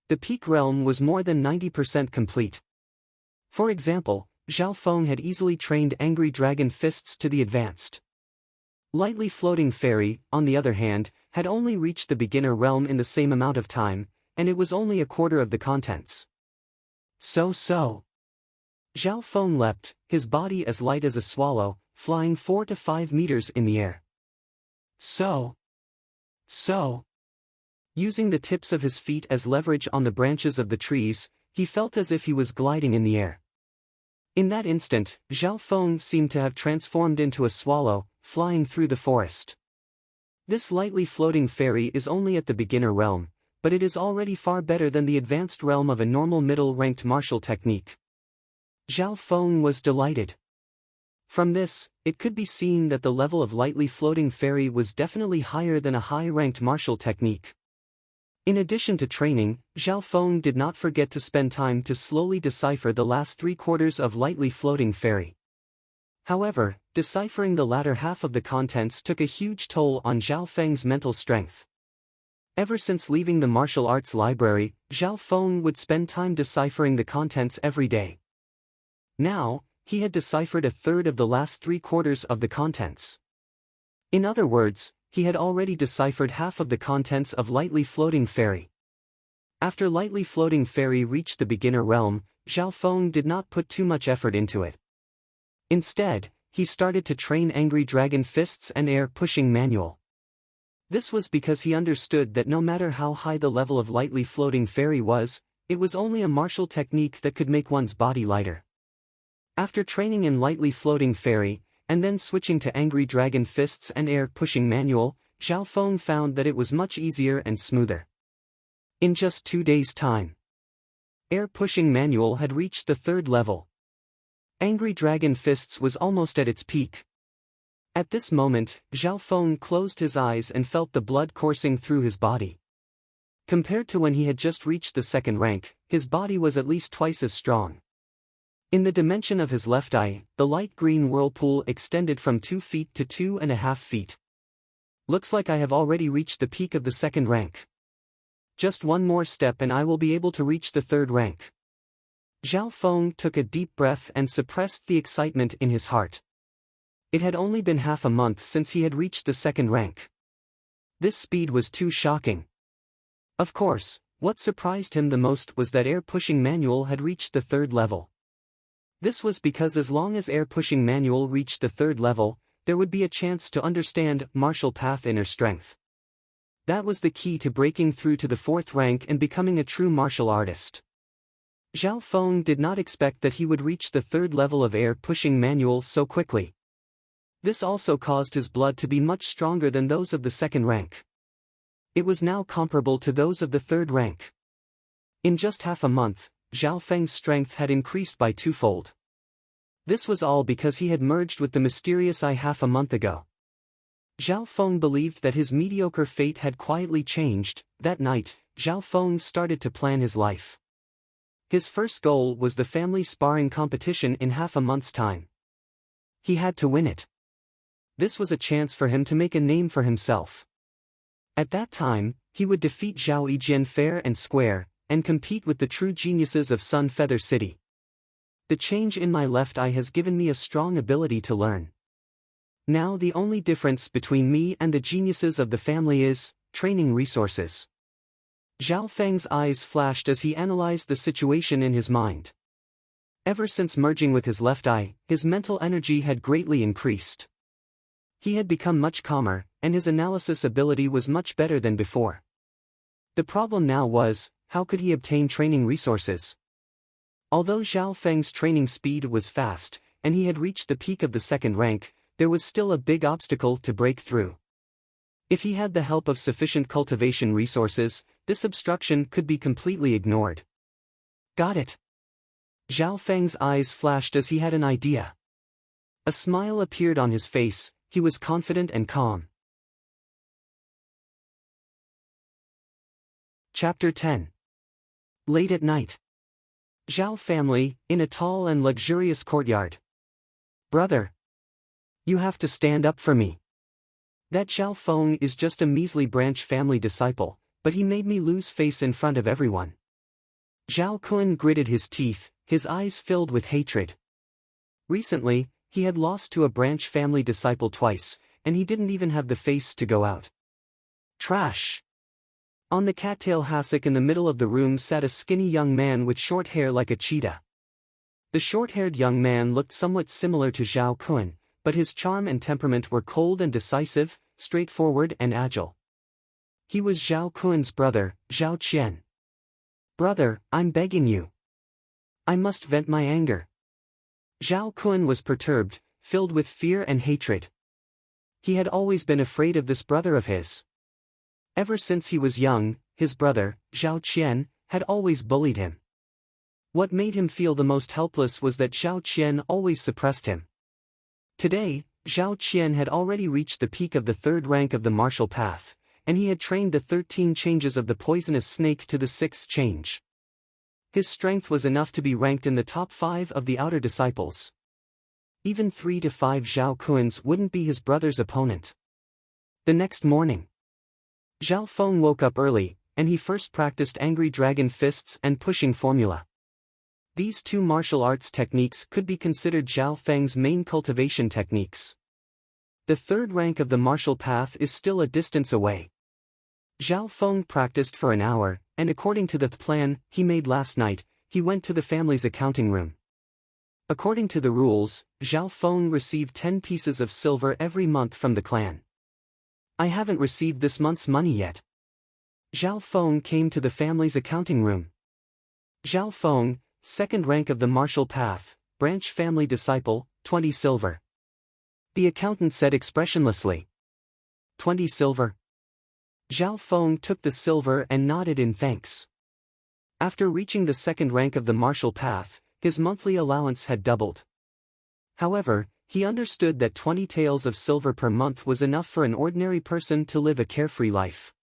The peak realm was more than 90% complete. For example, Zhao Feng had easily trained Angry Dragon Fists to the advanced. Lightly floating fairy, on the other hand, had only reached the beginner realm in the same amount of time, and it was only a quarter of the contents. So. Zhao Feng leapt, his body as light as a swallow, flying 4 to 5 meters in the air. So. Using the tips of his feet as leverage on the branches of the trees, he felt as if he was gliding in the air. In that instant, Zhao Feng seemed to have transformed into a swallow, flying through the forest. This lightly floating fairy is only at the beginner realm, but it is already far better than the advanced realm of a normal middle-ranked martial technique. Zhao Feng was delighted. From this, it could be seen that the level of lightly floating fairy was definitely higher than a high-ranked martial technique. In addition to training, Zhao Feng did not forget to spend time to slowly decipher the last 3/4 of lightly floating fairy. However, deciphering the latter half of the contents took a huge toll on Zhao Feng's mental strength. Ever since leaving the martial arts library, Zhao Feng would spend time deciphering the contents every day. Now, he had deciphered 1/3 of the last 3/4 of the contents. In other words, he had already deciphered half of the contents of lightly floating fairy. After lightly floating fairy reached the beginner realm, Zhao Feng did not put too much effort into it. Instead, he started to train Angry Dragon Fists and Air Pushing Manual. This was because he understood that no matter how high the level of lightly floating fairy was, it was only a martial technique that could make one's body lighter. After training in lightly floating fairy, and then switching to Angry Dragon Fists and Air Pushing Manual, Zhao Feng found that it was much easier and smoother. In just 2 days' time, Air Pushing Manual had reached the 3rd level. Angry Dragon Fists was almost at its peak. At this moment, Zhao Feng closed his eyes and felt the blood coursing through his body. Compared to when he had just reached the 2nd rank, his body was at least twice as strong. In the dimension of his left eye, the light green whirlpool extended from 2 feet to 2.5 feet. Looks like I have already reached the peak of the 2nd rank. Just one more step and I will be able to reach the 3rd rank. Zhao Feng took a deep breath and suppressed the excitement in his heart. It had only been half a month since he had reached the 2nd rank. This speed was too shocking. Of course, what surprised him the most was that Air Pushing Manual had reached the 3rd level. This was because as long as Air Pushing Manual reached the 3rd level, there would be a chance to understand Martial Path Inner Strength. That was the key to breaking through to the 4th rank and becoming a true martial artist. Zhao Feng did not expect that he would reach the 3rd level of Air Pushing Manual so quickly. This also caused his blood to be much stronger than those of the 2nd rank. It was now comparable to those of the 3rd rank. In just half a month, Zhao Feng's strength had increased by 2-fold. This was all because he had merged with the mysterious eye half a month ago. Zhao Feng believed that his mediocre fate had quietly changed. That night, Zhao Feng started to plan his life. His first goal was the family sparring competition in half a month's time. He had to win it. This was a chance for him to make a name for himself. At that time, he would defeat Zhao Yijian fair and square, and compete with the true geniuses of Sun Feather City. The change in my left eye has given me a strong ability to learn. Now the only difference between me and the geniuses of the family is training resources. Zhao Feng's eyes flashed as he analyzed the situation in his mind. Ever since merging with his left eye, his mental energy had greatly increased. He had become much calmer, and his analysis ability was much better than before. The problem now was, how could he obtain training resources? Although Zhao Feng's training speed was fast, and he had reached the peak of the 2nd rank, there was still a big obstacle to break through. If he had the help of sufficient cultivation resources, this obstruction could be completely ignored. Got it. Zhao Feng's eyes flashed as he had an idea. A smile appeared on his face. He was confident and calm. Chapter 10. Late at night. Zhao family, in a tall and luxurious courtyard. Brother. You have to stand up for me. That Zhao Feng is just a measly branch family disciple, but he made me lose face in front of everyone. Zhao Kun gritted his teeth, his eyes filled with hatred. Recently, he had lost to a branch family disciple twice, and he didn't even have the face to go out. Trash! On the cattail hassock in the middle of the room sat a skinny young man with short hair like a cheetah. The short-haired young man looked somewhat similar to Zhao Kun, but his charm and temperament were cold and decisive, straightforward and agile. He was Zhao Kun's brother, Zhao Qian. Brother, I'm begging you. I must vent my anger. Zhao Kun was perturbed, filled with fear and hatred. he had always been afraid of this brother of his. Ever since he was young, his brother, Zhao Qian, had always bullied him. What made him feel the most helpless was that Zhao Qian always suppressed him. Today, Zhao Qian had already reached the peak of the 3rd rank of the martial path, and he had trained the 13 changes of the poisonous snake to the 6th change. His strength was enough to be ranked in the top 5 of the outer disciples. Even 3 to 5 Zhao Kuans wouldn't be his brother's opponent. The next morning, Zhao Feng woke up early, and he first practiced angry dragon fists and pushing formula. These 2 martial arts techniques could be considered Zhao Feng's main cultivation techniques. The 3rd rank of the martial path is still a distance away. Zhao Feng practiced for an hour, and according to the plan he made last night, he went to the family's accounting room. According to the rules, Zhao Feng received 10 pieces of silver every month from the clan. I haven't received this month's money yet. Zhao Feng came to the family's accounting room. Zhao Feng, 2nd rank of the martial path, branch family disciple, 20 silver. The accountant said expressionlessly. 20 silver. Zhao Feng took the silver and nodded in thanks. After reaching the 2nd rank of the martial path, his monthly allowance had doubled. However, he understood that 20 taels of silver per month was enough for an ordinary person to live a carefree life.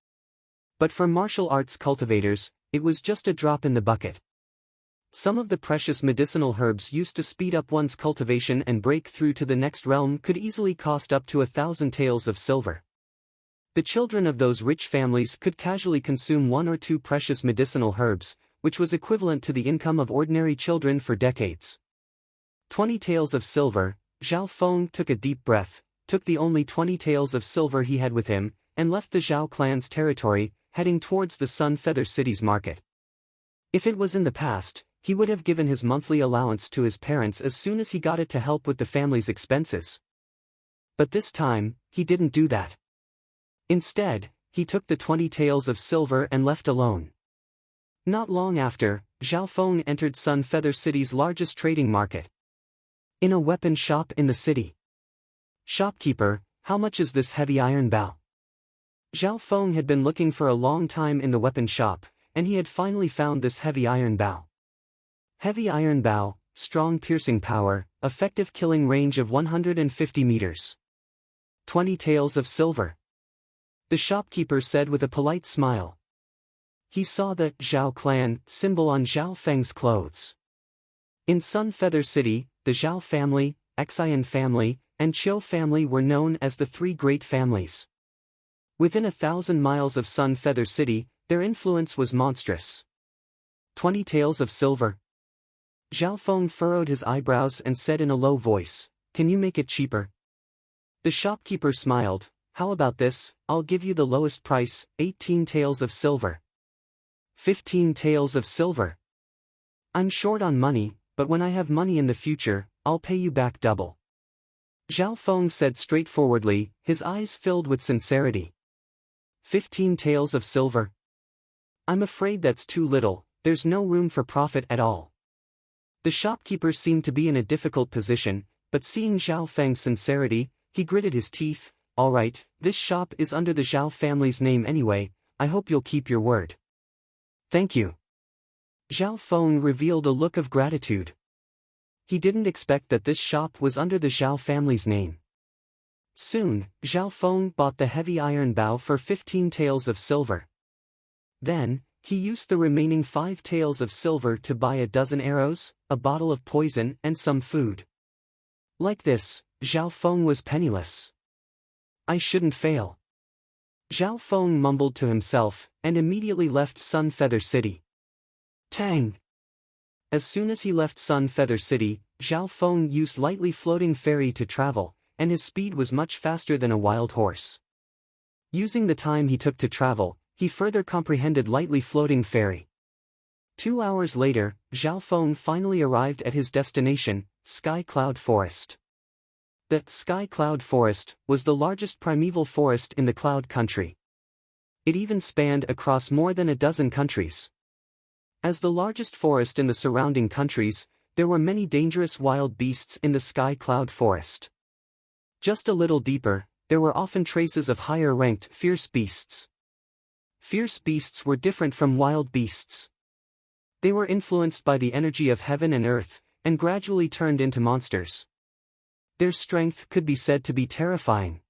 But for martial arts cultivators, it was just a drop in the bucket. Some of the precious medicinal herbs used to speed up one's cultivation and break through to the next realm could easily cost up to 1,000 taels of silver. The children of those rich families could casually consume 1 or 2 precious medicinal herbs, which was equivalent to the income of ordinary children for decades. 20 taels of silver. Zhao Feng took a deep breath, took the only 20 taels of silver he had with him, and left the Zhao clan's territory, heading towards the Sun Feather City's market. If it was in the past, he would have given his monthly allowance to his parents as soon as he got it to help with the family's expenses. But this time, he didn't do that. Instead, he took the 20 taels of silver and left alone. Not long after, Zhao Feng entered Sun Feather City's largest trading market. In a weapon shop in the city. Shopkeeper, how much is this heavy iron bow? Zhao Feng had been looking for a long time in the weapon shop, and he had finally found this heavy iron bow. Heavy iron bow, strong piercing power, effective killing range of 150 meters. 20 taels of silver. The shopkeeper said with a polite smile. He saw the Zhao clan symbol on Zhao Feng's clothes. In Sun Feather City, the Zhao family, Xian family, and Qiu family were known as the 3 great families. Within 1,000 miles of Sun Feather City, their influence was monstrous. 20 taels of silver. Zhao Feng furrowed his eyebrows and said in a low voice, "Can you make it cheaper?" The shopkeeper smiled. "How about this, I'll give you the lowest price, 18 taels of silver." 15 taels of silver. I'm short on money, but when I have money in the future, I'll pay you back double. Zhao Feng said straightforwardly, his eyes filled with sincerity. 15 taels of silver. I'm afraid that's too little, there's no room for profit at all. The shopkeeper seemed to be in a difficult position, but seeing Zhao Feng's sincerity, he gritted his teeth. "All right, this shop is under the Zhao family's name anyway, I hope you'll keep your word." "Thank you." Zhao Feng revealed a look of gratitude. He didn't expect that this shop was under the Zhao family's name. Soon, Zhao Feng bought the heavy iron bow for 15 taels of silver. Then, he used the remaining 5 taels of silver to buy a dozen arrows, a bottle of poison and some food. Like this, Zhao Feng was penniless. I shouldn't fail. Zhao Feng mumbled to himself, and immediately left Sun Feather City. Tang! As soon as he left Sun Feather City, Zhao Feng used lightly floating ferry to travel, and his speed was much faster than a wild horse. Using the time he took to travel, he further comprehended lightly floating ferry. 2 hours later, Zhao Feng finally arrived at his destination, Sky Cloud Forest. The Sky Cloud Forest was the largest primeval forest in the Cloud Country. It even spanned across more than a dozen countries. As the largest forest in the surrounding countries, there were many dangerous wild beasts in the Sky Cloud Forest. Just a little deeper, there were often traces of higher-ranked, fierce beasts. Fierce beasts were different from wild beasts. They were influenced by the energy of heaven and earth, and gradually turned into monsters. Their strength could be said to be terrifying.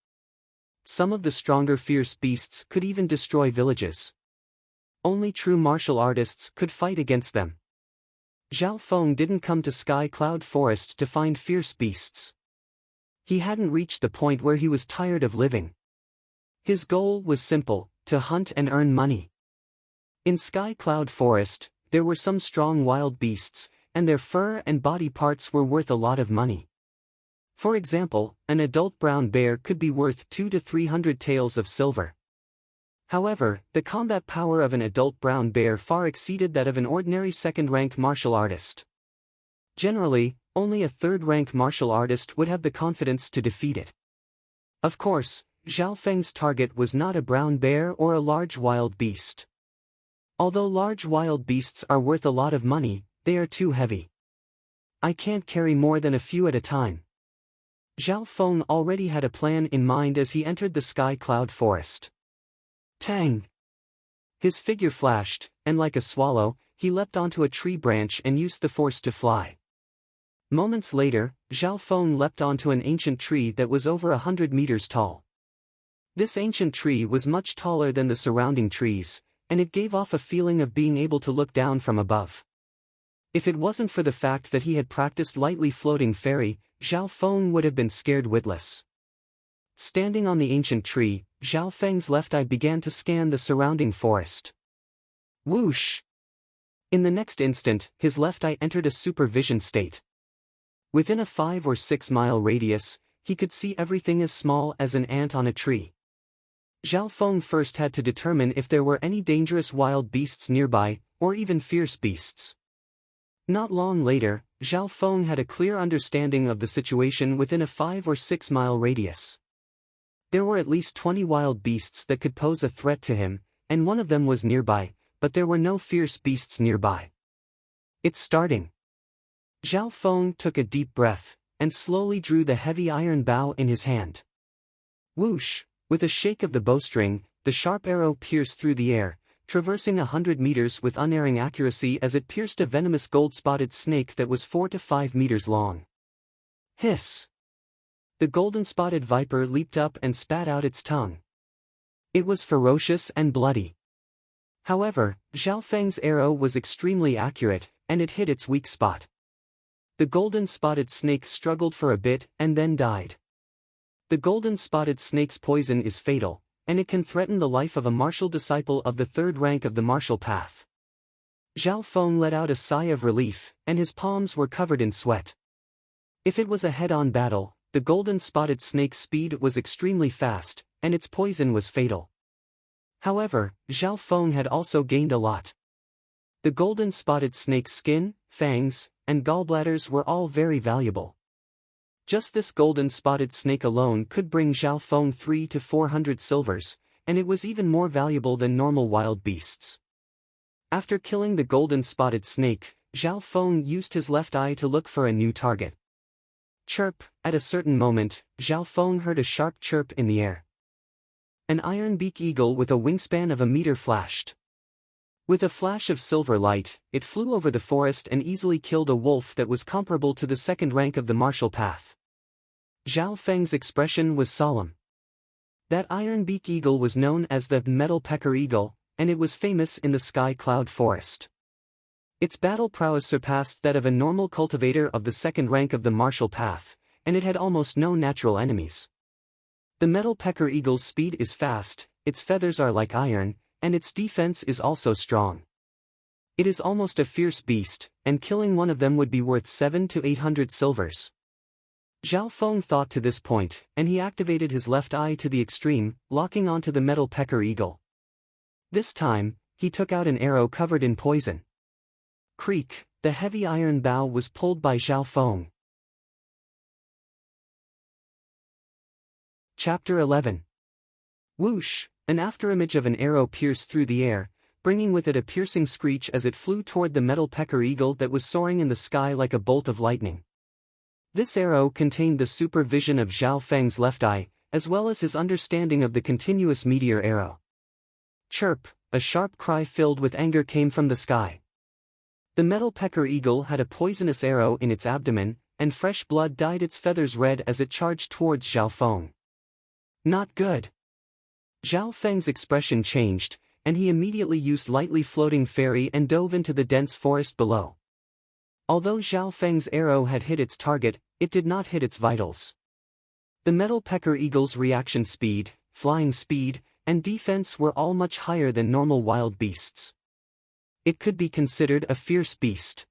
Some of the stronger fierce beasts could even destroy villages. Only true martial artists could fight against them. Zhao Feng didn't come to Sky Cloud Forest to find fierce beasts. He hadn't reached the point where he was tired of living. His goal was simple: to hunt and earn money. In Sky Cloud Forest, there were some strong wild beasts, and their fur and body parts were worth a lot of money. For example, an adult brown bear could be worth 200 to 300 taels of silver. However, the combat power of an adult brown bear far exceeded that of an ordinary second-rank martial artist. Generally, only a third-rank martial artist would have the confidence to defeat it. Of course, Zhao Feng's target was not a brown bear or a large wild beast. Although large wild beasts are worth a lot of money, they are too heavy. I can't carry more than a few at a time. Zhao Feng already had a plan in mind as he entered the Sky Cloud Forest. Tang! His figure flashed, and like a swallow, he leapt onto a tree branch and used the force to fly. Moments later, Zhao Feng leapt onto an ancient tree that was over 100 meters tall. This ancient tree was much taller than the surrounding trees, and it gave off a feeling of being able to look down from above. If it wasn't for the fact that he had practiced lightly floating fairy, Zhao Feng would have been scared witless. Standing on the ancient tree, Zhao Feng's left eye began to scan the surrounding forest. Whoosh! In the next instant, his left eye entered a supervision state. Within a 5 or 6 mile radius, he could see everything as small as an ant on a tree. Zhao Feng first had to determine if there were any dangerous wild beasts nearby, or even fierce beasts. Not long later, Zhao Feng had a clear understanding of the situation within a 5 or 6 mile radius. There were at least 20 wild beasts that could pose a threat to him, and one of them was nearby, but there were no fierce beasts nearby. It's starting. Zhao Feng took a deep breath, and slowly drew the heavy iron bow in his hand. Whoosh! With a shake of the bowstring, the sharp arrow pierced through the air, traversing 100 meters with unerring accuracy as it pierced a venomous gold-spotted snake that was 4 to 5 meters long. Hiss! The golden-spotted viper leaped up and spat out its tongue. It was ferocious and bloody. However, Zhao Feng's arrow was extremely accurate, and it hit its weak spot. The golden-spotted snake struggled for a bit and then died. The golden-spotted snake's poison is fatal, and it can threaten the life of a martial disciple of the third rank of the martial path. Zhao Feng let out a sigh of relief, and his palms were covered in sweat. If it was a head-on battle, the golden-spotted snake's speed was extremely fast, and its poison was fatal. However, Zhao Feng had also gained a lot. The golden-spotted snake's skin, fangs, and gallbladders were all very valuable. Just this golden-spotted snake alone could bring Zhao Feng 300 to 400 silvers, and it was even more valuable than normal wild beasts. After killing the golden-spotted snake, Zhao Feng used his left eye to look for a new target. Chirp! At a certain moment, Zhao Feng heard a sharp chirp in the air. An iron-beak eagle with a wingspan of a meter flashed. With a flash of silver light, it flew over the forest and easily killed a wolf that was comparable to the second rank of the martial path. Zhao Feng's expression was solemn. That iron-beak eagle was known as the metal pecker eagle, and it was famous in the Sky Cloud Forest. Its battle prowess surpassed that of a normal cultivator of the second rank of the martial path, and it had almost no natural enemies. The metal pecker eagle's speed is fast, its feathers are like iron, and its defense is also strong. It is almost a fierce beast, and killing one of them would be worth 700 to 800 silvers. Zhao Feng thought to this point, and he activated his left eye to the extreme, locking onto the metal pecker eagle. This time, he took out an arrow covered in poison. Creak! The heavy iron bow was pulled by Zhao Feng. Chapter 11. Whoosh! An afterimage of an arrow pierced through the air, bringing with it a piercing screech as it flew toward the metal pecker eagle that was soaring in the sky like a bolt of lightning. This arrow contained the supervision of Zhao Feng's left eye, as well as his understanding of the continuous meteor arrow. Chirp, a sharp cry filled with anger came from the sky. The metal pecker eagle had a poisonous arrow in its abdomen, and fresh blood dyed its feathers red as it charged towards Zhao Feng. Not good. Zhao Feng's expression changed, and he immediately used lightly floating fairy and dove into the dense forest below. Although Zhao Feng's arrow had hit its target, it did not hit its vitals. The metal pecker eagle's reaction speed, flying speed, and defense were all much higher than normal wild beasts. It could be considered a fierce beast.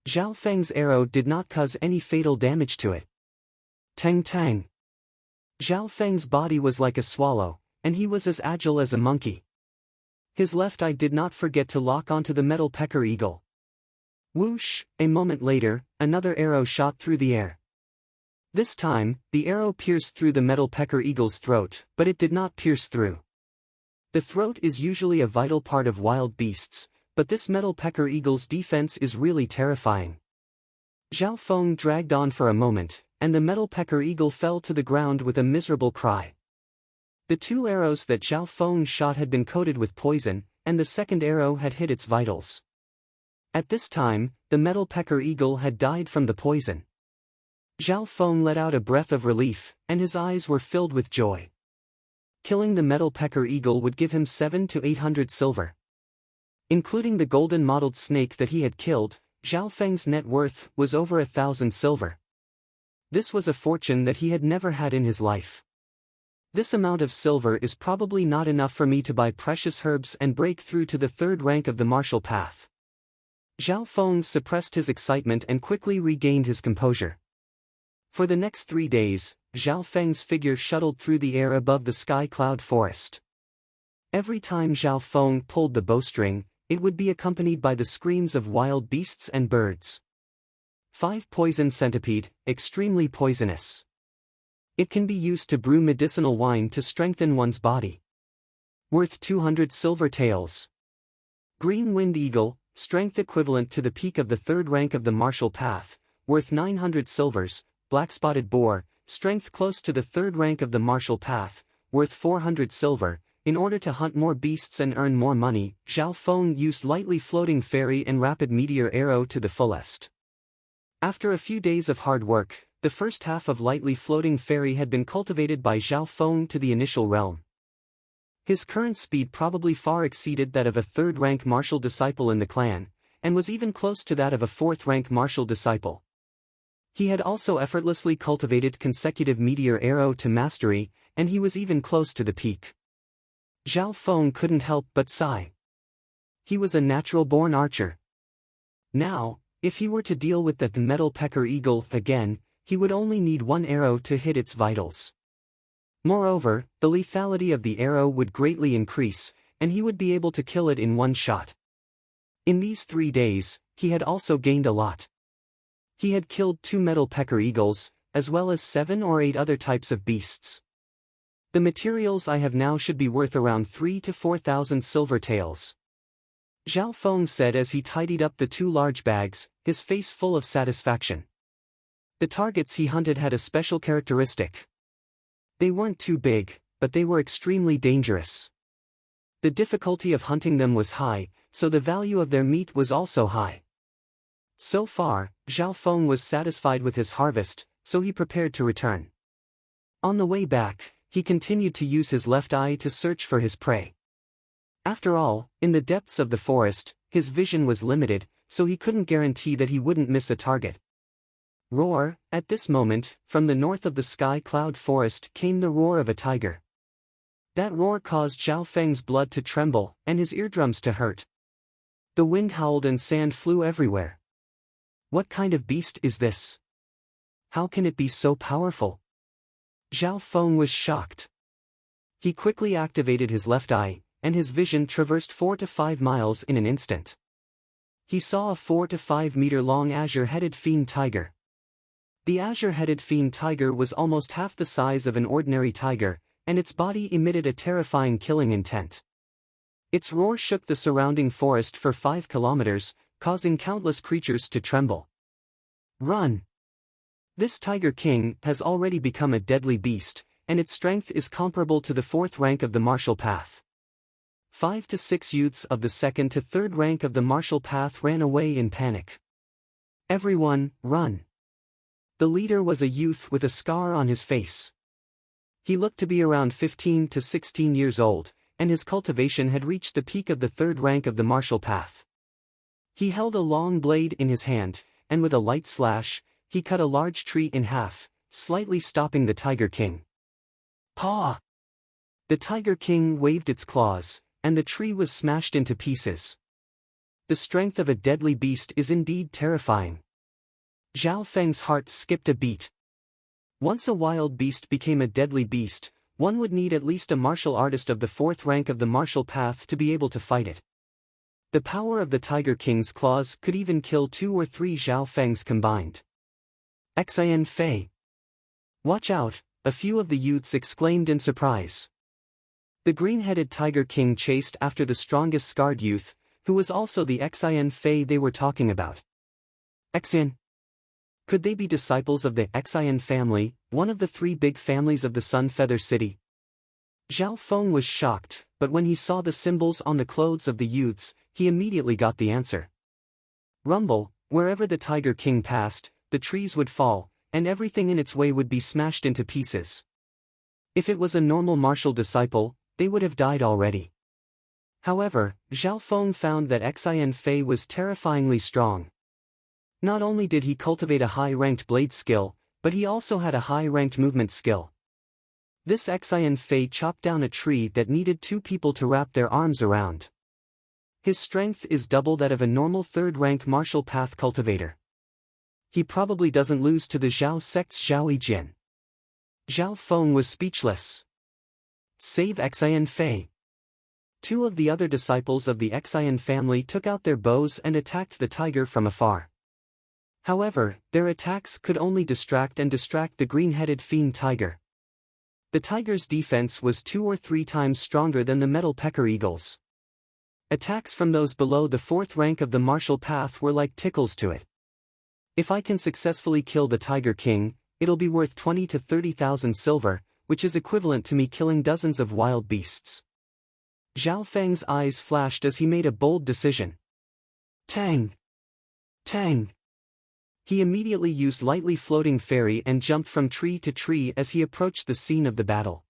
Zhao Feng's arrow did not cause any fatal damage to it. Tang tang. Zhao Feng's body was like a swallow, and he was as agile as a monkey. His left eye did not forget to lock onto the metal pecker eagle. Whoosh, a moment later, another arrow shot through the air. This time, the arrow pierced through the metal pecker eagle's throat, but it did not pierce through. The throat is usually a vital part of wild beasts, but this metal pecker eagle's defense is really terrifying. Zhao Feng dragged on for a moment, and the metal pecker eagle fell to the ground with a miserable cry. The two arrows that Zhao Feng shot had been coated with poison, and the second arrow had hit its vitals. At this time, the metal pecker eagle had died from the poison. Zhao Feng let out a breath of relief, and his eyes were filled with joy. Killing the metal pecker eagle would give him 700 to 800 silver. Including the golden mottled snake that he had killed, Zhao Feng's net worth was over 1,000 silver. This was a fortune that he had never had in his life. This amount of silver is probably not enough for me to buy precious herbs and break through to the third rank of the martial path. Zhao Feng suppressed his excitement and quickly regained his composure. For the next 3 days, Zhao Feng's figure shuttled through the air above the sky cloud forest. Every time Zhao Feng pulled the bowstring, it would be accompanied by the screams of wild beasts and birds. 5 Poison centipede, extremely poisonous. It can be used to brew medicinal wine to strengthen one's body. Worth 200 silver taels. Green wind eagle, strength equivalent to the peak of the third rank of the martial path, worth 900 silvers. Black-spotted boar, strength close to the third rank of the martial path, worth 400 silver. In order to hunt more beasts and earn more money, Zhao Feng used lightly floating fairy and rapid meteor arrow to the fullest. After a few days of hard work, the first half of lightly floating fairy had been cultivated by Zhao Feng to the initial realm. His current speed probably far exceeded that of a third-rank martial disciple in the clan, and was even close to that of a fourth-rank martial disciple. He had also effortlessly cultivated consecutive meteor arrow to mastery, and he was even close to the peak. Zhao Feng couldn't help but sigh. He was a natural-born archer. Now, if he were to deal with the metal pecker eagle again, he would only need one arrow to hit its vitals. Moreover, the lethality of the arrow would greatly increase, and he would be able to kill it in one shot. In these 3 days, he had also gained a lot. He had killed 2 metal pecker eagles, as well as 7 or 8 other types of beasts. The materials I have now should be worth around 3,000 to 4,000 silver taels. Zhao Feng said as he tidied up the 2 large bags, his face full of satisfaction. The targets he hunted had a special characteristic. They weren't too big, but they were extremely dangerous. The difficulty of hunting them was high, so the value of their meat was also high. So far, Zhao Feng was satisfied with his harvest, so he prepared to return. On the way back, he continued to use his left eye to search for his prey. After all, in the depths of the forest, his vision was limited, so he couldn't guarantee that he wouldn't miss a target. Roar! At this moment, from the north of the sky cloud forest came the roar of a tiger. That roar caused Zhao Feng's blood to tremble, and his eardrums to hurt. The wind howled and sand flew everywhere. What kind of beast is this? How can it be so powerful? Zhao Feng was shocked. He quickly activated his left eye, and his vision traversed 4 to 5 miles in an instant. He saw a 4 to 5 meter long azure-headed fiend tiger. The azure-headed fiend tiger was almost half the size of an ordinary tiger, and its body emitted a terrifying killing intent. Its roar shook the surrounding forest for 5 kilometers, causing countless creatures to tremble. Run! This Tiger King has already become a deadly beast, and its strength is comparable to the 4th rank of the martial path. 5 to 6 youths of the 2nd to 3rd rank of the martial path ran away in panic. "Everyone, run!" The leader was a youth with a scar on his face. He looked to be around 15 to 16 years old, and his cultivation had reached the peak of the 3rd rank of the martial path. He held a long blade in his hand, and with a light slash, he cut a large tree in half, slightly stopping the Tiger King. "Paw!" The Tiger King waved its claws, and the tree was smashed into pieces. The strength of a deadly beast is indeed terrifying. Zhao Feng's heart skipped a beat. Once a wild beast became a deadly beast, one would need at least a martial artist of the 4th rank of the martial path to be able to fight it. The power of the Tiger King's claws could even kill 2 or 3 Zhao Fengs combined. "Xian Fei! Watch out!" a few of the youths exclaimed in surprise. The green-headed Tiger King chased after the strongest scarred youth, who was also the Xian Fei they were talking about. "Xian! Could they be disciples of the Xian family, one of the 3 big families of the Sun Feather City?" Zhao Feng was shocked, but when he saw the symbols on the clothes of the youths, he immediately got the answer. Rumble, wherever the Tiger King passed, the trees would fall, and everything in its way would be smashed into pieces. If it was a normal martial disciple, they would have died already. However, Zhao Feng found that Xian Fei was terrifyingly strong. Not only did he cultivate a high-ranked blade skill, but he also had a high-ranked movement skill. This Xian Fei chopped down a tree that needed 2 people to wrap their arms around. His strength is double that of a normal 3rd-rank martial path cultivator. He probably doesn't lose to the Zhao sect's Zhao Yijin. Zhao Feng was speechless. "Save Xian Fei!" 2 of the other disciples of the Xian family took out their bows and attacked the tiger from afar. However, their attacks could only distract the green-headed fiend tiger. The tiger's defense was 2 or 3 times stronger than the metal pecker eagle's. Attacks from those below the 4th rank of the martial path were like tickles to it. "If I can successfully kill the Tiger King, it'll be worth 20 to 30,000 silver, which is equivalent to me killing dozens of wild beasts." Zhao Feng's eyes flashed as he made a bold decision. "Tang! Tang!" He immediately used lightly floating fairy and jumped from tree to tree as he approached the scene of the battle.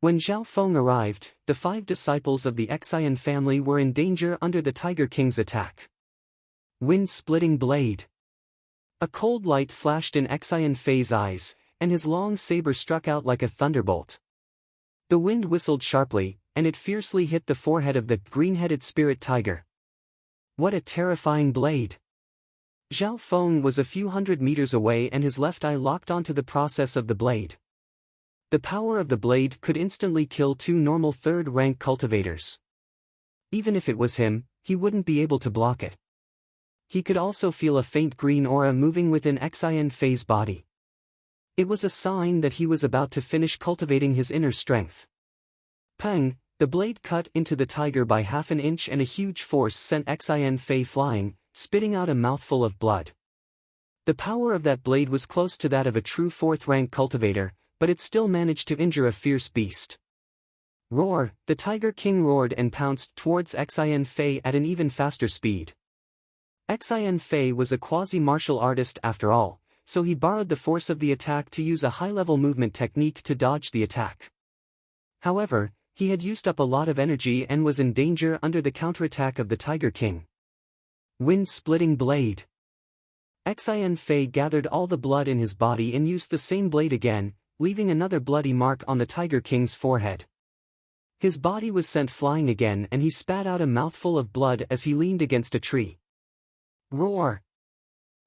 When Zhao Feng arrived, the 5 disciples of the Xian family were in danger under the Tiger King's attack. Wind-splitting blade. A cold light flashed in Xian Fei's eyes, and his long saber struck out like a thunderbolt. The wind whistled sharply, and it fiercely hit the forehead of the green-headed spirit tiger. What a terrifying blade! Zhao Feng was a few hundred meters away and his left eye locked onto the process of the blade. The power of the blade could instantly kill 2 normal 3rd-rank cultivators. Even if it was him, he wouldn't be able to block it. He could also feel a faint green aura moving within Xian Fei's body. It was a sign that he was about to finish cultivating his inner strength. Pang! The blade cut into the tiger by half an inch and a huge force sent Xian Fei flying, spitting out a mouthful of blood. The power of that blade was close to that of a true 4th-rank cultivator, but it still managed to injure a fierce beast. Roar! The Tiger King roared and pounced towards Xian Fei at an even faster speed. Xian Fei was a quasi-martial artist after all, so he borrowed the force of the attack to use a high-level movement technique to dodge the attack. However, he had used up a lot of energy and was in danger under the counterattack of the Tiger King. Wind-splitting blade. Xian Fei gathered all the blood in his body and used the same blade again, leaving another bloody mark on the Tiger King's forehead. His body was sent flying again and he spat out a mouthful of blood as he leaned against a tree. Roar!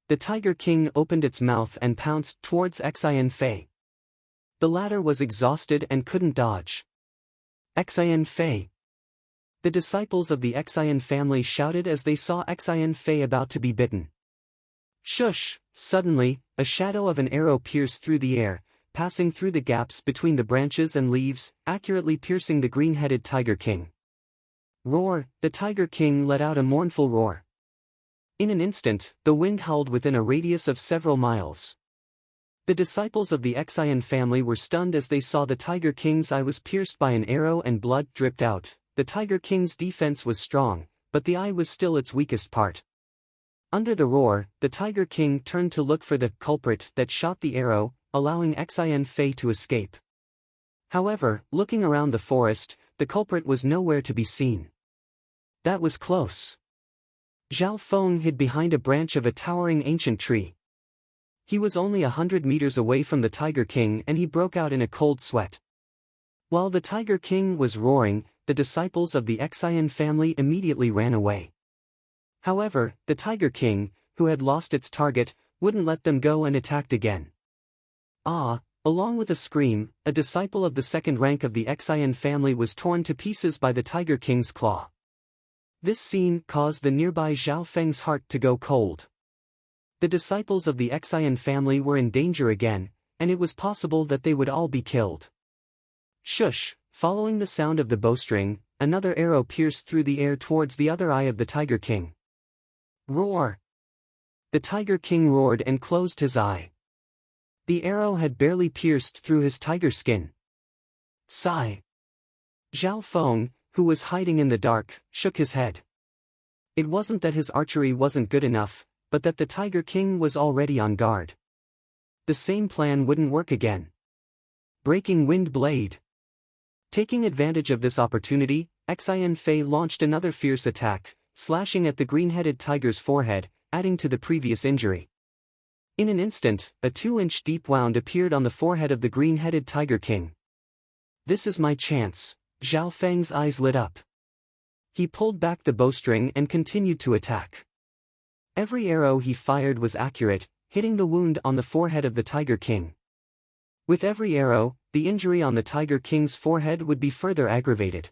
The Tiger King opened its mouth and pounced towards Xian Fei. The latter was exhausted and couldn't dodge. Xian Fei! The disciples of the Xian family shouted as they saw Xian Fei about to be bitten. Shush! Suddenly, a shadow of an arrow pierced through the air, passing through the gaps between the branches and leaves, accurately piercing the green-headed Tiger King. Roar! The Tiger King let out a mournful roar. In an instant, the wind howled within a radius of several miles. The disciples of the Xian family were stunned as they saw the Tiger King's eye was pierced by an arrow and blood dripped out. The Tiger King's defense was strong, but the eye was still its weakest part. Under the roar, the Tiger King turned to look for the culprit that shot the arrow, allowing Xian Fei to escape. However, looking around the forest, the culprit was nowhere to be seen. That was close. Zhao Feng hid behind a branch of a towering ancient tree. He was only 100 meters away from the Tiger King and he broke out in a cold sweat. While the Tiger King was roaring, the disciples of the Xian family immediately ran away. However, the Tiger King, who had lost its target, wouldn't let them go and attacked again. Along with a scream, a disciple of the second rank of the Xian family was torn to pieces by the Tiger King's claw. This scene caused the nearby Zhao Feng's heart to go cold. The disciples of the Xian family were in danger again, and it was possible that they would all be killed. Shush! Following the sound of the bowstring, another arrow pierced through the air towards the other eye of the Tiger King. Roar! The Tiger King roared and closed his eye. The arrow had barely pierced through his tiger skin. Sigh. Zhao Feng, who was hiding in the dark, shook his head. It wasn't that his archery wasn't good enough, but that the Tiger King was already on guard. The same plan wouldn't work again. Breaking Wind Blade. Taking advantage of this opportunity, Xian Fei launched another fierce attack, slashing at the green-headed tiger's forehead, adding to the previous injury. In an instant, a 2-inch deep wound appeared on the forehead of the green-headed Tiger King. This is my chance. Zhao Feng's eyes lit up. He pulled back the bowstring and continued to attack. Every arrow he fired was accurate, hitting the wound on the forehead of the Tiger King. With every arrow, the injury on the Tiger King's forehead would be further aggravated.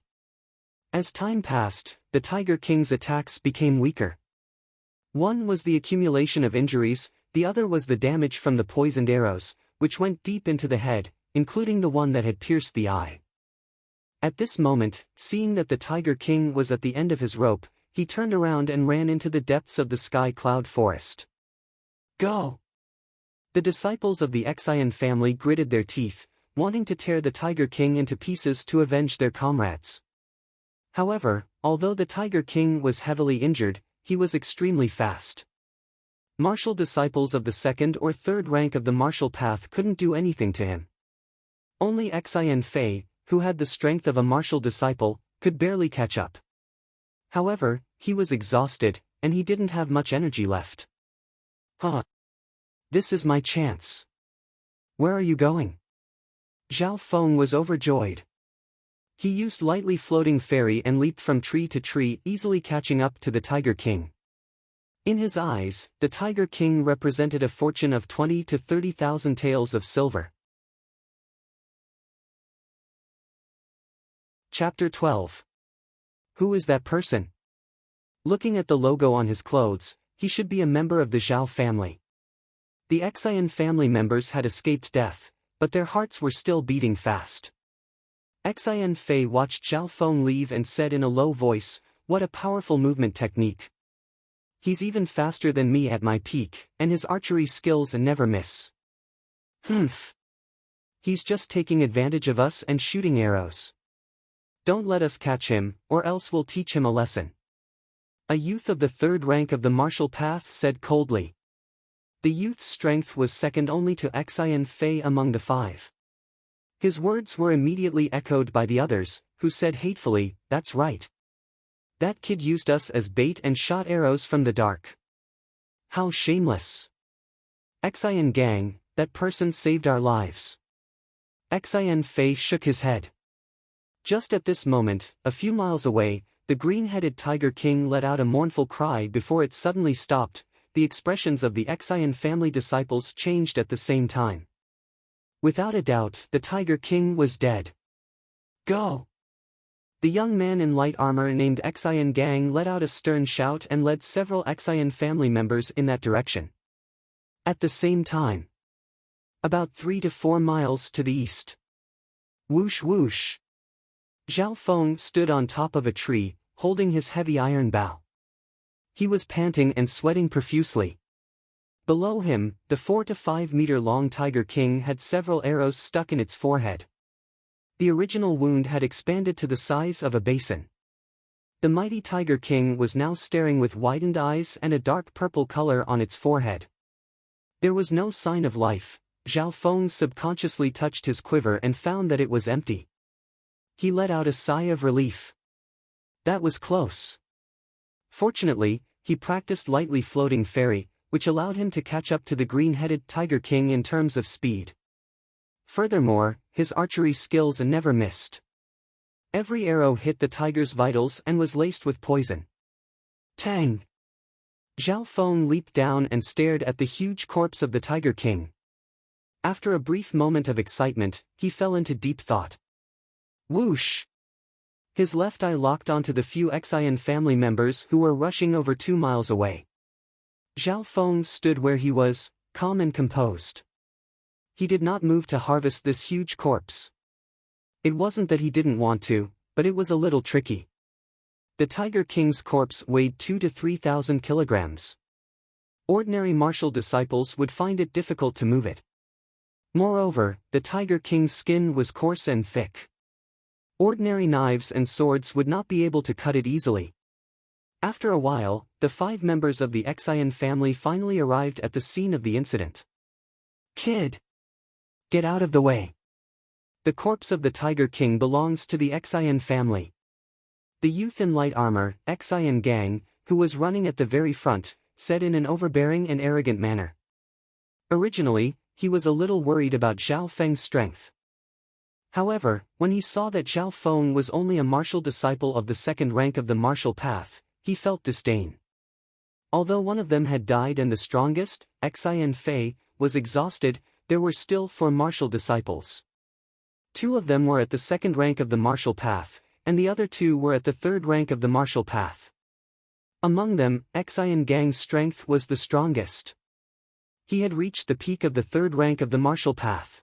As time passed, the Tiger King's attacks became weaker. One was the accumulation of injuries, the other was the damage from the poisoned arrows, which went deep into the head, including the one that had pierced the eye. At this moment, seeing that the Tiger King was at the end of his rope, he turned around and ran into the depths of the sky cloud forest. Go! The disciples of the Xian family gritted their teeth, wanting to tear the Tiger King into pieces to avenge their comrades. However, although the Tiger King was heavily injured, he was extremely fast. Martial disciples of the second or third rank of the martial path couldn't do anything to him. Only Xian Fei, who had the strength of a martial disciple, could barely catch up. However, he was exhausted, and he didn't have much energy left. This is my chance. Where are you going? Zhao Feng was overjoyed. He used lightly floating fairy and leaped from tree to tree, easily catching up to the Tiger King. In his eyes, the Tiger King represented a fortune of 20 to 30,000 taels of silver. Chapter 12. Who is that person? Looking at the logo on his clothes, he should be a member of the Zhao family. The Xian family members had escaped death, but their hearts were still beating fast. Xian Fei watched Zhao Feng leave and said in a low voice, "What a powerful movement technique. He's even faster than me at my peak, and his archery skills never miss. Humph. He's just taking advantage of us and shooting arrows. Don't let us catch him, or else we'll teach him a lesson." A youth of the third rank of the martial path said coldly. The youth's strength was second only to Xian Fei among the five. His words were immediately echoed by the others, who said hatefully, "That's right. That kid used us as bait and shot arrows from the dark. How shameless. Xian gang, that person saved our lives." Xian Fei shook his head. Just at this moment, a few miles away, the green-headed Tiger King let out a mournful cry before it suddenly stopped. The expressions of the Xian family disciples changed at the same time. Without a doubt, the Tiger King was dead. Go! The young man in light armor named Xian Gang let out a stern shout and led several Xian family members in that direction. At the same time, about 3 to 4 miles to the east. Whoosh whoosh! Zhao Feng stood on top of a tree, holding his heavy iron bow. He was panting and sweating profusely. Below him, the 4 to 5 meter long Tiger King had several arrows stuck in its forehead. The original wound had expanded to the size of a basin. The mighty Tiger King was now staring with widened eyes and a dark purple color on its forehead. There was no sign of life. Zhao Feng subconsciously touched his quiver and found that it was empty. He let out a sigh of relief. That was close. Fortunately, he practiced lightly floating fairy, which allowed him to catch up to the green-headed Tiger King in terms of speed. Furthermore, his archery skills never missed. Every arrow hit the tiger's vitals and was laced with poison. Tang! Zhao Feng leaped down and stared at the huge corpse of the Tiger King. After a brief moment of excitement, he fell into deep thought. Whoosh! His left eye locked onto the few Xian family members who were rushing over 2 miles away. Zhao Feng stood where he was, calm and composed. He did not move to harvest this huge corpse. It wasn't that he didn't want to, but it was a little tricky. The Tiger King's corpse weighed 2 to 3,000 kilograms. Ordinary martial disciples would find it difficult to move it. Moreover, the Tiger King's skin was coarse and thick. Ordinary knives and swords would not be able to cut it easily. After a while, the 5 members of the Xian family finally arrived at the scene of the incident. Kid! Get out of the way! The corpse of the Tiger King belongs to the Xian family. The youth in light armor, Xian Gang, who was running at the very front, said in an overbearing and arrogant manner. Originally, he was a little worried about Zhao Feng's strength. However, when he saw that Zhao Feng was only a martial disciple of the 2nd rank of the martial path, he felt disdain. Although one of them had died and the strongest, Xian Fei, was exhausted, there were still 4 martial disciples. 2 of them were at the 2nd rank of the martial path, and the other 2 were at the 3rd rank of the martial path. Among them, Xian Gang's strength was the strongest. He had reached the peak of the 3rd rank of the martial path.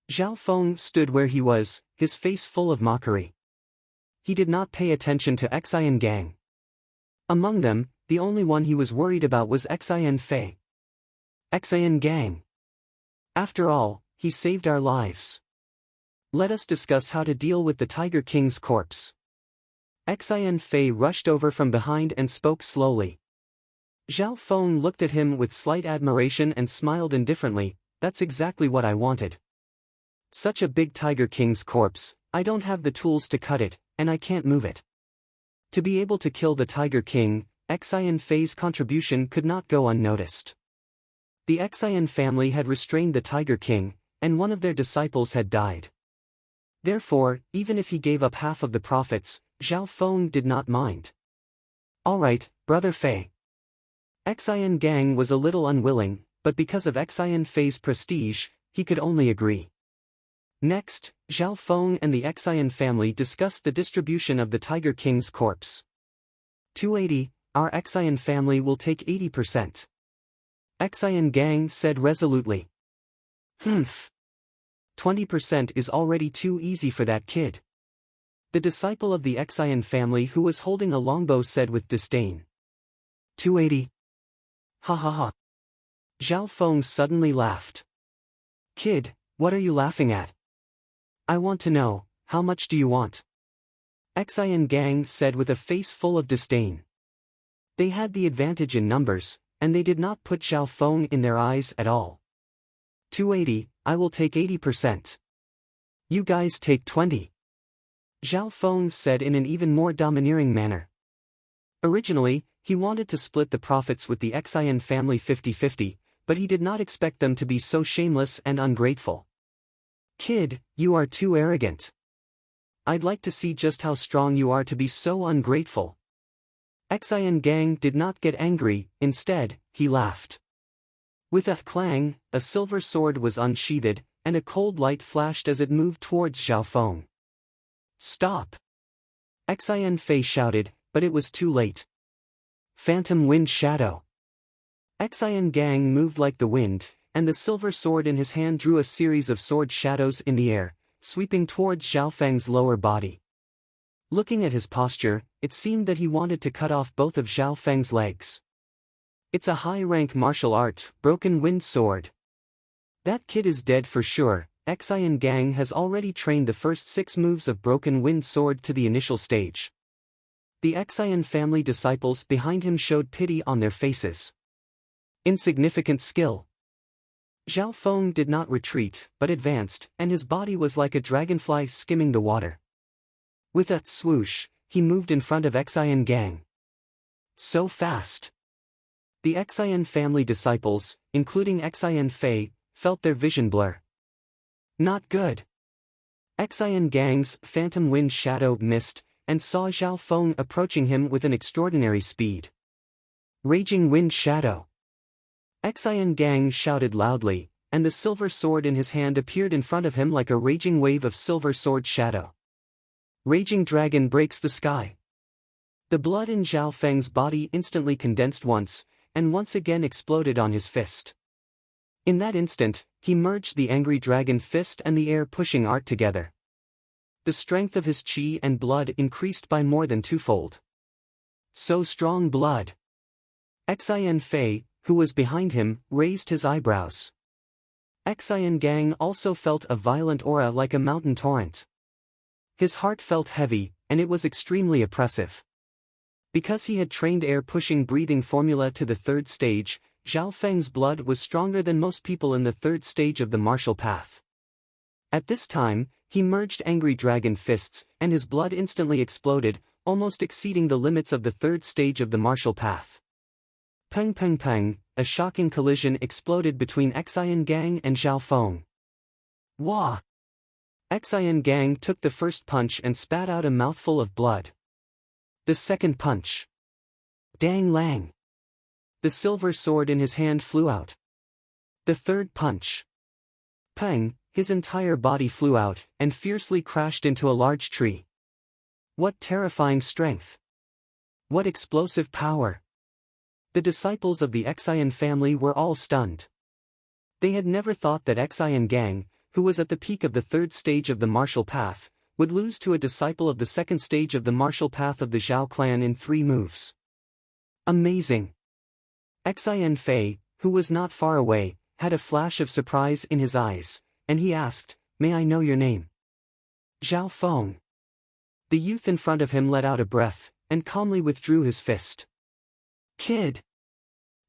Zhao Feng stood where he was, his face full of mockery. He did not pay attention to Xian Gang. Among them, the only one he was worried about was Xian Fei. Xian Gang! After all, he saved our lives. Let us discuss how to deal with the Tiger King's corpse. Xian Fei rushed over from behind and spoke slowly. Zhao Feng looked at him with slight admiration and smiled indifferently. That's exactly what I wanted. Such a big Tiger King's corpse, I don't have the tools to cut it, and I can't move it. To be able to kill the Tiger King, Xian Fei's contribution could not go unnoticed. The Xian family had restrained the Tiger King, and one of their disciples had died. Therefore, even if he gave up half of the profits, Zhao Feng did not mind. All right, Brother Fei. Xian Gang was a little unwilling, but because of Xian Fei's prestige, he could only agree. Next, Zhao Feng and the Xian family discussed the distribution of the Tiger King's corpse. 280, our Xian family will take 80%. Xian Gang said resolutely. 20% is already too easy for that kid. The disciple of the Xian family who was holding a longbow said with disdain. 280. Ha ha ha. Zhao Feng suddenly laughed. Kid, what are you laughing at? I want to know, how much do you want? Xian Gang said with a face full of disdain. They had the advantage in numbers, and they did not put Zhao Feng in their eyes at all. 280, I will take 80%. You guys take 20. Zhao Feng said in an even more domineering manner. Originally, he wanted to split the profits with the Xian family 50-50, but he did not expect them to be so shameless and ungrateful. Kid, you are too arrogant. I'd like to see just how strong you are to be so ungrateful. Xian Gang did not get angry, instead, he laughed. With a clang, a silver sword was unsheathed, and a cold light flashed as it moved towards Zhao Feng. Stop! Xian Fei shouted, but it was too late. Phantom Wind Shadow. Xian Gang moved like the wind, and the silver sword in his hand drew a series of sword shadows in the air, sweeping towards Zhao Feng's lower body. Looking at his posture, it seemed that he wanted to cut off both of Zhao Feng's legs. It's a high-rank martial art, broken wind sword. That kid is dead for sure. Xian Gang has already trained the first 6 moves of broken wind sword to the initial stage. The Xian family disciples behind him showed pity on their faces. Insignificant skill. Zhao Feng did not retreat, but advanced, and his body was like a dragonfly skimming the water. With a swoosh, he moved in front of Xian Gang. So fast. The Xian family disciples, including Xian Fei, felt their vision blur. Not good. Xian Gang's phantom wind shadow missed, and saw Zhao Feng approaching him with an extraordinary speed. Raging wind shadow. Xian Gang shouted loudly, and the silver sword in his hand appeared in front of him like a raging wave of silver sword shadow. Raging dragon breaks the sky. The blood in Zhao Feng's body instantly condensed once, and once again exploded on his fist. In that instant, he merged the angry dragon fist and the air-pushing art together. The strength of his qi and blood increased by more than 2-fold. So strong blood. Xian Fei, who was behind him, raised his eyebrows. Xian Gang also felt a violent aura like a mountain torrent. His heart felt heavy, and it was extremely oppressive. Because he had trained air-pushing breathing formula to the 3rd stage, Zhao Feng's blood was stronger than most people in the 3rd stage of the martial path. At this time, he merged angry dragon fists, and his blood instantly exploded, almost exceeding the limits of the 3rd stage of the martial path. Peng peng peng, a shocking collision exploded between Xian Gang and Zhao Feng. Wah! Xian Gang took the first punch and spat out a mouthful of blood. The second punch. Dang lang! The silver sword in his hand flew out. The third punch. Peng, his entire body flew out, and fiercely crashed into a large tree. What terrifying strength! What explosive power! The disciples of the Xian family were all stunned. They had never thought that Xian Gang, who was at the peak of the 3rd stage of the martial path, would lose to a disciple of the 2nd stage of the martial path of the Zhao clan in 3 moves. Amazing! Xian Fei, who was not far away, had a flash of surprise in his eyes, and he asked, "May I know your name?" Zhao Feng. The youth in front of him let out a breath, and calmly withdrew his fist. Kid!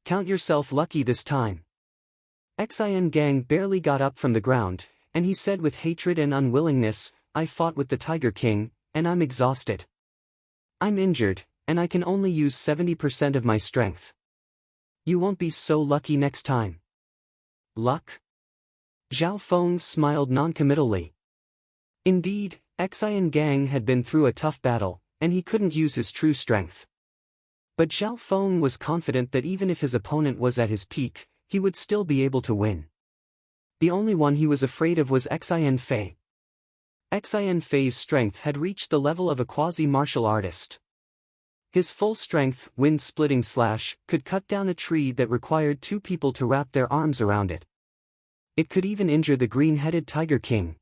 Count yourself lucky this time. Xian Gang barely got up from the ground, and he said with hatred and unwillingness, "I fought with the Tiger King, and I'm exhausted. I'm injured, and I can only use 70% of my strength. You won't be so lucky next time." Luck? Zhao Feng smiled noncommittally. Indeed, Xian Gang had been through a tough battle, and he couldn't use his true strength. But Zhao Feng was confident that even if his opponent was at his peak, he would still be able to win. The only one he was afraid of was Xian Fei. Xian Fei's strength had reached the level of a quasi-martial artist. His full-strength, wind-splitting slash could cut down a tree that required 2 people to wrap their arms around it. It could even injure the green-headed Tiger King.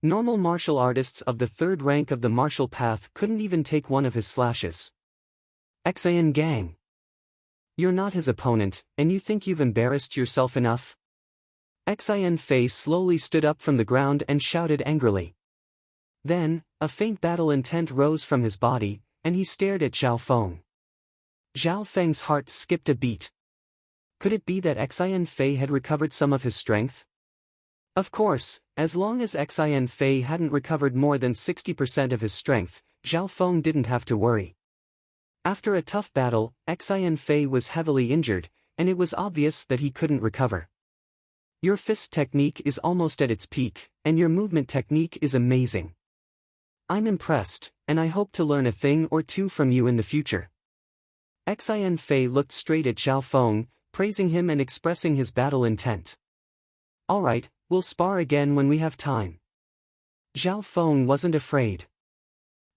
Normal martial artists of the 3rd rank of the martial path couldn't even take one of his slashes. Xian Gang. You're not his opponent, and you think you've embarrassed yourself enough? Xian Fei slowly stood up from the ground and shouted angrily. Then, a faint battle intent rose from his body, and he stared at Zhao Feng. Zhao Feng's heart skipped a beat. Could it be that Xian Fei had recovered some of his strength? Of course, as long as Xian Fei hadn't recovered more than 60% of his strength, Zhao Feng didn't have to worry. After a tough battle, Xian Fei was heavily injured, and it was obvious that he couldn't recover. Your fist technique is almost at its peak, and your movement technique is amazing. I'm impressed, and I hope to learn a thing or two from you in the future. Xian Fei looked straight at Zhao Feng, praising him and expressing his battle intent. Alright, we'll spar again when we have time. Zhao Feng wasn't afraid.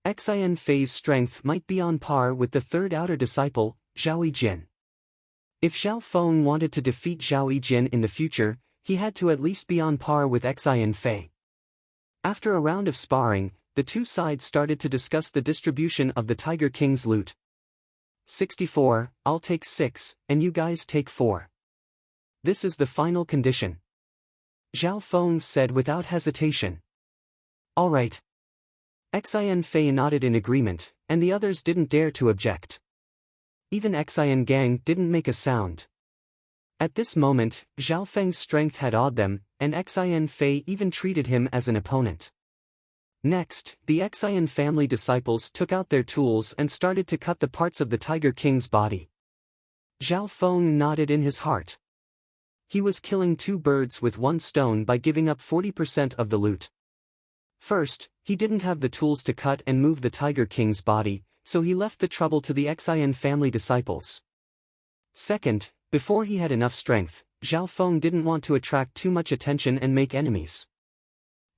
Xian Fei's strength might be on par with the 3rd outer disciple, Zhao Yijin. If Zhao Feng wanted to defeat Zhao Yijin in the future, he had to at least be on par with Xian Fei. After a round of sparring, the 2 sides started to discuss the distribution of the Tiger King's loot. 64, I'll take 6, and you guys take 4. This is the final condition. Zhao Feng said without hesitation. All right. Xian Fei nodded in agreement, and the others didn't dare to object. Even Xian Gang didn't make a sound. At this moment, Zhao Feng's strength had awed them, and Xian Fei even treated him as an opponent. Next, the Xian family disciples took out their tools and started to cut the parts of the Tiger King's body. Zhao Feng nodded in his heart. He was killing 2 birds with 1 stone by giving up 40% of the loot. First, he didn't have the tools to cut and move the Tiger King's body, so he left the trouble to the Xian family disciples. Second, before he had enough strength, Zhao Feng didn't want to attract too much attention and make enemies.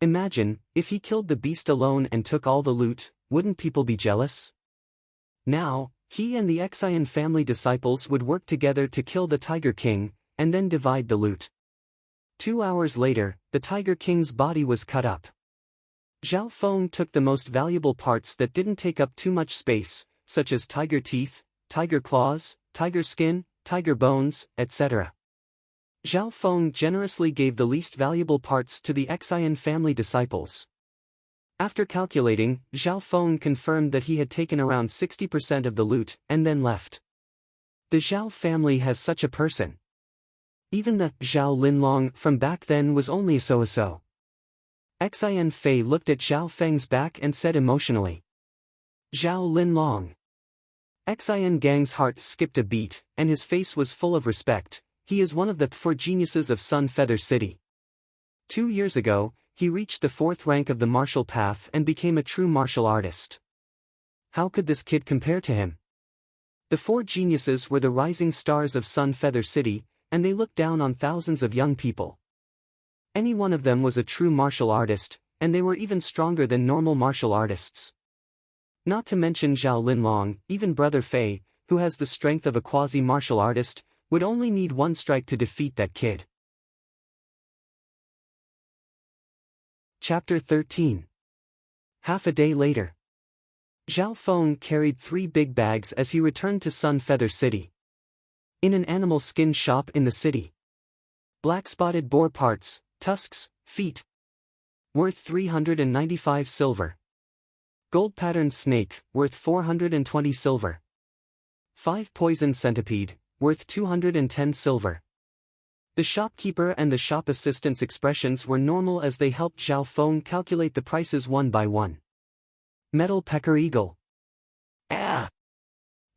Imagine, if he killed the beast alone and took all the loot, wouldn't people be jealous? Now, he and the Xian family disciples would work together to kill the Tiger King, and then divide the loot. 2 hours later, the Tiger King's body was cut up. Zhao Feng took the most valuable parts that didn't take up too much space, such as tiger teeth, tiger claws, tiger skin, tiger bones, etc. Zhao Feng generously gave the least valuable parts to the Xian family disciples. After calculating, Zhao Feng confirmed that he had taken around 60% of the loot, and then left. The Zhao family has such a person. Even the Zhao Linlong from back then was only so-so. Xian Fei looked at Zhao Feng's back and said emotionally. Zhao Linlong. Xian Gang's heart skipped a beat, and his face was full of respect. He is one of the 4 geniuses of Sun Feather City. 2 years ago, he reached the 4th rank of the martial path and became a true martial artist. How could this kid compare to him? The 4 geniuses were the rising stars of Sun Feather City, and they looked down on thousands of young people. Any one of them was a true martial artist, and they were even stronger than normal martial artists. Not to mention Zhao Linlong, even Brother Fei, who has the strength of a quasi-martial artist, would only need 1 strike to defeat that kid. Chapter 13. Half a day later. Zhao Feng carried 3 big bags as he returned to Sun Feather City. In an animal skin shop in the city. Black-spotted boar parts, tusks, feet. Worth 395 silver. Gold-patterned snake, worth 420 silver. 5 poison centipede, worth 210 silver. The shopkeeper and the shop assistant's expressions were normal as they helped Zhao Feng calculate the prices one by one. Metal pecker eagle. Ah!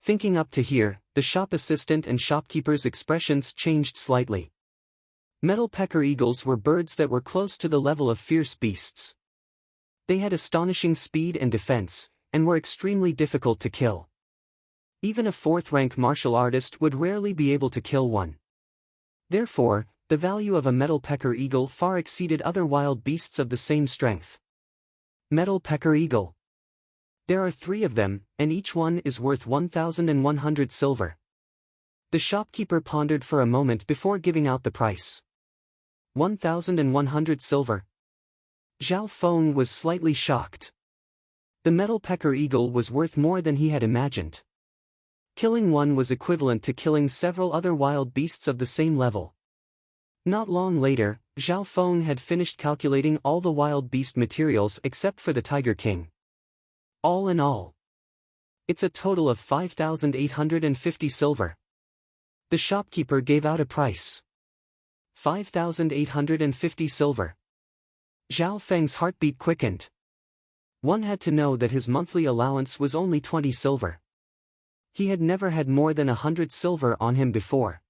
Thinking up to here, the shop assistant and shopkeeper's expressions changed slightly. Metal pecker eagles were birds that were close to the level of fierce beasts. They had astonishing speed and defense, and were extremely difficult to kill. Even a 4th-rank martial artist would rarely be able to kill one. Therefore, the value of a metal pecker eagle far exceeded other wild beasts of the same strength. Metal pecker eagle. There are 3 of them, and each one is worth 1,100 silver. The shopkeeper pondered for a moment before giving out the price. 1,100 silver. Zhao Feng was slightly shocked. The metal pecker eagle was worth more than he had imagined. Killing one was equivalent to killing several other wild beasts of the same level. Not long later, Zhao Feng had finished calculating all the wild beast materials except for the Tiger King. All in all, it's a total of 5,850 silver. The shopkeeper gave out a price. 5,850 silver. Zhao Feng's heartbeat quickened. One had to know that his monthly allowance was only 20 silver. He had never had more than 100 silver on him before.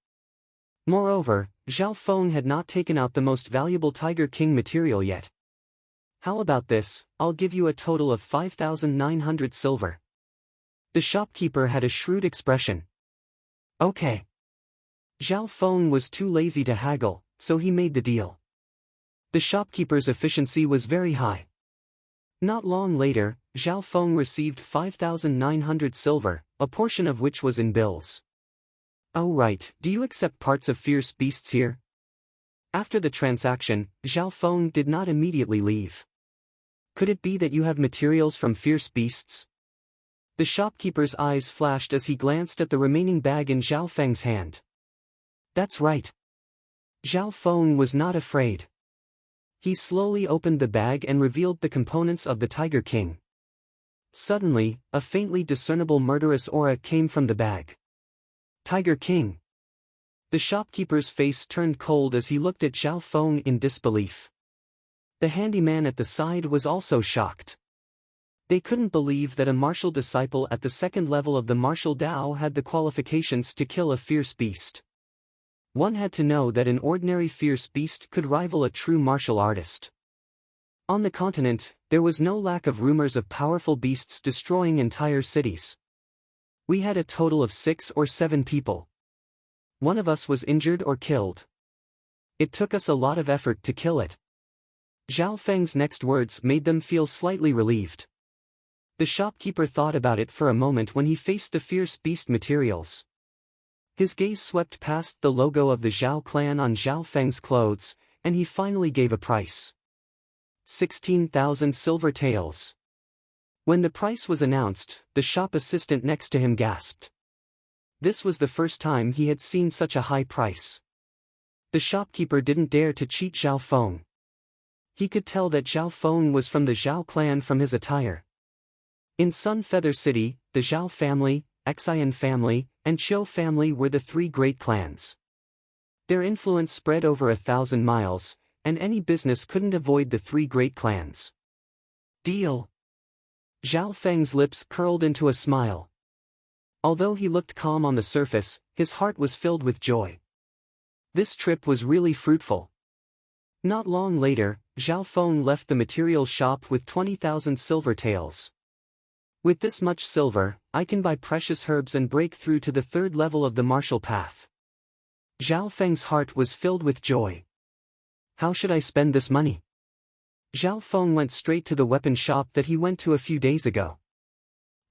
Moreover, Zhao Feng had not taken out the most valuable Tiger King material yet. How about this? I'll give you a total of 5,900 silver. The shopkeeper had a shrewd expression. Okay. Zhao Feng was too lazy to haggle, so he made the deal. The shopkeeper's efficiency was very high. Not long later, Zhao Feng received 5,900 silver, a portion of which was in bills. Oh right, do you accept parts of fierce beasts here? After the transaction, Zhao Feng did not immediately leave. Could it be that you have materials from fierce beasts? The shopkeeper's eyes flashed as he glanced at the remaining bag in Zhao Feng's hand. That's right. Zhao Feng was not afraid. He slowly opened the bag and revealed the components of the Tiger King. Suddenly, a faintly discernible murderous aura came from the bag. Tiger King. The shopkeeper's face turned cold as he looked at Zhao Feng in disbelief. The handyman at the side was also shocked. They couldn't believe that a martial disciple at the second level of the martial Dao had the qualifications to kill a fierce beast. One had to know that an ordinary fierce beast could rival a true martial artist. On the continent, there was no lack of rumors of powerful beasts destroying entire cities. We had a total of 6 or 7 people. One of us was injured or killed. It took us a lot of effort to kill it. Zhao Feng's next words made them feel slightly relieved. The shopkeeper thought about it for a moment when he faced the fierce beast materials. His gaze swept past the logo of the Zhao clan on Zhao Feng's clothes, and he finally gave a price. 16,000 silver taels. When the price was announced, the shop assistant next to him gasped. This was the first time he had seen such a high price. The shopkeeper didn't dare to cheat Zhao Feng. He could tell that Zhao Feng was from the Zhao clan from his attire. In Sun Feather City, the Zhao family, Xian family, and Qiu family were the 3 great clans. Their influence spread over 1,000 miles, and any business couldn't avoid the 3 great clans. Deal. Zhao Feng's lips curled into a smile. Although he looked calm on the surface, his heart was filled with joy. This trip was really fruitful. Not long later, Zhao Feng left the material shop with 20,000 silver taels. With this much silver, I can buy precious herbs and break through to the 3rd level of the martial path. Zhao Feng's heart was filled with joy. How should I spend this money? Zhao Feng went straight to the weapon shop that he went to a few days ago.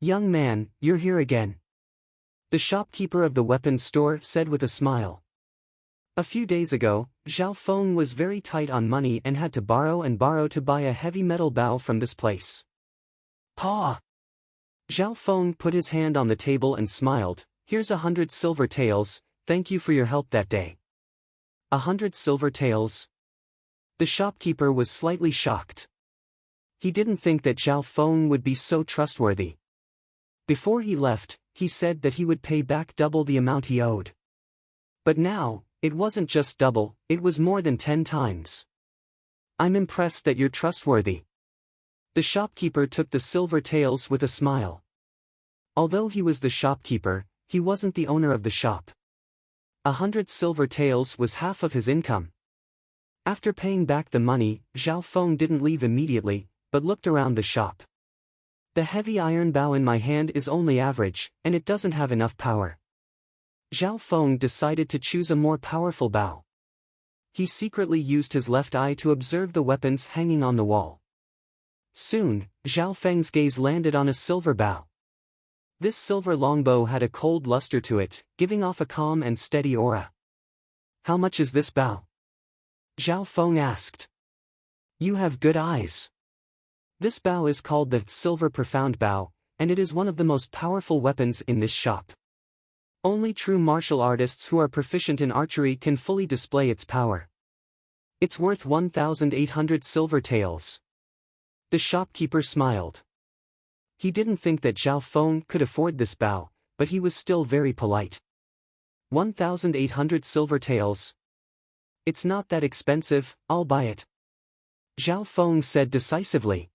Young man, you're here again. The shopkeeper of the weapons store said with a smile. A few days ago, Zhao Feng was very tight on money and had to borrow to buy a heavy metal bow from this place. Paw! Zhao Feng put his hand on the table and smiled. Here's 100 silver taels, thank you for your help that day. 100 silver taels? The shopkeeper was slightly shocked. He didn't think that Zhao Feng would be so trustworthy. Before he left, he said that he would pay back double the amount he owed. But now, it wasn't just double, it was more than 10 times. I'm impressed that you're trustworthy. The shopkeeper took the silver taels with a smile. Although he was the shopkeeper, he wasn't the owner of the shop. 100 silver taels was half of his income. After paying back the money, Zhao Feng didn't leave immediately, but looked around the shop. The heavy iron bow in my hand is only average, and it doesn't have enough power. Zhao Feng decided to choose a more powerful bow. He secretly used his left eye to observe the weapons hanging on the wall. Soon, Zhao Feng's gaze landed on a silver bow. This silver longbow had a cold luster to it, giving off a calm and steady aura. How much is this bow? Zhao Feng asked. You have good eyes. This bow is called the Silver Profound Bow, and it is one of the most powerful weapons in this shop. Only true martial artists who are proficient in archery can fully display its power. It's worth 1,800 silver taels. The shopkeeper smiled. He didn't think that Zhao Feng could afford this bow, but he was still very polite. 1,800 silver taels. It's not that expensive, I'll buy it. Zhao Feng said decisively.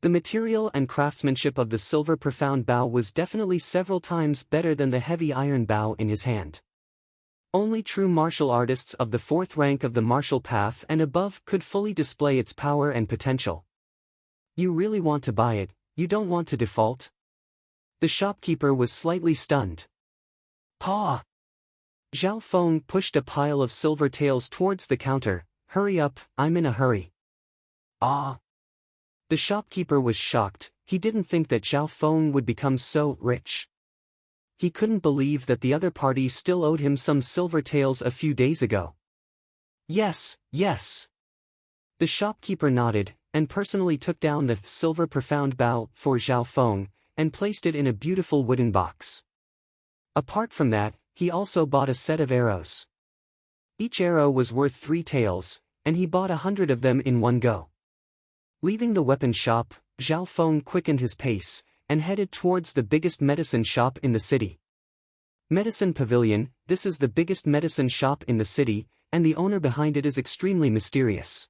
The material and craftsmanship of the Silver Profound Bow was definitely several times better than the heavy iron bow in his hand. Only true martial artists of the 4th rank of the martial path and above could fully display its power and potential. You really want to buy it, you don't want to default? The shopkeeper was slightly stunned. Paw! Zhao Feng pushed a pile of silver taels towards the counter. Hurry up, I'm in a hurry. Ah! The shopkeeper was shocked. He didn't think that Zhao Feng would become so rich. He couldn't believe that the other party still owed him some silver taels a few days ago. Yes, yes. The shopkeeper nodded, and personally took down the Silver Profound Bow for Zhao Feng, and placed it in a beautiful wooden box. Apart from that, he also bought a set of arrows. Each arrow was worth 3 taels, and he bought 100 of them in one go. Leaving the weapon shop, Zhao Feng quickened his pace, and headed towards the biggest medicine shop in the city. Medicine Pavilion, this is the biggest medicine shop in the city, and the owner behind it is extremely mysterious.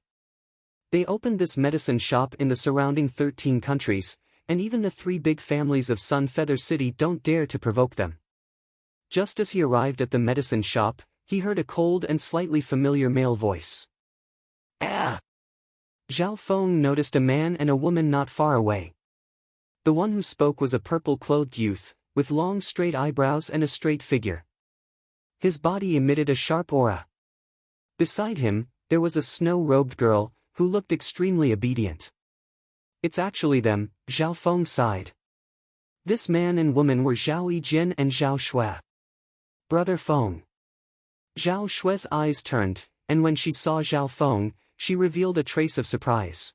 They opened this medicine shop in the surrounding 13 countries, and even the 3 big families of Sun Feather City don't dare to provoke them. Just as he arrived at the medicine shop, he heard a cold and slightly familiar male voice. Ah! Zhao Feng noticed a man and a woman not far away. The one who spoke was a purple-clothed youth, with long straight eyebrows and a straight figure. His body emitted a sharp aura. Beside him, there was a snow-robed girl, who looked extremely obedient. It's actually them, Zhao Feng sighed. This man and woman were Zhao Yijin and Zhao Shui. Brother Feng. Zhao Shui's eyes turned, and when she saw Zhao Feng, she revealed a trace of surprise.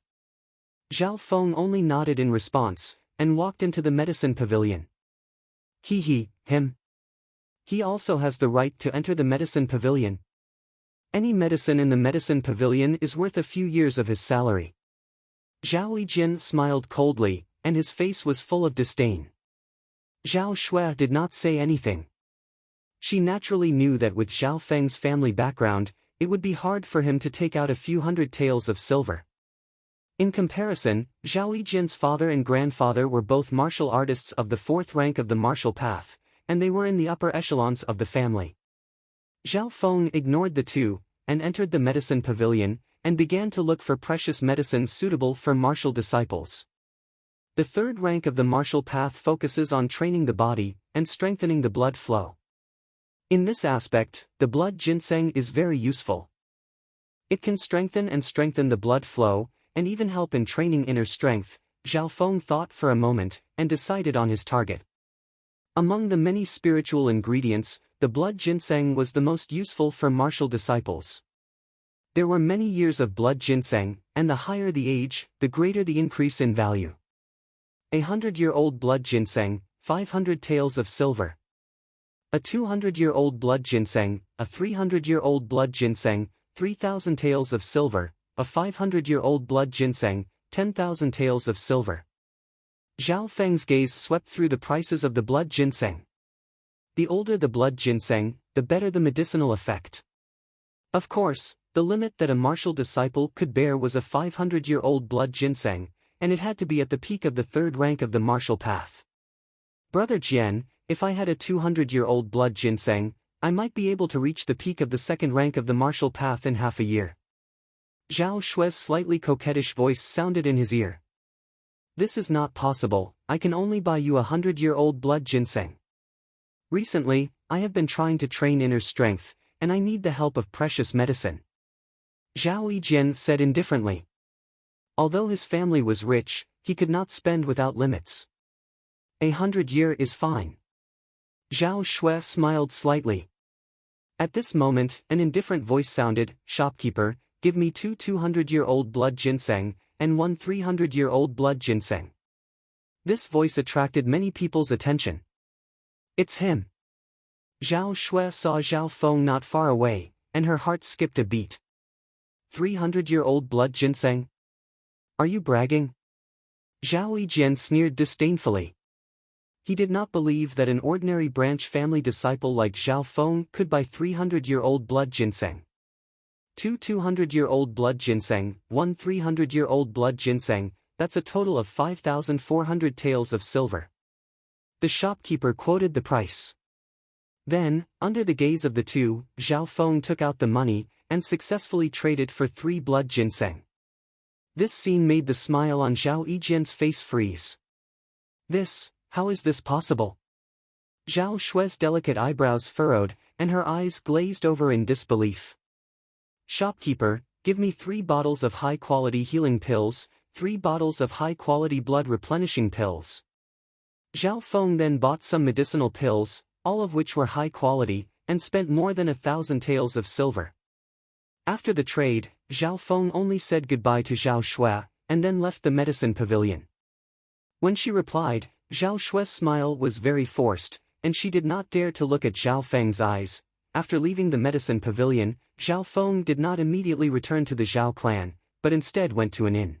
Zhao Feng only nodded in response, and walked into the medicine pavilion. Him. He also has the right to enter the medicine pavilion. Any medicine in the medicine pavilion is worth a few years of his salary. Zhao Yijin smiled coldly, and his face was full of disdain. Zhao Shui did not say anything. She naturally knew that with Zhao Feng's family background, it would be hard for him to take out a few hundred taels of silver. In comparison, Zhao Yijin's father and grandfather were both martial artists of the 4th rank of the martial path, and they were in the upper echelons of the family. Zhao Feng ignored the two, and entered the medicine pavilion, and began to look for precious medicines suitable for martial disciples. The 3rd rank of the martial path focuses on training the body, and strengthening the blood flow. In this aspect, the blood ginseng is very useful. It can strengthen the blood flow, and even help in training inner strength. Zhao Feng thought for a moment, and decided on his target. Among the many spiritual ingredients, the blood ginseng was the most useful for martial disciples. There were many years of blood ginseng, and the higher the age, the greater the increase in value. 100-year-old blood ginseng, 500 taels of silver. A 200-year-old blood ginseng, a 300-year-old blood ginseng, 3,000 taels of silver. A 500-year-old blood ginseng, 10,000 taels of silver. Zhao Feng's gaze swept through the prices of the blood ginseng. The older the blood ginseng, the better the medicinal effect. Of course, the limit that a martial disciple could bear was a 500-year-old blood ginseng, and it had to be at the peak of the 3rd rank of the martial path. Brother Jian, if I had a 200-year-old blood ginseng, I might be able to reach the peak of the 2nd rank of the martial path in half a year. Zhao Shui's slightly coquettish voice sounded in his ear. This is not possible, I can only buy you a 100-year-old blood ginseng. Recently, I have been trying to train inner strength, and I need the help of precious medicine. Zhao Yijin said indifferently. Although his family was rich, he could not spend without limits. 100 year is fine. Zhao Shui smiled slightly. At this moment, an indifferent voice sounded, Shopkeeper, give me 2 200-year-old blood ginseng, and 1 300-year-old blood ginseng. This voice attracted many people's attention. It's him. Zhao Shui saw Zhao Feng not far away, and her heart skipped a beat. 300-year-old blood ginseng? Are you bragging? Zhao Yijin sneered disdainfully. He did not believe that an ordinary branch family disciple like Zhao Feng could buy 300-year-old blood ginseng. 2 200-year-old blood ginseng, 1 300-year-old blood ginseng, that's a total of 5,400 taels of silver. The shopkeeper quoted the price. Then, under the gaze of the two, Zhao Feng took out the money, and successfully traded for 3 blood ginseng. This scene made the smile on Zhao Yijin's face freeze. How is this possible? Zhao Shui's delicate eyebrows furrowed, and her eyes glazed over in disbelief. Shopkeeper, give me 3 bottles of high-quality healing pills, 3 bottles of high-quality blood-replenishing pills. Zhao Feng then bought some medicinal pills, all of which were high quality, and spent more than 1,000 taels of silver. After the trade, Zhao Feng only said goodbye to Zhao Shui, and then left the medicine pavilion. When she replied, Zhao Shui's smile was very forced, and she did not dare to look at Zhao Feng's eyes. After leaving the medicine pavilion, Zhao Feng did not immediately return to the Zhao clan, but instead went to an inn.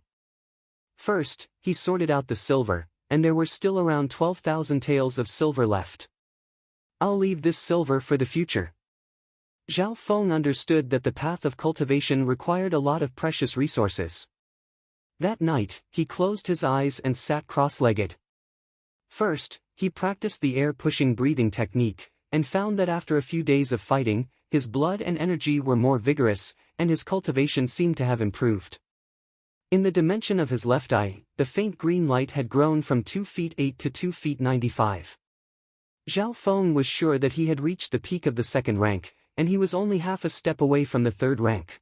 First, he sorted out the silver, and there were still around 12,000 taels of silver left. I'll leave this silver for the future. Zhao Feng understood that the path of cultivation required a lot of precious resources. That night, he closed his eyes and sat cross-legged. First, he practiced the air-pushing breathing technique, and found that after a few days of fighting, his blood and energy were more vigorous, and his cultivation seemed to have improved. In the dimension of his left eye, the faint green light had grown from 2 feet 8 to 2 feet 95. Zhao Feng was sure that he had reached the peak of the second rank, and he was only half a step away from the third rank.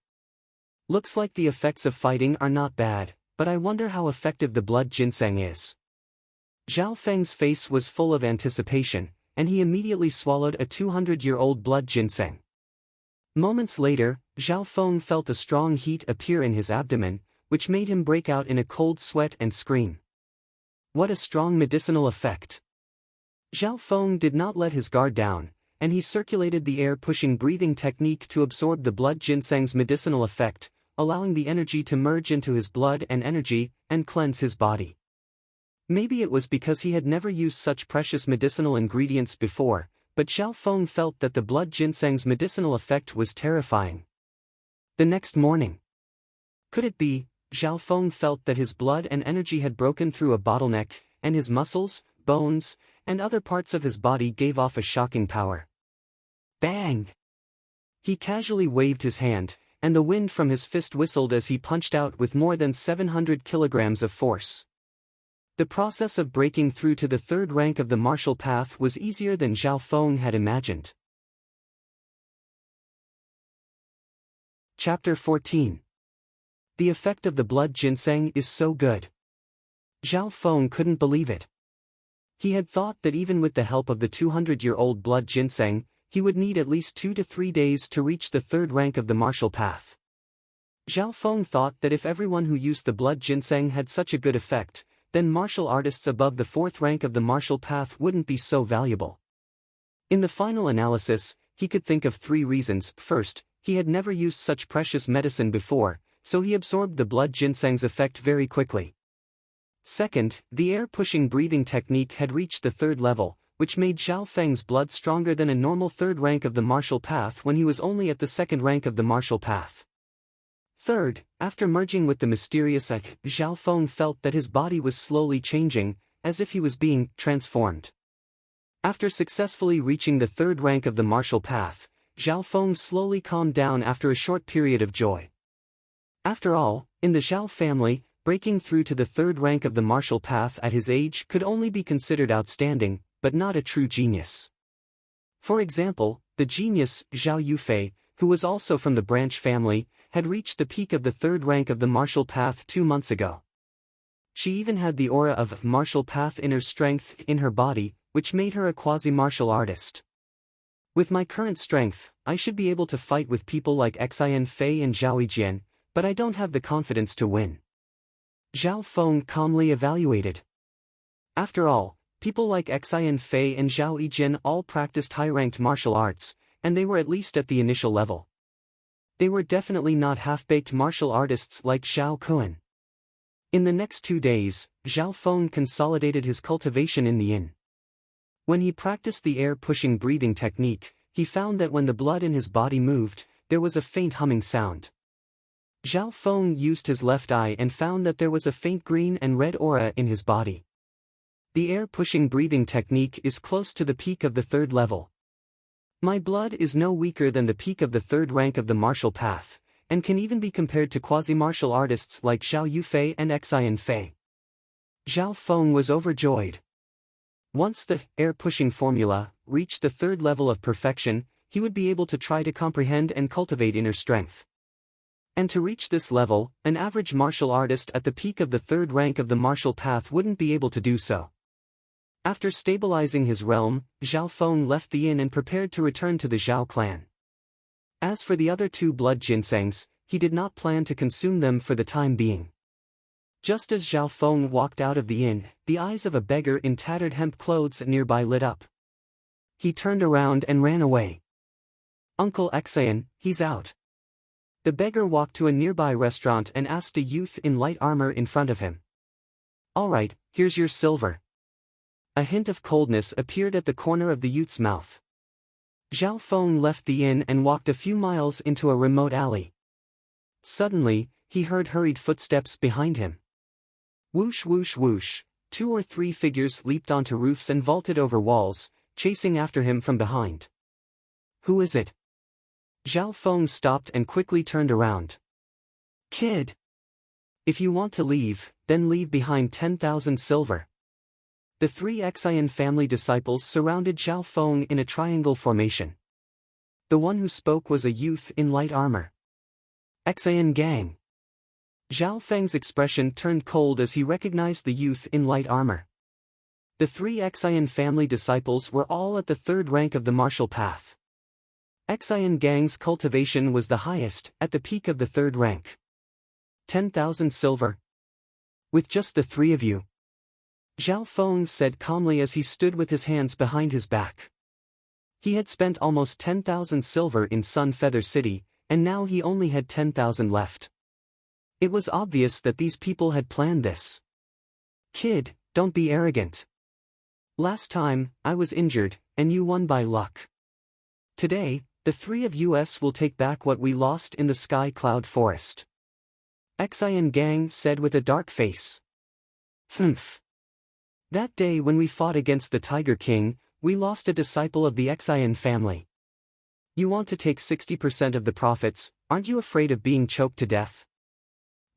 Looks like the effects of fighting are not bad, but I wonder how effective the blood ginseng is. Zhao Feng's face was full of anticipation, and he immediately swallowed a 200-year-old blood ginseng. Moments later, Zhao Feng felt a strong heat appear in his abdomen, which made him break out in a cold sweat and scream. What a strong medicinal effect! Zhao Feng did not let his guard down, and he circulated the air-pushing breathing technique to absorb the blood ginseng's medicinal effect, allowing the energy to merge into his blood and energy, and cleanse his body. Maybe it was because he had never used such precious medicinal ingredients before, but Zhao Feng felt that the blood ginseng's medicinal effect was terrifying. The next morning. Could it be, Zhao Feng felt that his blood and energy had broken through a bottleneck, and his muscles, bones, and other parts of his body gave off a shocking power. Bang! He casually waved his hand, and the wind from his fist whistled as he punched out with more than 700 kilograms of force. The process of breaking through to the third rank of the martial path was easier than Zhao Feng had imagined. Chapter 14. The effect of the blood ginseng is so good. Zhao Feng couldn't believe it. He had thought that even with the help of the 200-year-old blood ginseng, he would need at least 2 to 3 days to reach the third rank of the martial path. Zhao Feng thought that if everyone who used the blood ginseng had such a good effect, then martial artists above the fourth rank of the martial path wouldn't be so valuable. In the final analysis, he could think of 3 reasons. First, he had never used such precious medicine before, so he absorbed the blood ginseng's effect very quickly. Second, the air-pushing breathing technique had reached the third level, which made Zhao Feng's blood stronger than a normal third rank of the martial path when he was only at the second rank of the martial path. Third, after merging with the mysterious Zhao Feng felt that his body was slowly changing, as if he was being transformed. After successfully reaching the third rank of the martial path, Zhao Feng slowly calmed down after a short period of joy. After all, in the Zhao family, breaking through to the third rank of the martial path at his age could only be considered outstanding, but not a true genius. For example, the genius, Zhao Yufei, who was also from the branch family, had reached the peak of the third rank of the martial path 2 months ago. She even had the aura of martial path inner strength in her body, which made her a quasi-martial artist. With my current strength, I should be able to fight with people like Xian Fei and Zhao Yijian, but I don't have the confidence to win. Zhao Feng calmly evaluated. After all, people like Xian Fei and Zhao Yijian all practiced high-ranked martial arts, and they were at least at the initial level. They were definitely not half-baked martial artists like Zhao Kuan. In the next 2 days, Zhao Feng consolidated his cultivation in the inn. When he practiced the air-pushing breathing technique, he found that when the blood in his body moved, there was a faint humming sound. Zhao Feng used his left eye and found that there was a faint green and red aura in his body. The air-pushing breathing technique is close to the peak of the third level. My blood is no weaker than the peak of the third rank of the martial path, and can even be compared to quasi-martial artists like Zhao Yufei and Xian Fei. Zhao Feng was overjoyed. Once the air-pushing formula reached the third level of perfection, he would be able to try to comprehend and cultivate inner strength. And to reach this level, an average martial artist at the peak of the third rank of the martial path wouldn't be able to do so. After stabilizing his realm, Zhao Feng left the inn and prepared to return to the Zhao clan. As for the other 2 blood ginsengs, he did not plan to consume them for the time being. Just as Zhao Feng walked out of the inn, the eyes of a beggar in tattered hemp clothes nearby lit up. He turned around and ran away. "Uncle Xian, he's out." The beggar walked to a nearby restaurant and asked a youth in light armor in front of him. "All right, here's your silver." A hint of coldness appeared at the corner of the youth's mouth. Zhao Feng left the inn and walked a few miles into a remote alley. Suddenly, he heard hurried footsteps behind him. Whoosh whoosh whoosh, 2 or 3 figures leaped onto roofs and vaulted over walls, chasing after him from behind. "Who is it?" Zhao Feng stopped and quickly turned around. "Kid! If you want to leave, then leave behind 10,000 silver." The 3 Xian family disciples surrounded Zhao Feng in a triangle formation. The one who spoke was a youth in light armor. "Xian gang." Zhao Feng's expression turned cold as he recognized the youth in light armor. The 3 Xian family disciples were all at the 3rd rank of the martial path. Xian gang's cultivation was the highest, at the peak of the 3rd rank. 10,000 silver. With just the 3 of you? Zhao Feng said calmly as he stood with his hands behind his back. He had spent almost 10,000 silver in Sun Feather City, and now he only had 10,000 left. It was obvious that these people had planned this. "Kid, don't be arrogant. Last time, I was injured, and you won by luck. Today, the 3 of us will take back what we lost in the Sky Cloud Forest." Xian gang said with a dark face. "Humph. That day when we fought against the Tiger King, we lost a disciple of the Xian family. You want to take 60% of the profits, aren't you afraid of being choked to death?"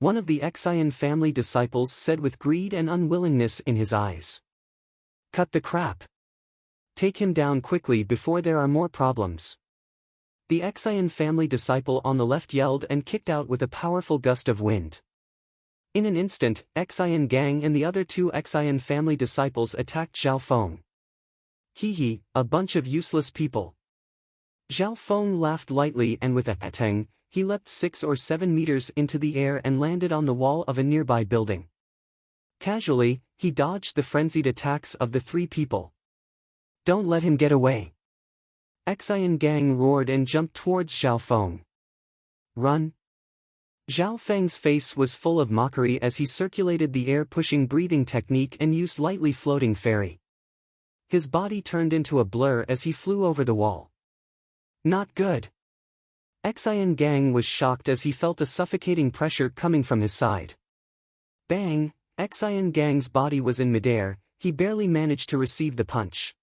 One of the Xian family disciples said with greed and unwillingness in his eyes. "Cut the crap. Take him down quickly before there are more problems." The Xian family disciple on the left yelled and kicked out with a powerful gust of wind. In an instant, Xian gang and the other 2 Xian family disciples attacked Zhao Feng. "Hee, a bunch of useless people." Zhao Feng laughed lightly and with a hateng, he leapt 6 or 7 meters into the air and landed on the wall of a nearby building. Casually, he dodged the frenzied attacks of the 3 people. "Don't let him get away." Xian gang roared and jumped towards Zhao Feng. "Run." Zhao Feng's face was full of mockery as he circulated the air-pushing breathing technique and used lightly floating fairy. His body turned into a blur as he flew over the wall. "Not good." Xian gang was shocked as he felt a suffocating pressure coming from his side. Bang! Xian gang's body was in midair, he barely managed to receive the punch.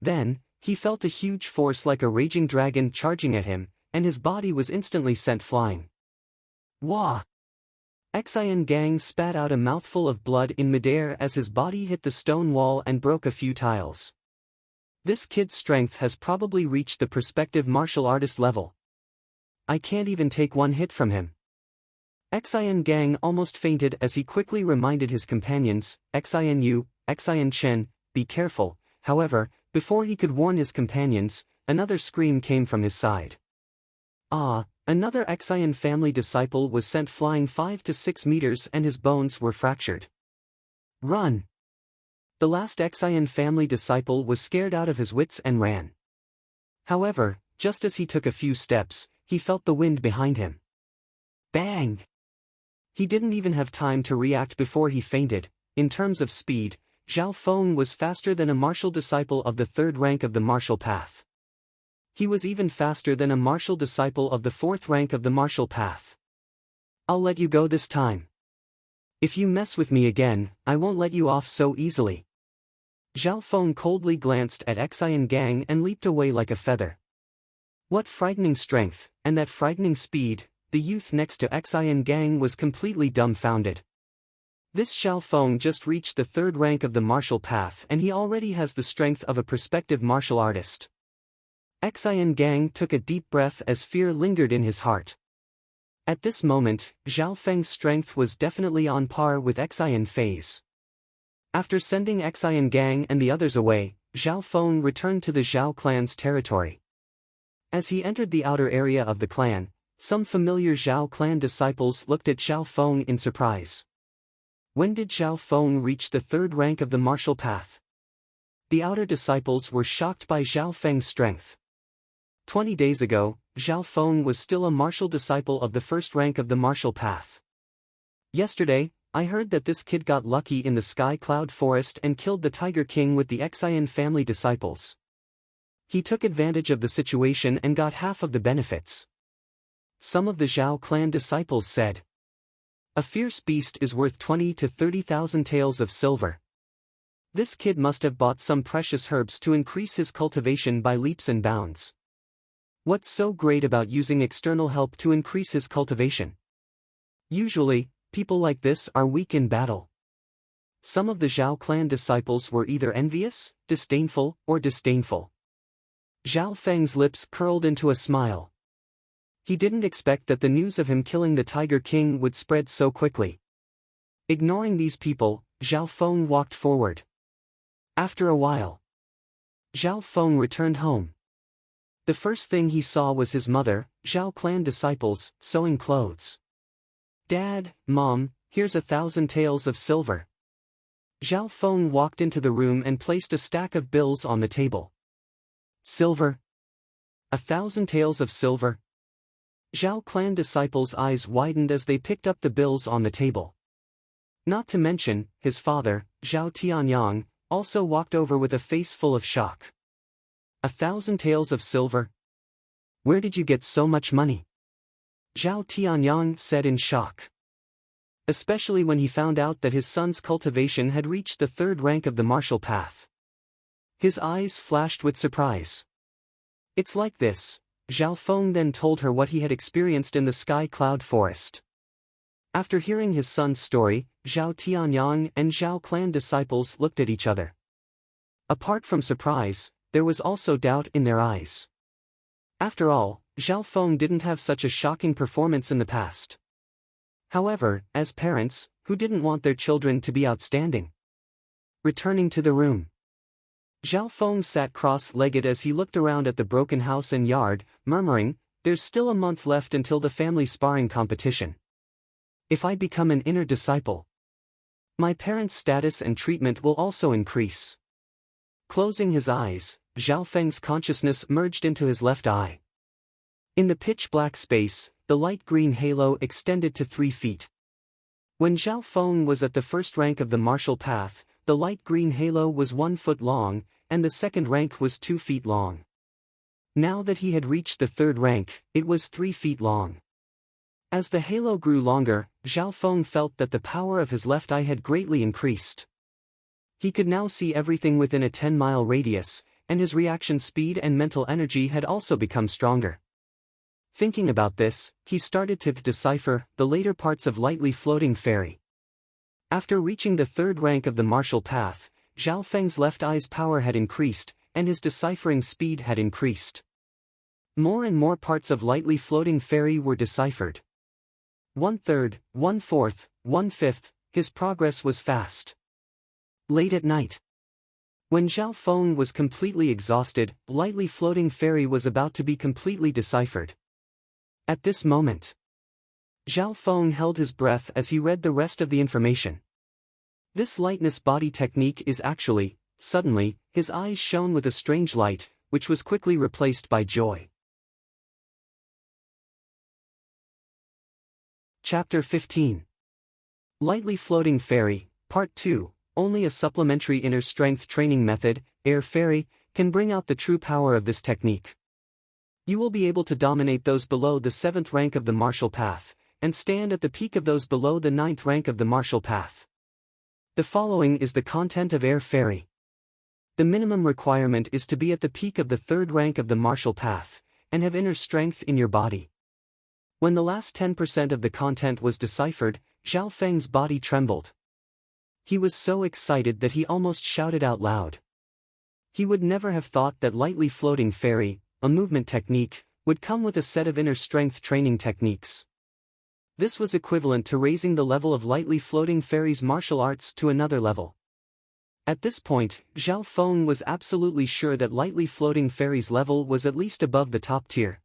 Then, he felt a huge force like a raging dragon charging at him, and his body was instantly sent flying. Wah! Xian gang spat out a mouthful of blood in midair as his body hit the stone wall and broke a few tiles. This kid's strength has probably reached the prospective martial artist level. I can't even take one hit from him. Xian gang almost fainted as he quickly reminded his companions, Xian Yu, Xian Chen, be careful. However, before he could warn his companions, another scream came from his side. Ah! Another Xian family disciple was sent flying 5 to 6 meters and his bones were fractured. Run! The last Xian family disciple was scared out of his wits and ran. However, just as he took a few steps, he felt the wind behind him. Bang! He didn't even have time to react before he fainted. In terms of speed, Zhao Feng was faster than a martial disciple of the 3rd rank of the martial path. He was even faster than a martial disciple of the 4th rank of the martial path. I'll let you go this time. If you mess with me again, I won't let you off so easily. Zhao Feng coldly glanced at Xian gang and leaped away like a feather. What frightening strength, and that frightening speed! The youth next to Xian gang was completely dumbfounded. This Zhao Feng just reached the 3rd rank of the martial path and he already has the strength of a prospective martial artist. Xian gang took a deep breath as fear lingered in his heart. At this moment, Zhao Feng's strength was definitely on par with Xian Fei's. After sending Xian gang and the others away, Zhao Feng returned to the Zhao clan's territory. As he entered the outer area of the clan, some familiar Zhao clan disciples looked at Zhao Feng in surprise. When did Zhao Feng reach the third rank of the martial path? The outer disciples were shocked by Zhao Feng's strength. 20 days ago, Zhao Feng was still a martial disciple of the first rank of the martial path. Yesterday, I heard that this kid got lucky in the Sky Cloud Forest and killed the Tiger King with the Xian family disciples. He took advantage of the situation and got half of the benefits. Some of the Zhao clan disciples said. A fierce beast is worth 20 to 30,000 taels of silver. This kid must have bought some precious herbs to increase his cultivation by leaps and bounds. What's so great about using external help to increase his cultivation? Usually, people like this are weak in battle. Some of the Zhao clan disciples were either envious, disdainful, or disdainful. Zhao Feng's lips curled into a smile. He didn't expect that the news of him killing the Tiger King would spread so quickly. Ignoring these people, Zhao Feng walked forward. After a while, Zhao Feng returned home. The first thing he saw was his mother, Zhao clan disciples, sewing clothes. Dad, Mom, here's 1,000 taels of silver. Zhao Feng walked into the room and placed a stack of bills on the table. Silver? 1,000 taels of silver? Zhao clan disciples' eyes widened as they picked up the bills on the table. Not to mention, his father, Zhao Tianyang, also walked over with a face full of shock. 1,000 taels of silver? Where did you get so much money? Zhao Tianyang said in shock. Especially when he found out that his son's cultivation had reached the third rank of the martial path. His eyes flashed with surprise. It's like this, Zhao Feng then told her what he had experienced in the Sky Cloud Forest. After hearing his son's story, Zhao Tianyang and Zhao clan disciples looked at each other. Apart from surprise, there was also doubt in their eyes. After all, Zhao Feng didn't have such a shocking performance in the past. However, as parents, who didn't want their children to be outstanding? Returning to the room, Zhao Feng sat cross-legged as he looked around at the broken house and yard, murmuring, "There's still a month left until the family sparring competition. If I become an inner disciple, my parents' status and treatment will also increase." Closing his eyes, Zhao Feng's consciousness merged into his left eye. In the pitch-black space, the light green halo extended to 3 feet. When Zhao Feng was at the first rank of the martial path, the light green halo was 1 foot long, and the second rank was 2 feet long. Now that he had reached the third rank, it was 3 feet long. As the halo grew longer, Zhao Feng felt that the power of his left eye had greatly increased. He could now see everything within a 10-mile radius, and his reaction speed and mental energy had also become stronger. Thinking about this, he started to decipher the later parts of Lightly Floating Fairy. After reaching the third rank of the martial path, Zhao Feng's left eye's power had increased, and his deciphering speed had increased. More and more parts of Lightly Floating Fairy were deciphered. 1/3, 1/4, 1/5, his progress was fast. Late at night, when Zhao Feng was completely exhausted, Lightly Floating Fairy was about to be completely deciphered. At this moment, Zhao Feng held his breath as he read the rest of the information. This lightness body technique is actually, suddenly, his eyes shone with a strange light, which was quickly replaced by joy. Chapter 15. Lightly Floating Fairy, Part 2, only a supplementary inner strength training method, Air Fairy, can bring out the true power of this technique. You will be able to dominate those below the 7th rank of the martial path, and stand at the peak of those below the 9th rank of the martial path. The following is the content of Air Fairy. The minimum requirement is to be at the peak of the 3rd rank of the martial path, and have inner strength in your body. When the last 10% of the content was deciphered, Zhao Feng's body trembled. He was so excited that he almost shouted out loud. He would never have thought that Lightly Floating Fairy, a movement technique, would come with a set of inner strength training techniques. This was equivalent to raising the level of Lightly Floating Fairy's martial arts to another level. At this point, Zhao Feng was absolutely sure that Lightly Floating Fairy's level was at least above the top tier.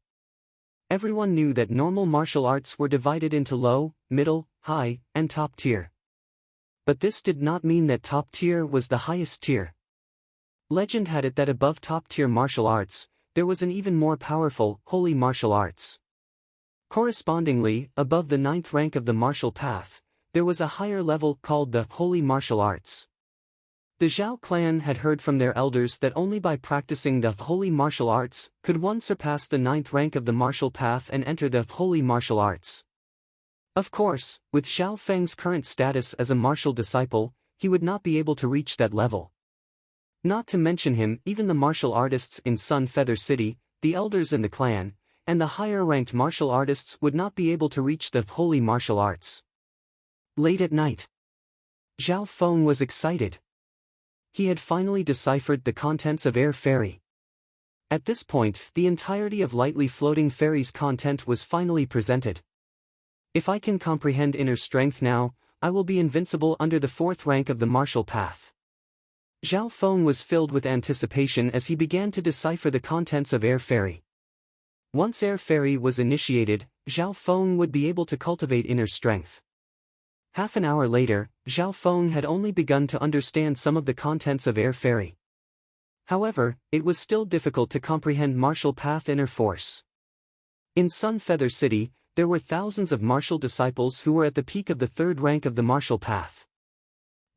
Everyone knew that normal martial arts were divided into low, middle, high, and top tier. But this did not mean that top tier was the highest tier. Legend had it that above top-tier martial arts, there was an even more powerful, holy martial arts. Correspondingly, above the 9th rank of the martial path, there was a higher level called the holy martial arts. The Zhao clan had heard from their elders that only by practicing the holy martial arts could one surpass the 9th rank of the martial path and enter the holy martial arts. Of course, with Zhao Feng's current status as a martial disciple, he would not be able to reach that level. Not to mention him, even the martial artists in Sun Feather City, the elders in the clan, and the higher-ranked martial artists would not be able to reach the holy martial arts. Late at night, Zhao Feng was excited. He had finally deciphered the contents of Air Fairy. At this point, the entirety of Lightly Floating Fairy's content was finally presented. If I can comprehend inner strength now, I will be invincible under the 4th rank of the martial path. Zhao Feng was filled with anticipation as he began to decipher the contents of Air Fairy. Once Air Fairy was initiated, Zhao Feng would be able to cultivate inner strength. Half an hour later, Zhao Feng had only begun to understand some of the contents of Air Fairy. However, it was still difficult to comprehend martial path inner force. In Sun Feather City, there were thousands of martial disciples who were at the peak of the 3rd rank of the martial path.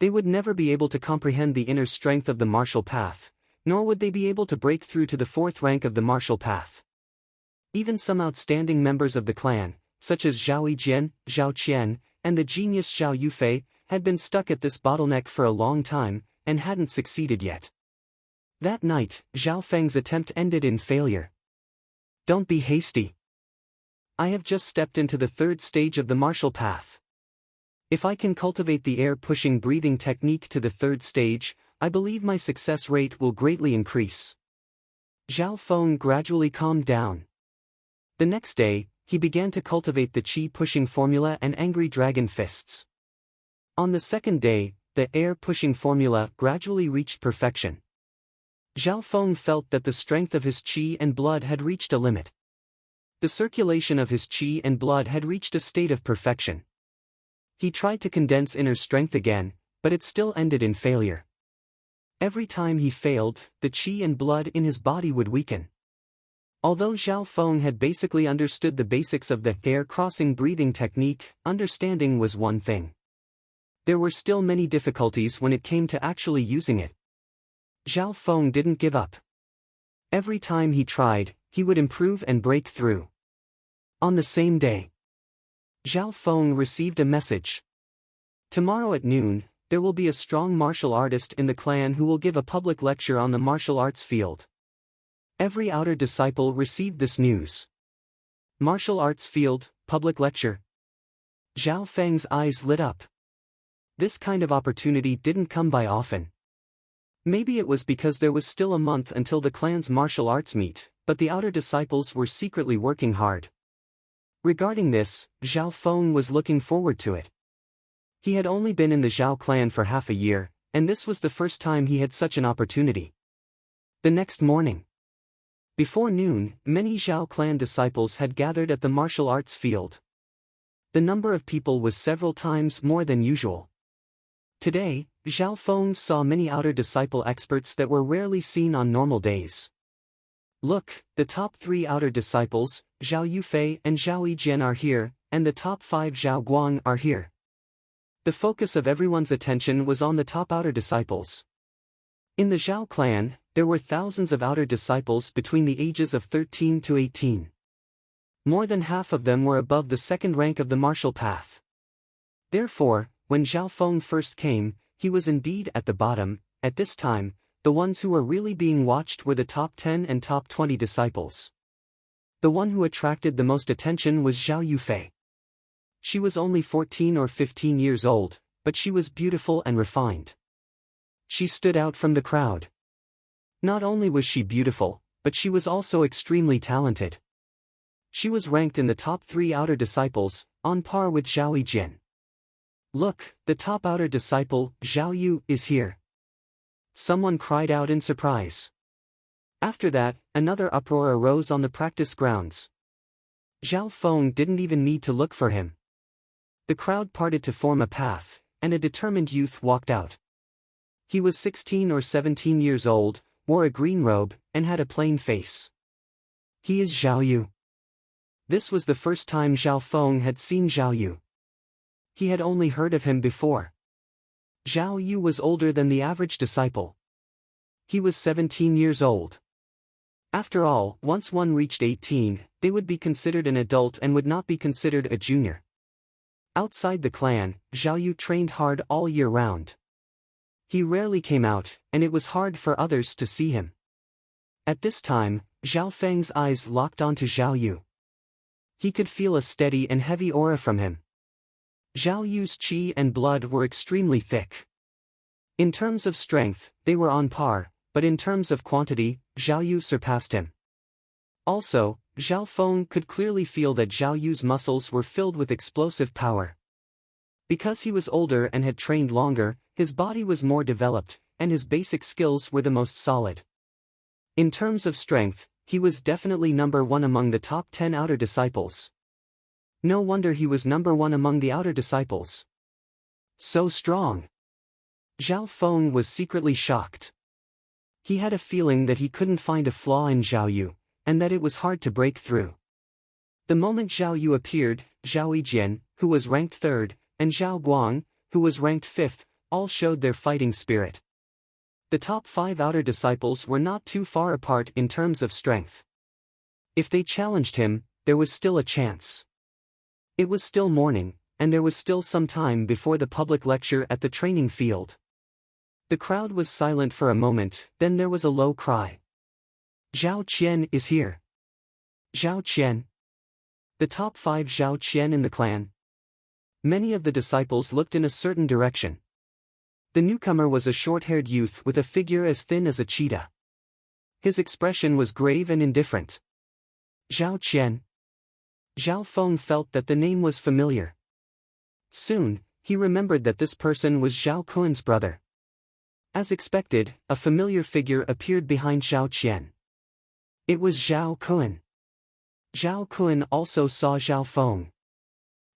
They would never be able to comprehend the inner strength of the martial path, nor would they be able to break through to the 4th rank of the martial path. Even some outstanding members of the clan, such as Zhao Yijian, Zhao Qian, and the genius Zhao Yufei, had been stuck at this bottleneck for a long time, and hadn't succeeded yet. That night, Zhao Feng's attempt ended in failure. Don't be hasty. I have just stepped into the 3rd stage of the martial path. If I can cultivate the air-pushing breathing technique to the 3rd stage, I believe my success rate will greatly increase. Zhao Feng gradually calmed down. The next day, he began to cultivate the chi-pushing formula and angry dragon fists. On the 2nd day, the air-pushing formula gradually reached perfection. Zhao Feng felt that the strength of his chi and blood had reached a limit. The circulation of his chi and blood had reached a state of perfection. He tried to condense inner strength again, but it still ended in failure. Every time he failed, the chi and blood in his body would weaken. Although Zhao Feng had basically understood the basics of the air-crossing breathing technique, understanding was one thing. There were still many difficulties when it came to actually using it. Zhao Feng didn't give up. Every time he tried, he would improve and break through. On the same day, Zhao Feng received a message. Tomorrow at noon, there will be a strong martial artist in the clan who will give a public lecture on the martial arts field. Every outer disciple received this news. Martial arts field, public lecture. Zhao Feng's eyes lit up. This kind of opportunity didn't come by often. Maybe it was because there was still a month until the clan's martial arts meet, but the outer disciples were secretly working hard. Regarding this, Zhao Feng was looking forward to it. He had only been in the Zhao clan for half a year, and this was the first time he had such an opportunity. The next morning, before noon, many Zhao clan disciples had gathered at the martial arts field. The number of people was several times more than usual. Today, Zhao Feng saw many outer disciple experts that were rarely seen on normal days. Look, the top 3 outer disciples, Zhao Yufei and Zhao Yijian are here, and the top 5 Zhao Guang are here. The focus of everyone's attention was on the top outer disciples. In the Zhao clan, there were thousands of outer disciples between the ages of 13 to 18. More than half of them were above the 2nd rank of the martial path. Therefore, when Zhao Feng first came, he was indeed at the bottom. At this time, the ones who were really being watched were the top 10 and top 20 disciples. The one who attracted the most attention was Zhao Yufei. She was only 14 or 15 years old, but she was beautiful and refined. She stood out from the crowd. Not only was she beautiful, but she was also extremely talented. She was ranked in the top 3 outer disciples, on par with Zhao Yijian. Look, the top outer disciple, Zhao Yu, is here. Someone cried out in surprise. After that, another uproar arose on the practice grounds. Zhao Feng didn't even need to look for him. The crowd parted to form a path, and a determined youth walked out. He was 16 or 17 years old, wore a green robe, and had a plain face. He is Zhao Yu. This was the first time Zhao Feng had seen Zhao Yu. He had only heard of him before. Zhao Yu was older than the average disciple. He was 17 years old. After all, once one reached 18, they would be considered an adult and would not be considered a junior. Outside the clan, Zhao Yu trained hard all year round. He rarely came out, and it was hard for others to see him. At this time, Zhao Feng's eyes locked onto Zhao Yu. He could feel a steady and heavy aura from him. Zhao Yu's qi and blood were extremely thick. In terms of strength, they were on par, but in terms of quantity, Zhao Yu surpassed him. Also, Zhao Feng could clearly feel that Zhao Yu's muscles were filled with explosive power. Because he was older and had trained longer, his body was more developed, and his basic skills were the most solid. In terms of strength, he was definitely number one among the top 10 outer disciples. No wonder he was number one among the outer disciples. So strong. Zhao Feng was secretly shocked. He had a feeling that he couldn't find a flaw in Zhao Yu, and that it was hard to break through. The moment Zhao Yu appeared, Zhao Yijian, who was ranked 3rd, and Zhao Guang, who was ranked 5th, all showed their fighting spirit. The top 5 outer disciples were not too far apart in terms of strength. If they challenged him, there was still a chance. It was still morning, and there was still some time before the public lecture at the training field. The crowd was silent for a moment, then there was a low cry. Zhao Qian is here. Zhao Qian. The top 5 Zhao Qian in the clan. Many of the disciples looked in a certain direction. The newcomer was a short-haired youth with a figure as thin as a cheetah. His expression was grave and indifferent. Zhao Qian. Zhao Feng felt that the name was familiar. Soon, he remembered that this person was Zhao Kun's brother. As expected, a familiar figure appeared behind Zhao Qian. It was Zhao Kun. Zhao Kun also saw Zhao Feng.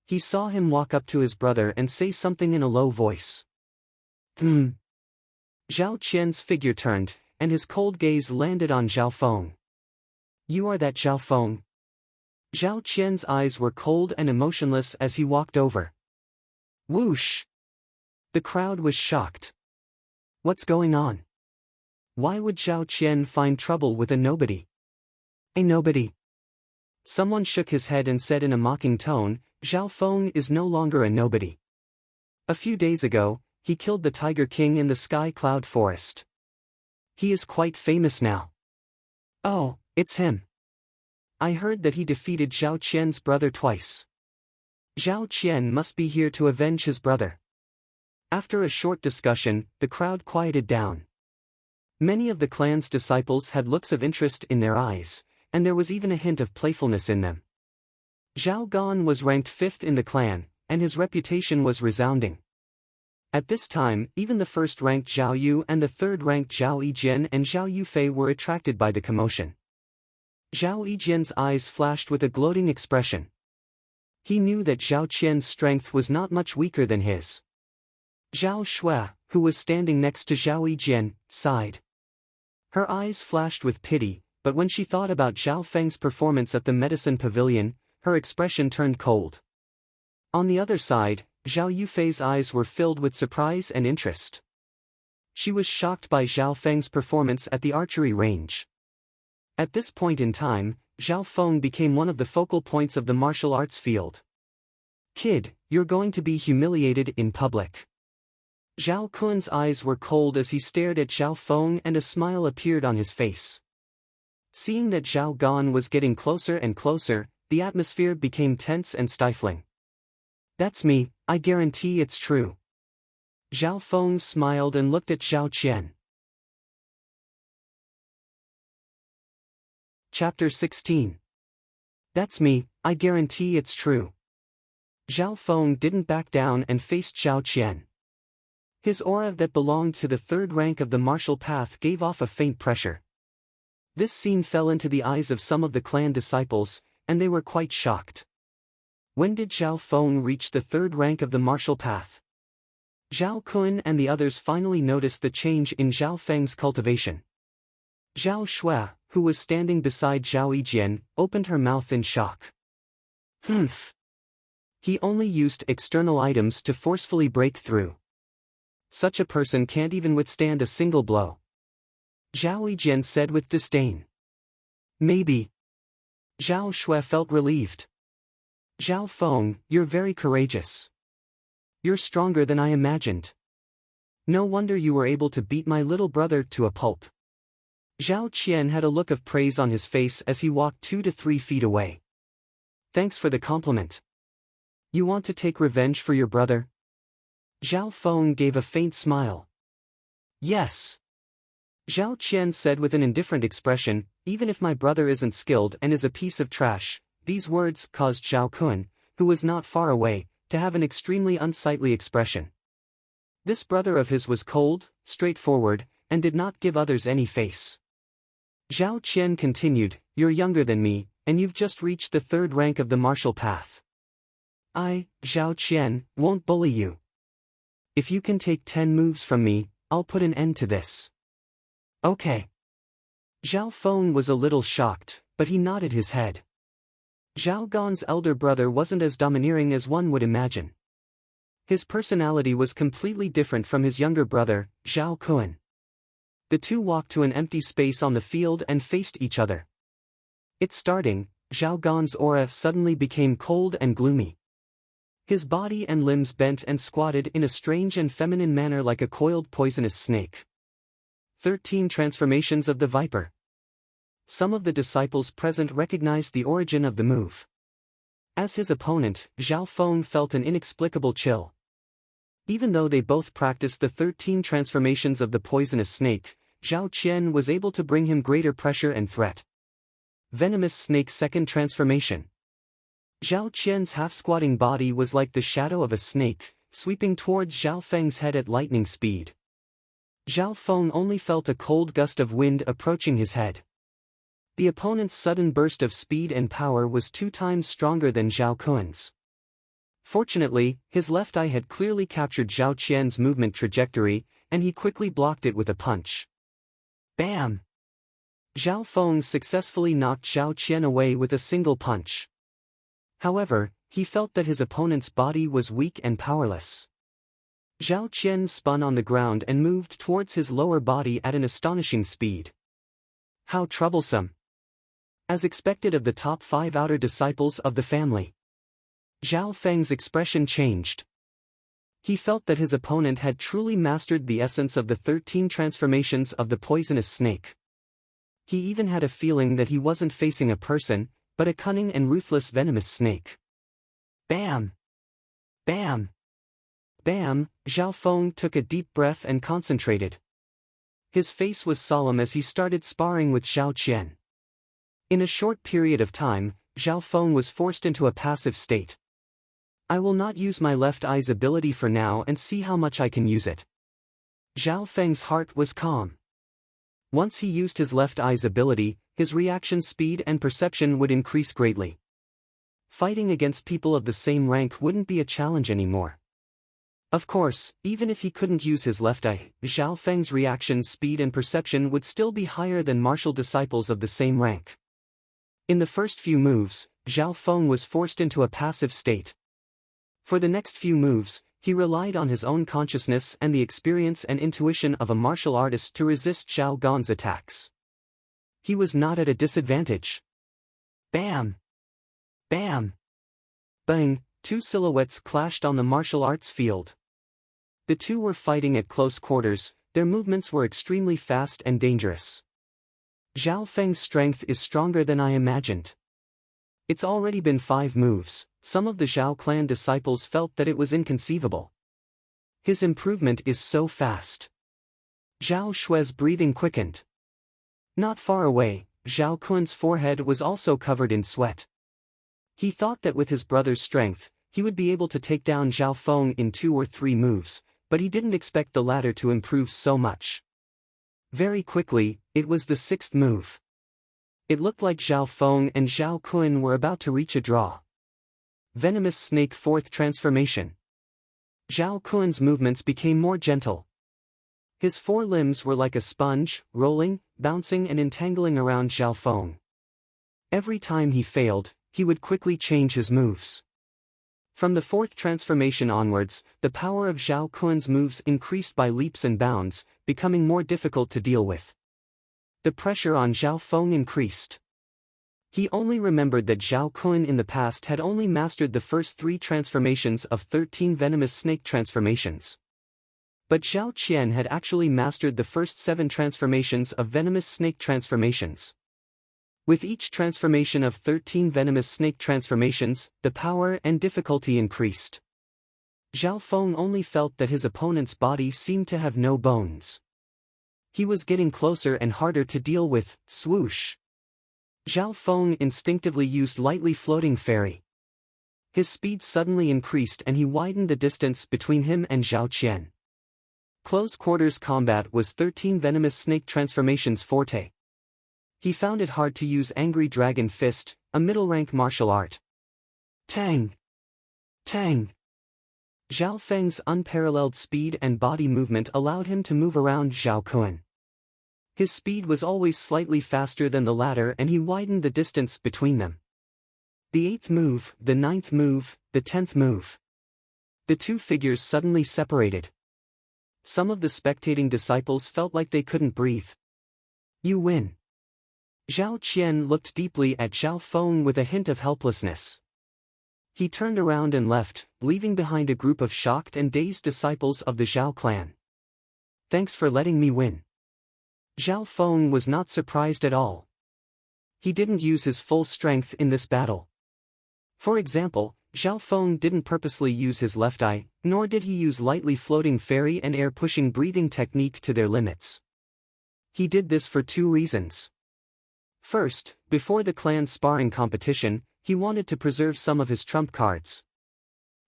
He saw him walk up to his brother and say something in a low voice. Zhao Qian's figure turned, and his cold gaze landed on Zhao Feng. You are that Zhao Feng? Zhao Qian's eyes were cold and emotionless as he walked over. Whoosh! The crowd was shocked. What's going on? Why would Zhao Qian find trouble with a nobody? A nobody? Someone shook his head and said in a mocking tone, Zhao Feng is no longer a nobody. A few days ago, he killed the Tiger King in the Sky Cloud Forest. He is quite famous now. Oh, it's him. I heard that he defeated Zhao Qian's brother twice. Zhao Qian must be here to avenge his brother. After a short discussion, the crowd quieted down. Many of the clan's disciples had looks of interest in their eyes, and there was even a hint of playfulness in them. Zhao Gan was ranked 5th in the clan, and his reputation was resounding. At this time, even the first-ranked Zhao Yu and the third-ranked Zhao Yijian and Zhao Yufei were attracted by the commotion. Zhao Yijian's eyes flashed with a gloating expression. He knew that Zhao Qian's strength was not much weaker than his. Zhao Shui, who was standing next to Zhao Yijian, sighed. Her eyes flashed with pity, but when she thought about Zhao Feng's performance at the medicine pavilion, her expression turned cold. On the other side, Zhao Yufei's eyes were filled with surprise and interest. She was shocked by Zhao Feng's performance at the archery range. At this point in time, Zhao Feng became one of the focal points of the martial arts field. Kid, you're going to be humiliated in public. Zhao Kun's eyes were cold as he stared at Zhao Feng and a smile appeared on his face. Seeing that Zhao Gan was getting closer and closer, the atmosphere became tense and stifling. That's me, I guarantee it's true. Zhao Feng smiled and looked at Zhao Qian. Chapter 16. That's me, I guarantee it's true. Zhao Feng didn't back down and faced Zhao Qian. His aura that belonged to the 3rd rank of the martial path gave off a faint pressure. This scene fell into the eyes of some of the clan disciples, and they were quite shocked. When did Zhao Feng reach the 3rd rank of the martial path? Zhao Kun and the others finally noticed the change in Zhao Feng's cultivation. Zhao Shui, who was standing beside Zhao Yijian, opened her mouth in shock. Humph. He only used external items to forcefully break through. Such a person can't even withstand a single blow. Zhao Yijian said with disdain. Maybe. Zhao Shui felt relieved. Zhao Feng, you're very courageous. You're stronger than I imagined. No wonder you were able to beat my little brother to a pulp. Zhao Qian had a look of praise on his face as he walked 2 to 3 feet away. Thanks for the compliment. You want to take revenge for your brother? Zhao Feng gave a faint smile. Yes. Zhao Qian said with an indifferent expression, even if my brother isn't skilled and is a piece of trash. These words caused Zhao Kun, who was not far away, to have an extremely unsightly expression. This brother of his was cold, straightforward, and did not give others any face. Zhao Qian continued, you're younger than me, and you've just reached the 3rd rank of the martial path. I, Zhao Qian, won't bully you. If you can take 10 moves from me, I'll put an end to this. Okay. Zhao Feng was a little shocked, but he nodded his head. Zhao Gan's elder brother wasn't as domineering as one would imagine. His personality was completely different from his younger brother, Zhao Kun. The two walked to an empty space on the field and faced each other. It's starting. Zhao Gan's aura suddenly became cold and gloomy. His body and limbs bent and squatted in a strange and feminine manner like a coiled poisonous snake. 13 transformations of the viper. Some of the disciples present recognized the origin of the move. As his opponent, Zhao Feng felt an inexplicable chill. Even though they both practiced the 13 transformations of the poisonous snake, Zhao Qian was able to bring him greater pressure and threat. Venomous snake second transformation. Zhao Qian's half-squatting body was like the shadow of a snake, sweeping towards Zhao Feng's head at lightning speed. Zhao Feng only felt a cold gust of wind approaching his head. The opponent's sudden burst of speed and power was 2 times stronger than Zhao Kun's. Fortunately, his left eye had clearly captured Zhao Qian's movement trajectory, and he quickly blocked it with a punch. Bam! Zhao Feng successfully knocked Zhao Qian away with a single punch. However, he felt that his opponent's body was weak and powerless. Zhao Qian spun on the ground and moved towards his lower body at an astonishing speed. How troublesome! As expected of the top 5 outer disciples of the family. Zhao Feng's expression changed. He felt that his opponent had truly mastered the essence of the 13 transformations of the poisonous snake. He even had a feeling that he wasn't facing a person, but a cunning and ruthless venomous snake. Bam! Bam! Bam! Zhao Feng took a deep breath and concentrated. His face was solemn as he started sparring with Zhao Qian. In a short period of time, Zhao Feng was forced into a passive state. I will not use my left eye's ability for now and see how much I can use it. Zhao Feng's heart was calm. Once he used his left eye's ability, his reaction speed and perception would increase greatly. Fighting against people of the same rank wouldn't be a challenge anymore. Of course, even if he couldn't use his left eye, Zhao Feng's reaction speed and perception would still be higher than martial disciples of the same rank. In the first few moves, Zhao Feng was forced into a passive state. For the next few moves, he relied on his own consciousness and the experience and intuition of a martial artist to resist Zhao Gan's attacks. He was not at a disadvantage. Bam! Bam! Bang! 2 silhouettes clashed on the martial arts field. The two were fighting at close quarters, their movements were extremely fast and dangerous. Zhao Feng's strength is stronger than I imagined. It's already been 5 moves. Some of the Zhao clan disciples felt that it was inconceivable. His improvement is so fast. Zhao Shui's breathing quickened. Not far away, Zhao Kun's forehead was also covered in sweat. He thought that with his brother's strength, he would be able to take down Zhao Feng in 2 or 3 moves, but he didn't expect the latter to improve so much. Very quickly, it was the 6th move. It looked like Zhao Feng and Zhao Kun were about to reach a draw. Venomous snake 4th transformation. Zhao Kun's movements became more gentle. His four limbs were like a sponge, rolling, bouncing and entangling around Zhao Feng. Every time he failed, he would quickly change his moves. From the fourth transformation onwards, the power of Zhao Kun's moves increased by leaps and bounds, becoming more difficult to deal with. The pressure on Zhao Feng increased. He only remembered that Zhao Kun in the past had only mastered the first 3 transformations of 13 venomous snake transformations. But Zhao Qian had actually mastered the first 7 transformations of venomous snake transformations. With each transformation of 13 venomous snake transformations, the power and difficulty increased. Zhao Feng only felt that his opponent's body seemed to have no bones. He was getting closer and harder to deal with. Swoosh! Zhao Feng instinctively used lightly floating fairy. His speed suddenly increased and he widened the distance between him and Zhao Qian. Close quarters combat was 13 venomous snake transformations forte. He found it hard to use Angry Dragon Fist, a middle-rank martial art. Tang! Tang! Zhao Feng's unparalleled speed and body movement allowed him to move around Zhao Kun. His speed was always slightly faster than the latter and he widened the distance between them. The 8th move, the 9th move, the 10th move. The two figures suddenly separated. Some of the spectating disciples felt like they couldn't breathe. You win. Zhao Qian looked deeply at Zhao Feng with a hint of helplessness. He turned around and left, leaving behind a group of shocked and dazed disciples of the Zhao clan. Thanks for letting me win. Zhao Feng was not surprised at all. He didn't use his full strength in this battle. For example, Zhao Feng didn't purposely use his left eye, nor did he use lightly floating fairy and air-pushing breathing technique to their limits. He did this for 2 reasons. First, before the clan sparring competition, he wanted to preserve some of his trump cards.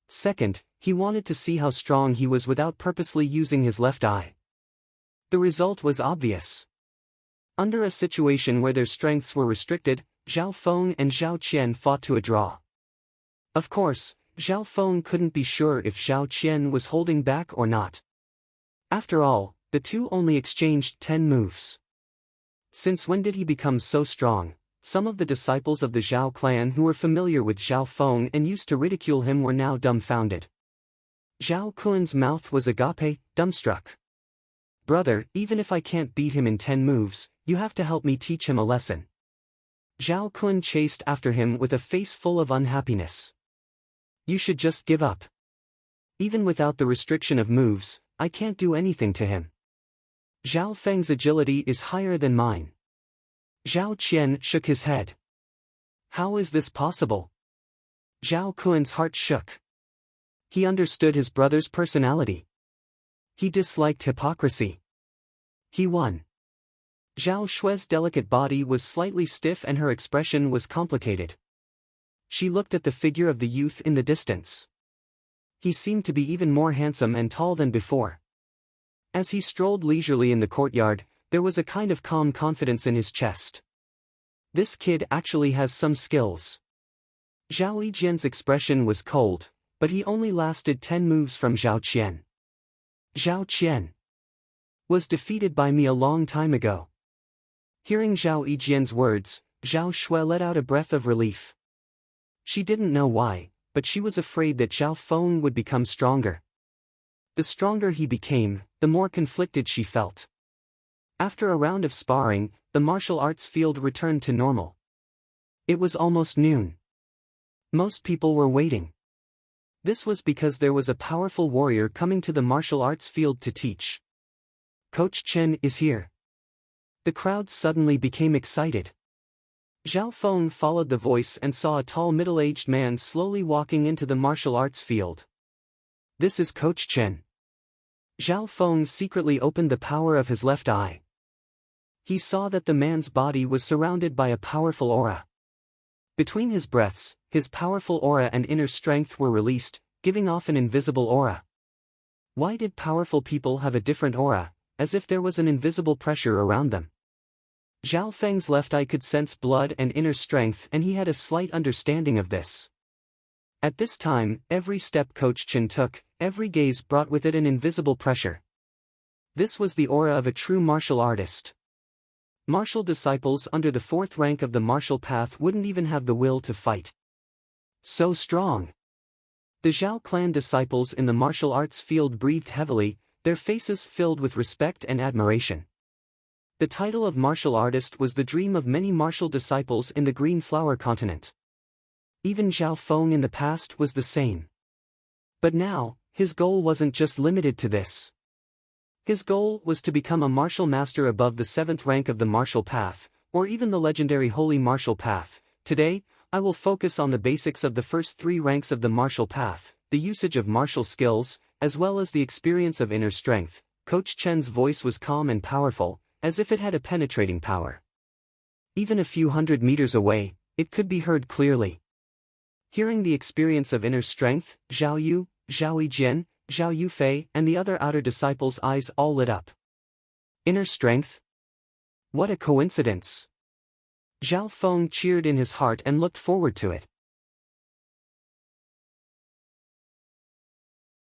Second, he wanted to see how strong he was without purposely using his left eye. The result was obvious. Under a situation where their strengths were restricted, Zhao Feng and Zhao Qian fought to a draw. Of course, Zhao Feng couldn't be sure if Zhao Qian was holding back or not. After all, the two only exchanged 10 moves. Since when did he become so strong? Some of the disciples of the Zhao clan who were familiar with Zhao Feng and used to ridicule him were now dumbfounded. Zhao Kun's mouth was agape, dumbstruck. Brother, even if I can't beat him in 10 moves, you have to help me teach him a lesson. Zhao Kun chased after him with a face full of unhappiness. You should just give up. Even without the restriction of moves, I can't do anything to him. Zhao Feng's agility is higher than mine. Zhao Qian shook his head. How is this possible? Zhao Kun's heart shook. He understood his brother's personality. He disliked hypocrisy. He won. Zhao Shue's delicate body was slightly stiff and her expression was complicated. She looked at the figure of the youth in the distance. He seemed to be even more handsome and tall than before. As he strolled leisurely in the courtyard, there was a kind of calm confidence in his chest. This kid actually has some skills. Zhao Yijian's expression was cold, but he only lasted 10 moves from Zhao Qian. Zhao Qian was defeated by me a long time ago. Hearing Zhao Yijian's words, Zhao Shui let out a breath of relief. She didn't know why, but she was afraid that Zhao Feng would become stronger. The stronger he became, the more conflicted she felt. After a round of sparring, the martial arts field returned to normal. It was almost noon. Most people were waiting. This was because there was a powerful warrior coming to the martial arts field to teach. Coach Chen is here. The crowd suddenly became excited. Zhao Feng followed the voice and saw a tall middle-aged man slowly walking into the martial arts field. This is Coach Chen. Zhao Feng secretly opened the power of his left eye. He saw that the man's body was surrounded by a powerful aura. Between his breaths, his powerful aura and inner strength were released, giving off an invisible aura. Why did powerful people have a different aura, as if there was an invisible pressure around them? Zhao Feng's left eye could sense blood and inner strength and he had a slight understanding of this. At this time, every step Coach Chen took, every gaze brought with it an invisible pressure. This was the aura of a true martial artist. Martial disciples under the fourth rank of the martial path wouldn't even have the will to fight. So strong. The Zhao clan disciples in the martial arts field breathed heavily, their faces filled with respect and admiration. The title of martial artist was the dream of many martial disciples in the Green Flower continent. Even Zhao Feng in the past was the same. But now, his goal wasn't just limited to this. His goal was to become a martial master above the 7th rank of the martial path, or even the legendary holy martial path. Today, I will focus on the basics of the first 3 ranks of the martial path, the usage of martial skills, as well as the experience of inner strength. Coach Chen's voice was calm and powerful, as if it had a penetrating power. Even a few hundred meters away, it could be heard clearly. Hearing the experience of inner strength, Zhao Yu, Zhao Yijian, Zhao Yufei and the other outer disciples' eyes all lit up. Inner strength? What a coincidence! Zhao Feng cheered in his heart and looked forward to it.